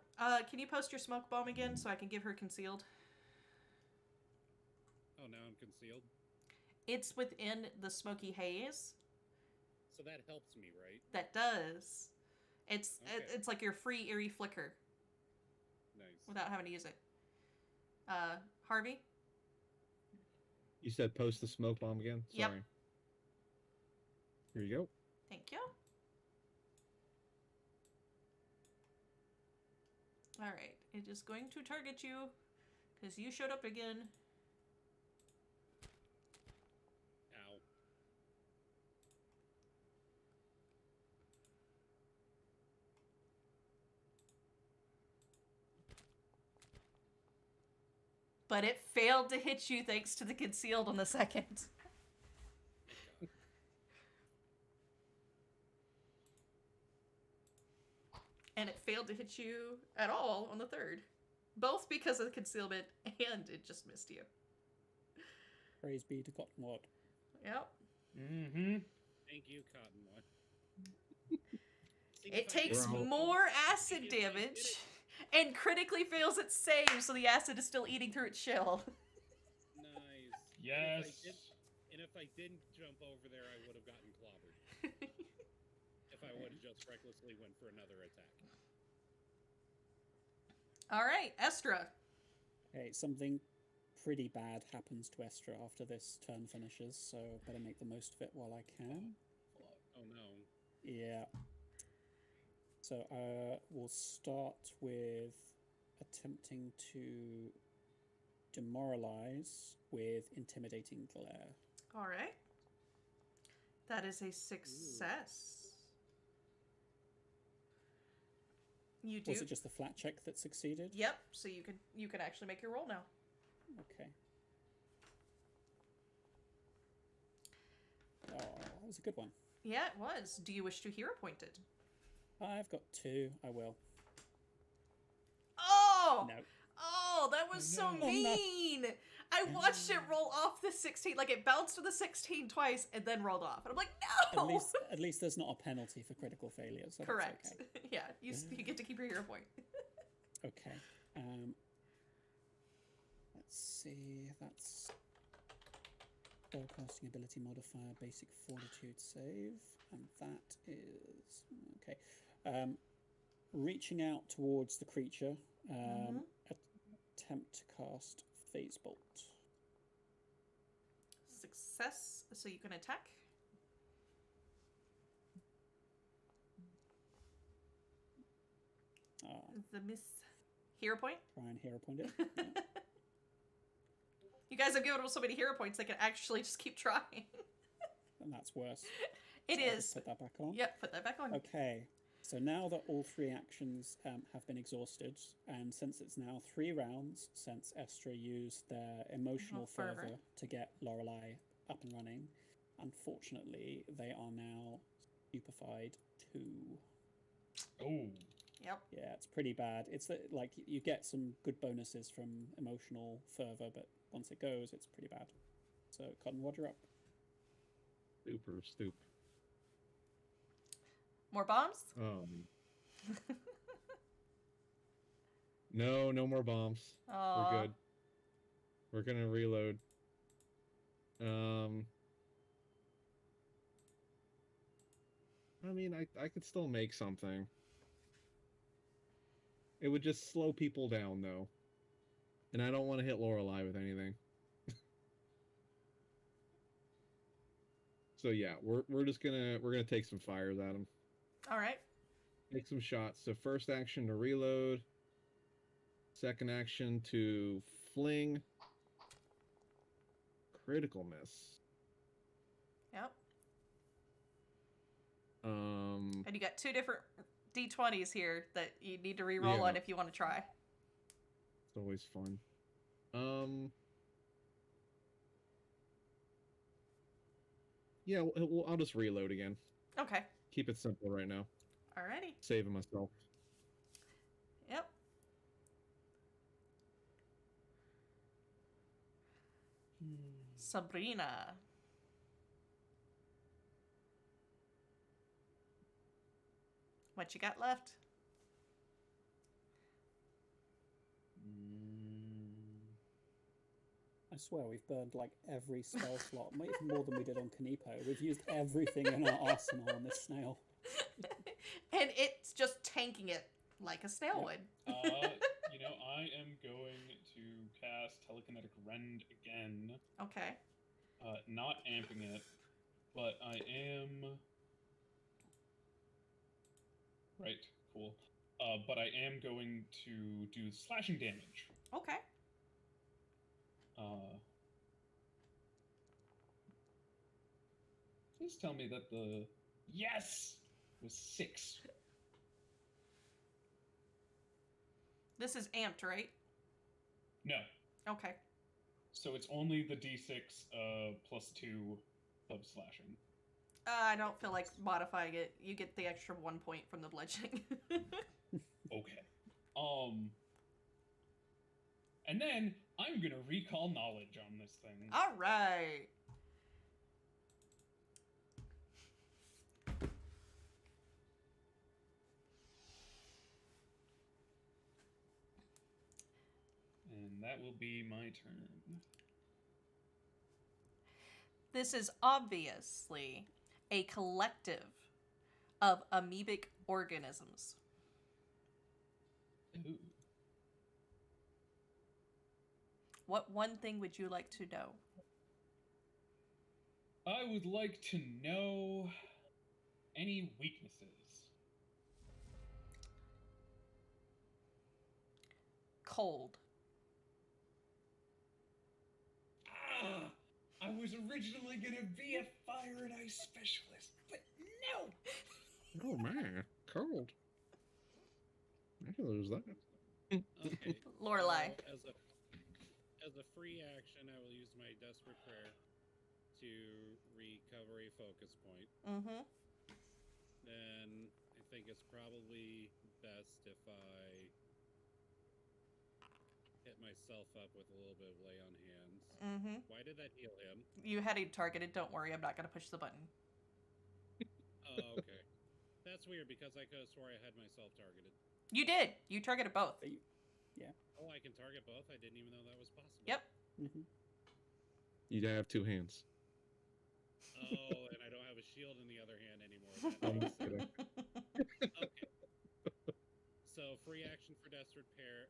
Can you post your smoke bomb again so I can give her concealed? Oh, now I'm concealed? It's within the smoky haze. So that helps me, right? That does. It's Okay. it's like your free eerie flicker Nice. without having to use it. Harvey? You said post the smoke bomb again? Yep. Sorry. Here you go. Thank you. Alright, it is going to target you because you showed up again. Ow. But it failed to hit you thanks to the concealed on the second. And it failed to hit you at all on the third. Both because of the concealment and it just missed you. Praise be to Cottonwood. Yep. Mm-hmm. Thank you, Cottonwood. See, It if I takes did- more acid if I did damage it- and critically fails its save, so the acid is still eating through its shell. Nice. Yes. And if I didn't jump over there, I would have gotten clobbered. If I would have just recklessly went for another attack. All right, Estra. Okay, something pretty bad happens to Estra after this turn finishes, so better make the most of it while I can. Oh no. Yeah. So we'll start with attempting to demoralize with intimidating glare. All right. That is a success. You do. Was it just the flat check that succeeded? Yep. So you can actually make your roll now. Okay. Oh, that was a good one. Yeah, it was. Do you wish to hero point it? I've got 2. I will. Oh! No. Oh, that was so no. mean. I watched it roll off the 16. Like, it bounced to the 16 twice and then rolled off. And I'm like, no! At least there's not a penalty for critical failure. So Correct. That's okay. Yeah, you get to keep your hero point. Okay. Let's see. That's spellcasting ability modifier, basic fortitude save, and that is okay. Reaching out towards the creature. Attempt to cast phase bolt. Success, so you can attack. The miss hero point. Try and hero point it. Yeah. You guys have given them so many hero points they can actually just keep trying. And that's worse. It So I'll is. just put that back on. Yep, put that back on. Okay, so now that all 3 actions have been exhausted, and since it's now 3 rounds since Estra used their emotional fervor. fervor to get Lorelei up and running, unfortunately, they are now stupefied 2. Oh. Yep. Yeah, it's pretty bad. It's like you get some good bonuses from emotional fervor, but once it goes, it's pretty bad. So, Cottonwood, you're up. Super stoop. More bombs? No more bombs. Aw. We're good. We're gonna reload. I mean, I could still make something. It would just slow people down, though. And I don't want to hit Lorelei with anything. So yeah, we're just gonna take some fires at him. All right. Take some shots. So first action to reload. Second action to fling. Critical miss. Yep. Um, And you got 2 different d20s here that you need to re-roll Yeah. on if you want to try. it's always fun. Yeah, I'll just reload again. Okay. Keep it simple right now. Alrighty. Saving myself. Yep. Sabrina. What you got left? I swear we've burned like every spell slot, even more than we did on Kanipo. We've used everything in our arsenal on this snail. And it's just tanking it like a snail Yep. would. I am going to cast Telekinetic Rend again. Okay. Not amping it, but I am. Right, cool. But I am going to do slashing damage. Okay. Please tell me that the yes was 6. This is amped, right? No, Okay. so it's only the d6 plus 2 of slashing. I don't feel like modifying it. You get the extra 1 point from the bludgeoning. Okay. And then I'm gonna recall knowledge on this thing. All right. And that will be my turn. This is obviously a collective of amoebic organisms. Ooh. What one thing would you like to know? I would like to know any weaknesses. Cold. I was originally gonna be a fire and ice specialist, but no! Oh man, cold. I can lose that. Okay. Lorelei. So as a free action, I will use my Desperate Prayer to recover a focus point. Mm-hmm. Then I think it's probably best if I hit myself up with a little bit of lay on hands. Mm-hmm. Why did that heal him? You had him targeted. Don't worry. I'm not going to push the button. Oh, okay. That's weird because I could have swore I had myself targeted. You did. You targeted both. Oh, I can target both? I didn't even know that was possible. Yep. Mm-hmm. You have 2 hands. Oh, and I don't have a shield in the other hand anymore. I'm just kidding. Okay. So free action for Desperate Prayer,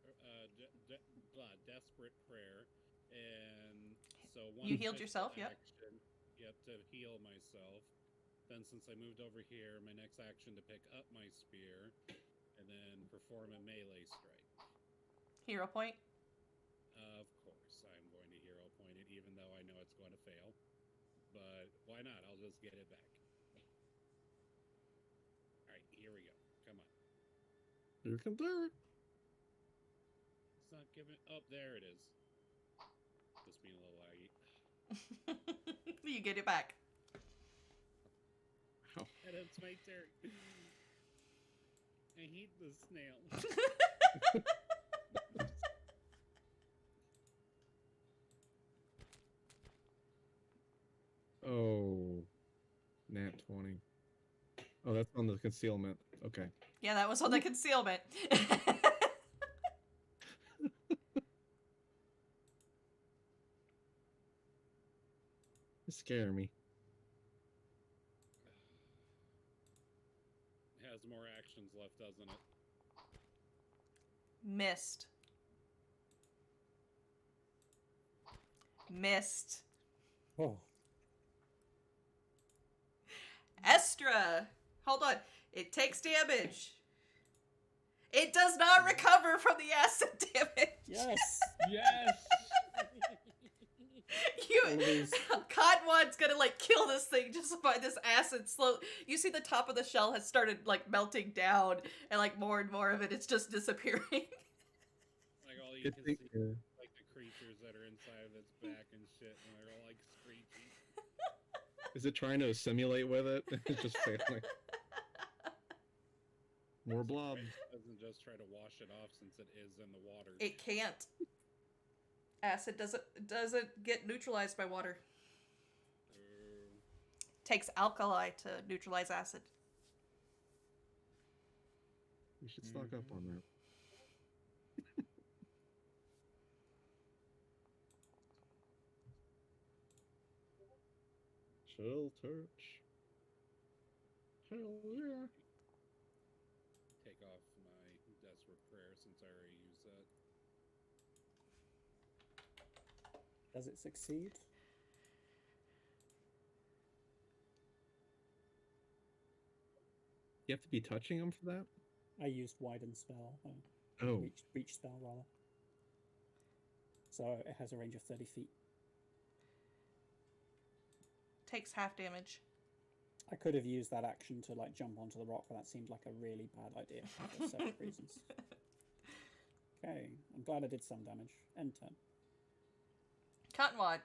Desperate Prayer, and so one. You healed physical yourself, yep. action, yep, to heal myself. Then since I moved over here, my next action to pick up my spear, and then perform a melee strike. Hero point. Of course, I'm going to hero point it, even though I know it's going to fail. But why not? I'll just get it back. Alright, here we go. Come on. You can do it. It's not giving... Oh, there it is. Just being a little laggy. You get it back. Ow. And it's my turn. I hate the snail. Oh, nat 20. Oh, that's on the concealment. Okay. Yeah, that was on the concealment. You scare me. It has more actions left, doesn't it? Missed. Missed. Oh, Estra! Hold on. It takes damage. It does not recover from the acid damage. yes. Yes. All these- Cottonwad's gonna like kill this thing just by this acid slow. You see the top of the shell has started like melting down, and like more and more of it is just disappearing. Like all you Good can thing- see, like the creatures that are inside of its back and shit, and they're all like screeching. Is it trying to assimilate with it? It's just failing. More blob. It doesn't just try to wash it off since it is in the water. It can't. Acid doesn't get neutralized by water. Takes alkali to neutralize acid. We should stock up on that. Chill touch. Hell yeah. Take off my desperate prayer since I already used that. Does it succeed? You have to be touching them for that? I used widen spell. Oh. Reach spell, rather. So it has a range of 30 feet. Takes half damage. I could have used that action to like jump onto the rock, but that seemed like a really bad idea for several reasons. Okay, I'm glad I did some damage. End turn. Cottonwad.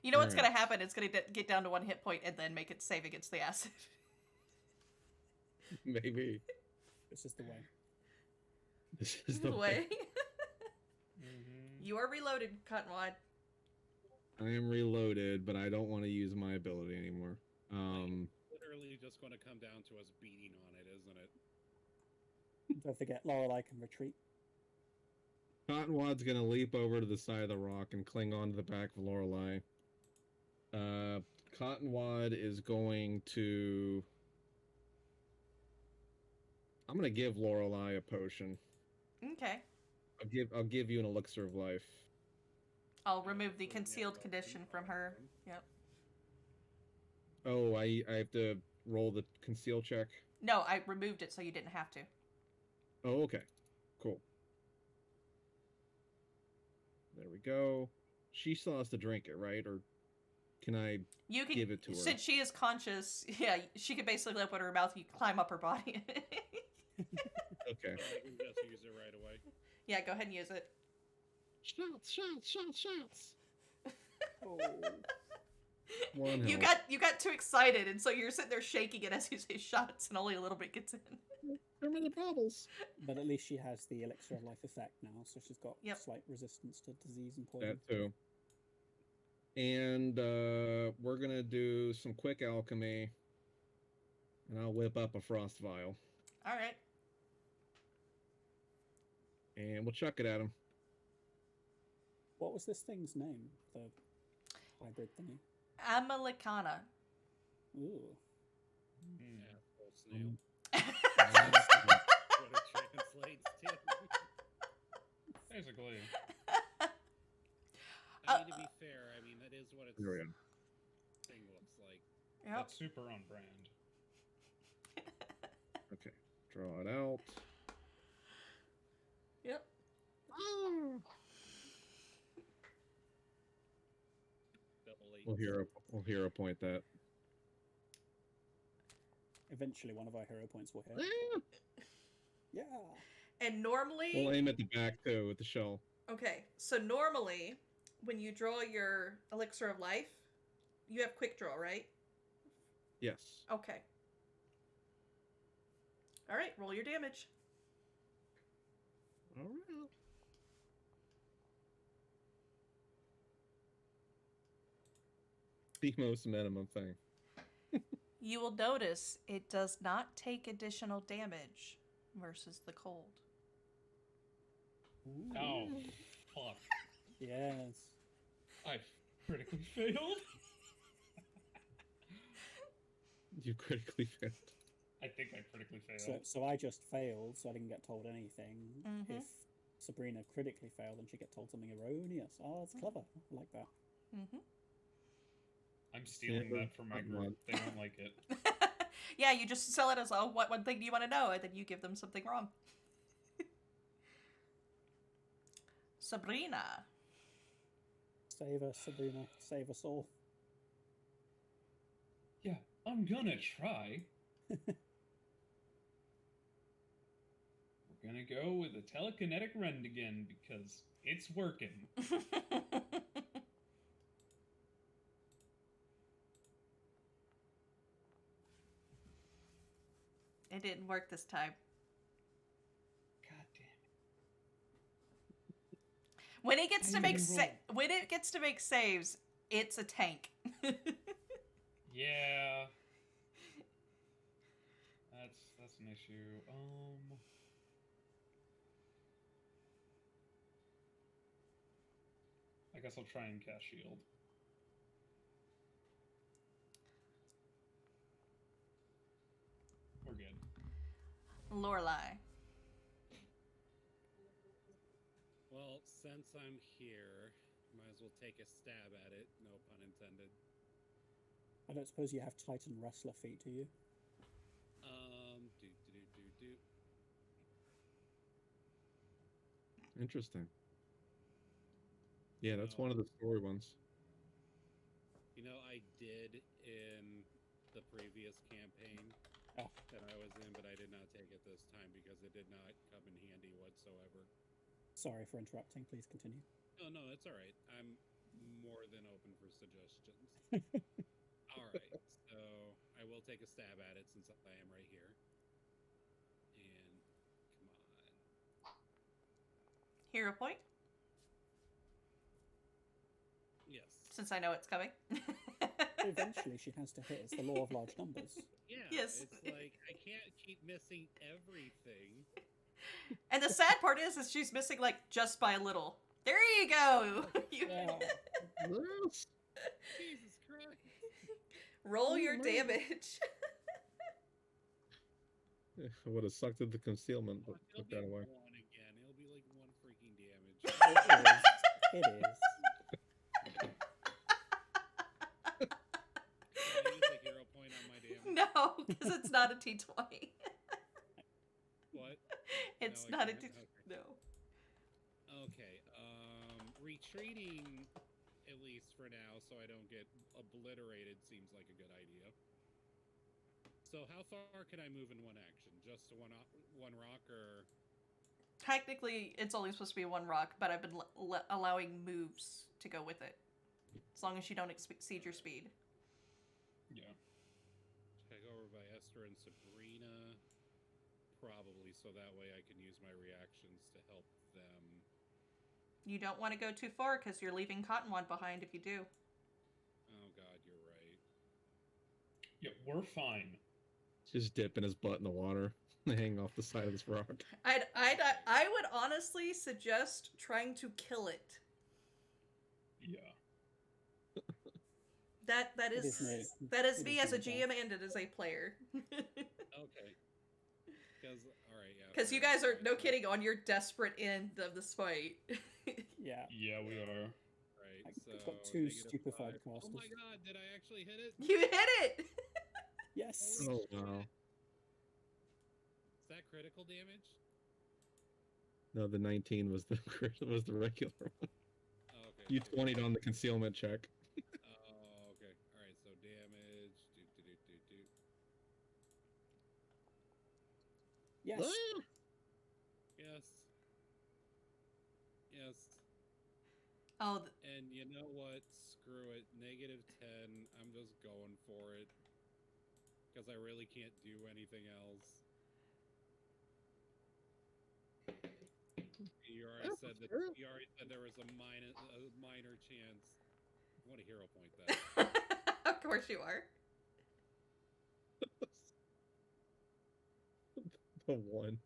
You know what's Alright. gonna happen? It's gonna get down to 1 hit point and then make it save against the acid. Maybe. This is the way. This is the way. Mm-hmm. You are reloaded, Cottonwad. I am reloaded, but I don't want to use my ability anymore. Literally just going to come down to us beating on it, isn't it? Don't forget, Lorelei can retreat. Cottonwad's gonna leap over to the side of the rock and cling onto the back of Lorelei. Cottonwad is going to. I'm gonna give Lorelei a potion. Okay. I'll give you an elixir of life. I'll remove the concealed condition from her. Yep. Oh, I have to roll the conceal check. No, I removed it so you didn't have to. Oh, okay. Cool. There we go. She still has to drink it, right? Or can I You can give it to her? Since she is conscious, yeah, she can basically open her mouth and you climb up her body. Okay. I can just use it right away. Yeah, go ahead and use it. Shots, shots, shots, shots. Oh, One You health. got too excited, and so you're sitting there shaking it as you say shots, and only a little bit gets in. Too many bubbles. but at least she has the elixir of life effect now, so she's got Yep. slight resistance to disease and poison. That too. And we're gonna do some quick alchemy, and I'll whip up a frost vial, All right. and we'll chuck it at him. What was this thing's name? The hybrid thingy. Amalicana. Ooh. Yeah, full snail. Mm. What it translates to. Basically. I mean, to be fair, I mean, that is what its There we go. thing looks like. Yep. That's super on brand. Okay, draw it out. Yep. Double eight. We'll hero point that. Eventually, one of our hero points will hit. Ah! Yeah. And normally, We'll aim at the back too with the shell. okay, so normally when you draw your elixir of life, you have quick draw, right? Yes. Okay. All right, roll your damage. All right. The most minimum thing. You will notice it does not take additional damage versus the cold. Ooh. Oh, fuck. Yes. I've critically failed. You critically failed. I think I critically failed. So I just failed, so I didn't get told anything. Mhm. If Sabrina critically failed, then she get told something erroneous. Oh, that's clever. I like that. Mm-hmm. I'm stealing Yeah, that from my come group. on. They don't like it. Yeah, you just sell it as, oh, what one thing do you want to know? And then you give them something wrong. Sabrina. Save us, Sabrina. Save us all. Yeah, I'm gonna try. We're gonna go with a telekinetic rend again because it's working. It didn't work this time. God damn it. When it gets I to make didn't roll. when it gets to make saves, it's a tank. Yeah. That's an issue. I guess I'll try and cast shield. We're good. Lorelai. Well, since I'm here, might as well take a stab at it. No pun intended. I don't suppose you have Titan Wrestler feet, do you? Do. Interesting. Yeah, that's one of the story ones. You know, I did in the previous campaign Oh. that I was in, but I did not take it this time because it did not come in handy whatsoever. Sorry for interrupting. Please continue. No, it's all right. I'm more than open for suggestions. All right, so I will take a stab at it since I am right here. And come on. Hero point, Yes. since I know it's coming. Eventually, she has to hit. It's the law of large numbers. Yeah. Yes. It's like I can't keep missing everything. And the sad part is she's missing like just by a little. There you go. You Yeah. Yes. Jesus Christ. roll your man. damage. I would have sucked at the concealment, but It'll took be that away. one again. It'll be like one freaking damage. It is. Can I use a hero point on my damage? No, because it's not a T20. What? It's No, I not a can't? T. Okay. No. Okay. Retreating at least for now, so I don't get obliterated, seems like a good idea. So how far can I move in one action? Just to one rock, or Technically, it's only supposed to be one rock, but I've been allowing moves to go with it, as long as you don't exceed your speed. Yeah. should I go over by Esther and Sabrina? Probably, so that way I can use my reactions to help them. You don't want to go too far because you're leaving Cottonwad behind if you do. Oh God, you're right. Yeah, we're fine. Just dipping his butt in the water, hanging off the side of this rock. I would honestly suggest trying to kill it. Yeah. That It is is me. that is It me is as a me, GM and it as a player. Okay. Because all right, yeah. Because you fair guys are enough. no kidding on your desperate end of this fight. Yeah. Yeah, we are. Right. I've So got two negative stupefied 5. Oh my casters. God! Did I actually hit it? You hit it. Yes. Oh wow. critical damage? No, the 19 was the was the regular one. Oh, okay. You so- 20'd on the concealment check. Oh, okay. All right. So damage. Yes. Ah! Yes. Yes. Oh, And you know what? Screw it. -10. I'm just going for it. Because I really can't do anything else. You already said that. Sure. You already said there was a minor chance. I want a hero point that. of course you are. The one.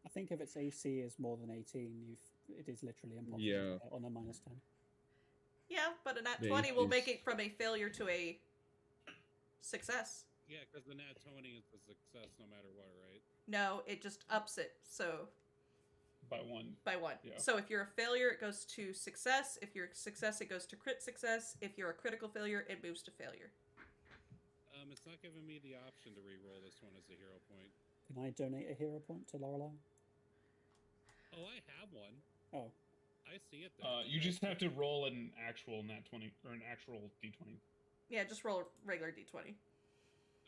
I think if its AC is more than 18, it is literally impossible Yeah. to hit on a -10. Yeah, but a nat Yeah, 20 will make he's- it from a failure to a success. Yeah, because the nat 20 is a success no matter what, right? No, it just ups it. So By 1. by 1. Yeah. So if you're a failure, it goes to success. If you're a success, it goes to crit success. If you're a critical failure, it moves to failure. It's not giving me the option to re-roll this one as a hero point. Can I donate a hero point to Lorelei? Oh, I have one. Oh, I see it there. You just have to roll an actual nat 20 or an actual d20. Yeah, just roll a regular d20.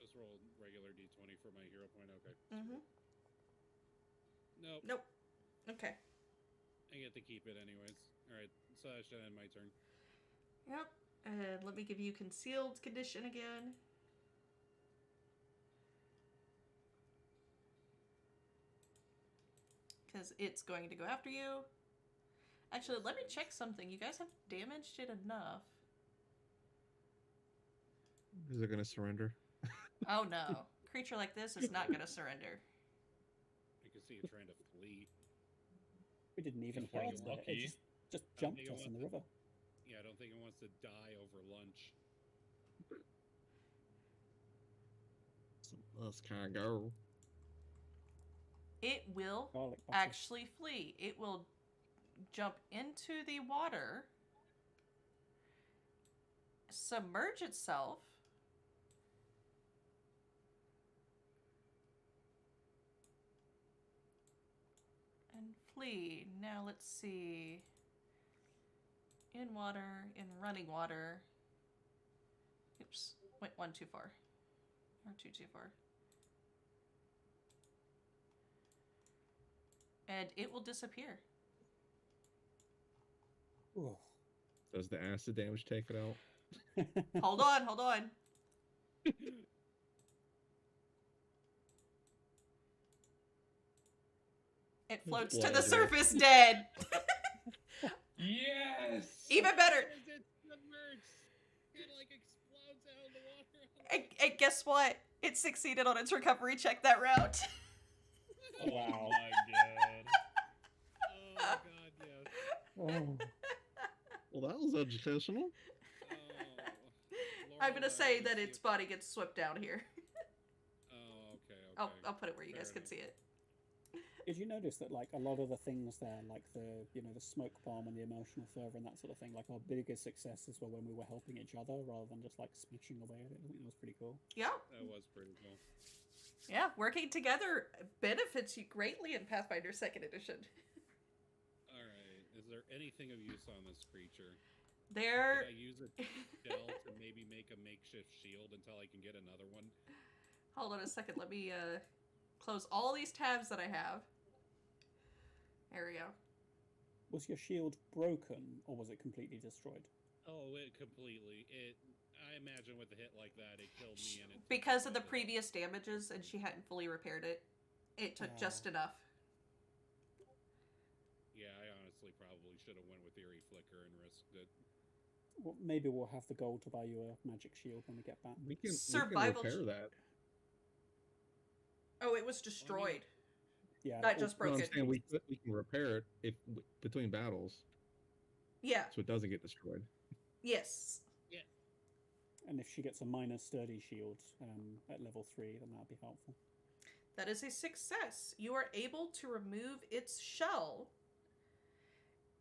Just roll regular d20 for my hero point. Okay. Mm-hmm. Nope. Nope. Okay. I get to keep it anyways. All right. So that should end my turn. Yep. And let me give you concealed condition again. Because it's going to go after you. Actually, let me check something. You guys have damaged it enough. Is it gonna surrender? Oh no. Creature like this is not going to surrender. You can see it trying to flee. we didn't even If we're hit it. lucky. It just I jumped think it us in the wants river. Yeah, I don't think it wants to die over lunch. So let's kind of go. It will Garlic butter. actually flee. It will jump into the water, submerge itself, and flee. Now let's see. In water, in running water. Oops, went one too far. Or two too far. And it will disappear. Ooh. Does the acid damage take it out? Hold on, hold on. It floats to the Pleasure. surface dead. Yes! Even better. It submerged. It like explodes out of the water. And guess what? It succeeded on its recovery check that round. Wow. Oh my god. Oh my god, yes. Oh. Well, that was educational. Oh, I'm gonna Lorelei, say I that see its it. body gets swept down here. Oh, okay. I'll put it where you guys Fair can see it. Did you notice that like a lot of the things there, like the the smoke bomb and the emotional fervor and that sort of thing, like our biggest successes were when we were helping each other rather than just like smashing away at it. I think that was pretty cool. Yeah. That was pretty cool. Yeah, working together benefits you greatly in Pathfinder 2nd Edition. Alright, is there anything of use on this creature? There. Could I use a shell to maybe make a makeshift shield until I can get another one? Hold on a second. Let me close all these tabs that I have. There we go. Was your shield broken or was it completely destroyed? Oh, it completely. I imagine with a hit like that, it killed me. And it took Because me of the out previous damages and she hadn't fully repaired it, it took just enough. Yeah, I honestly probably should have went with Eerie Flicker and risked it. Well, maybe we'll have the gold to buy you a magic shield when we get back. We can Survival repair that. Oh, it was destroyed. Yeah. Not or- just No, I'm broken. saying we can repair it if between battles, Yeah. so it doesn't get destroyed. Yes. And if she gets a minor sturdy shield at level 3, then that'd be helpful. That is a success. You are able to remove its shell,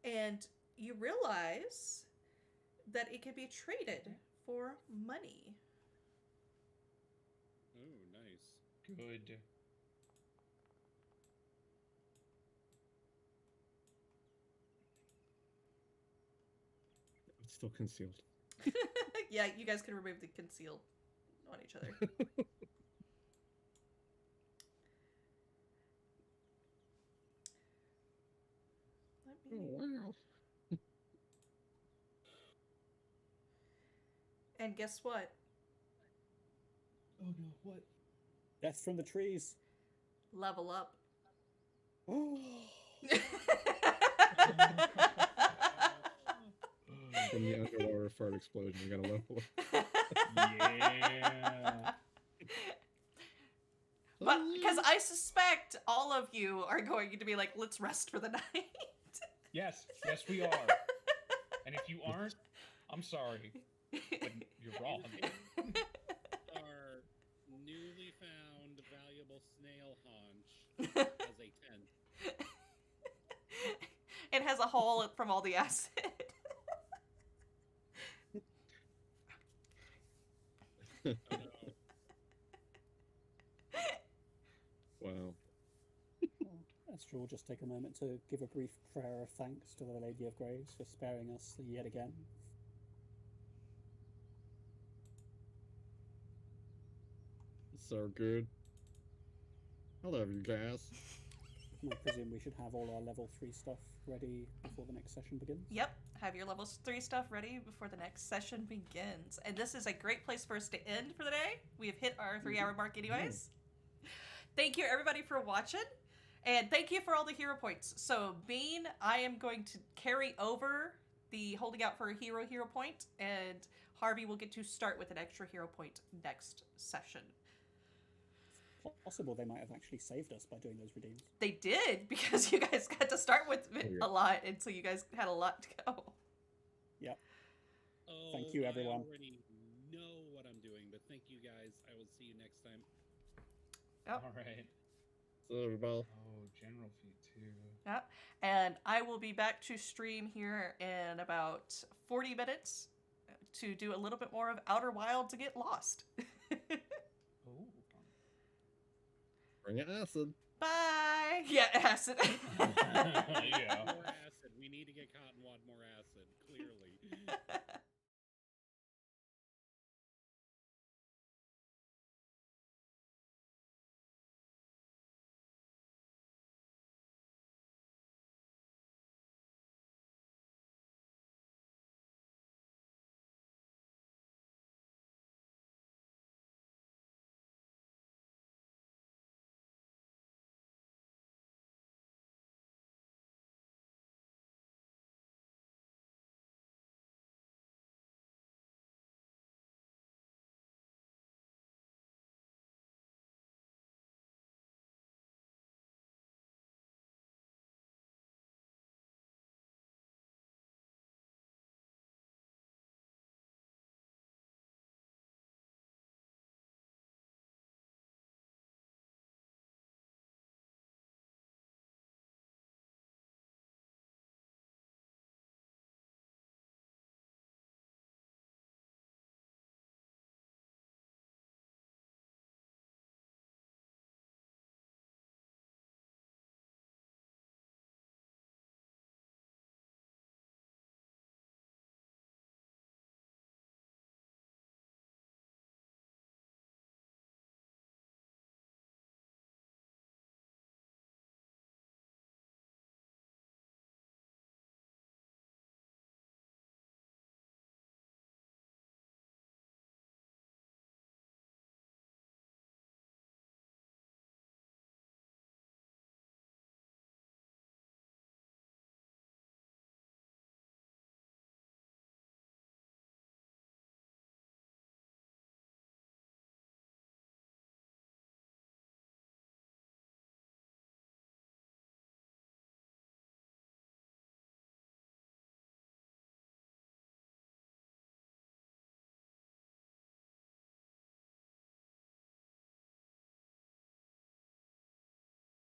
and you realize that it can be traded for money. Oh, nice. Good. still concealed. Yeah, you guys can remove the concealed on each other. Let me... wow. And guess what? Oh no, what? Death from the trees. Level up. Oh, From the underwater fart explosion, you gotta level up. Yeah. But because I suspect all of you are going to be like, let's rest for the night. Yes, we are. And if you aren't, I'm sorry, but you're wrong. Our newly found valuable snail haunch as a tent. It has a hole from all the acid. Oh, no. Wow. Esther will just take a moment to give a brief prayer of thanks to the Lady of Graves for sparing us yet again. So good. I love you guys. I presume we should have all our level 3 stuff ready before the next session begins. Yep, have your level 3 stuff ready before the next session begins. And this is a great place for us to end for the day. We have hit our 3-hour mark anyways. Thank you everybody for watching. And thank you for all the hero points. So Bean, I am going to carry over the holding out for a hero point, and Harvey will get to start with an extra hero point next session. Possible they might have actually saved us by doing those redeems. They did, because you guys got to start with a lot, and so you guys had a lot to go. Yep. Oh, Thank you, everyone. I already know what I'm doing, but thank you guys. I will see you next time. Yep. All right. So everybody. Oh, general feat too. Yep. And I will be back to stream here in about 40 minutes to do a little bit more of Outer Wild to get lost. Oh. Bring it acid. Bye. Yeah, acid. Yeah. More acid. We need to get Cottonwad more acid, clearly.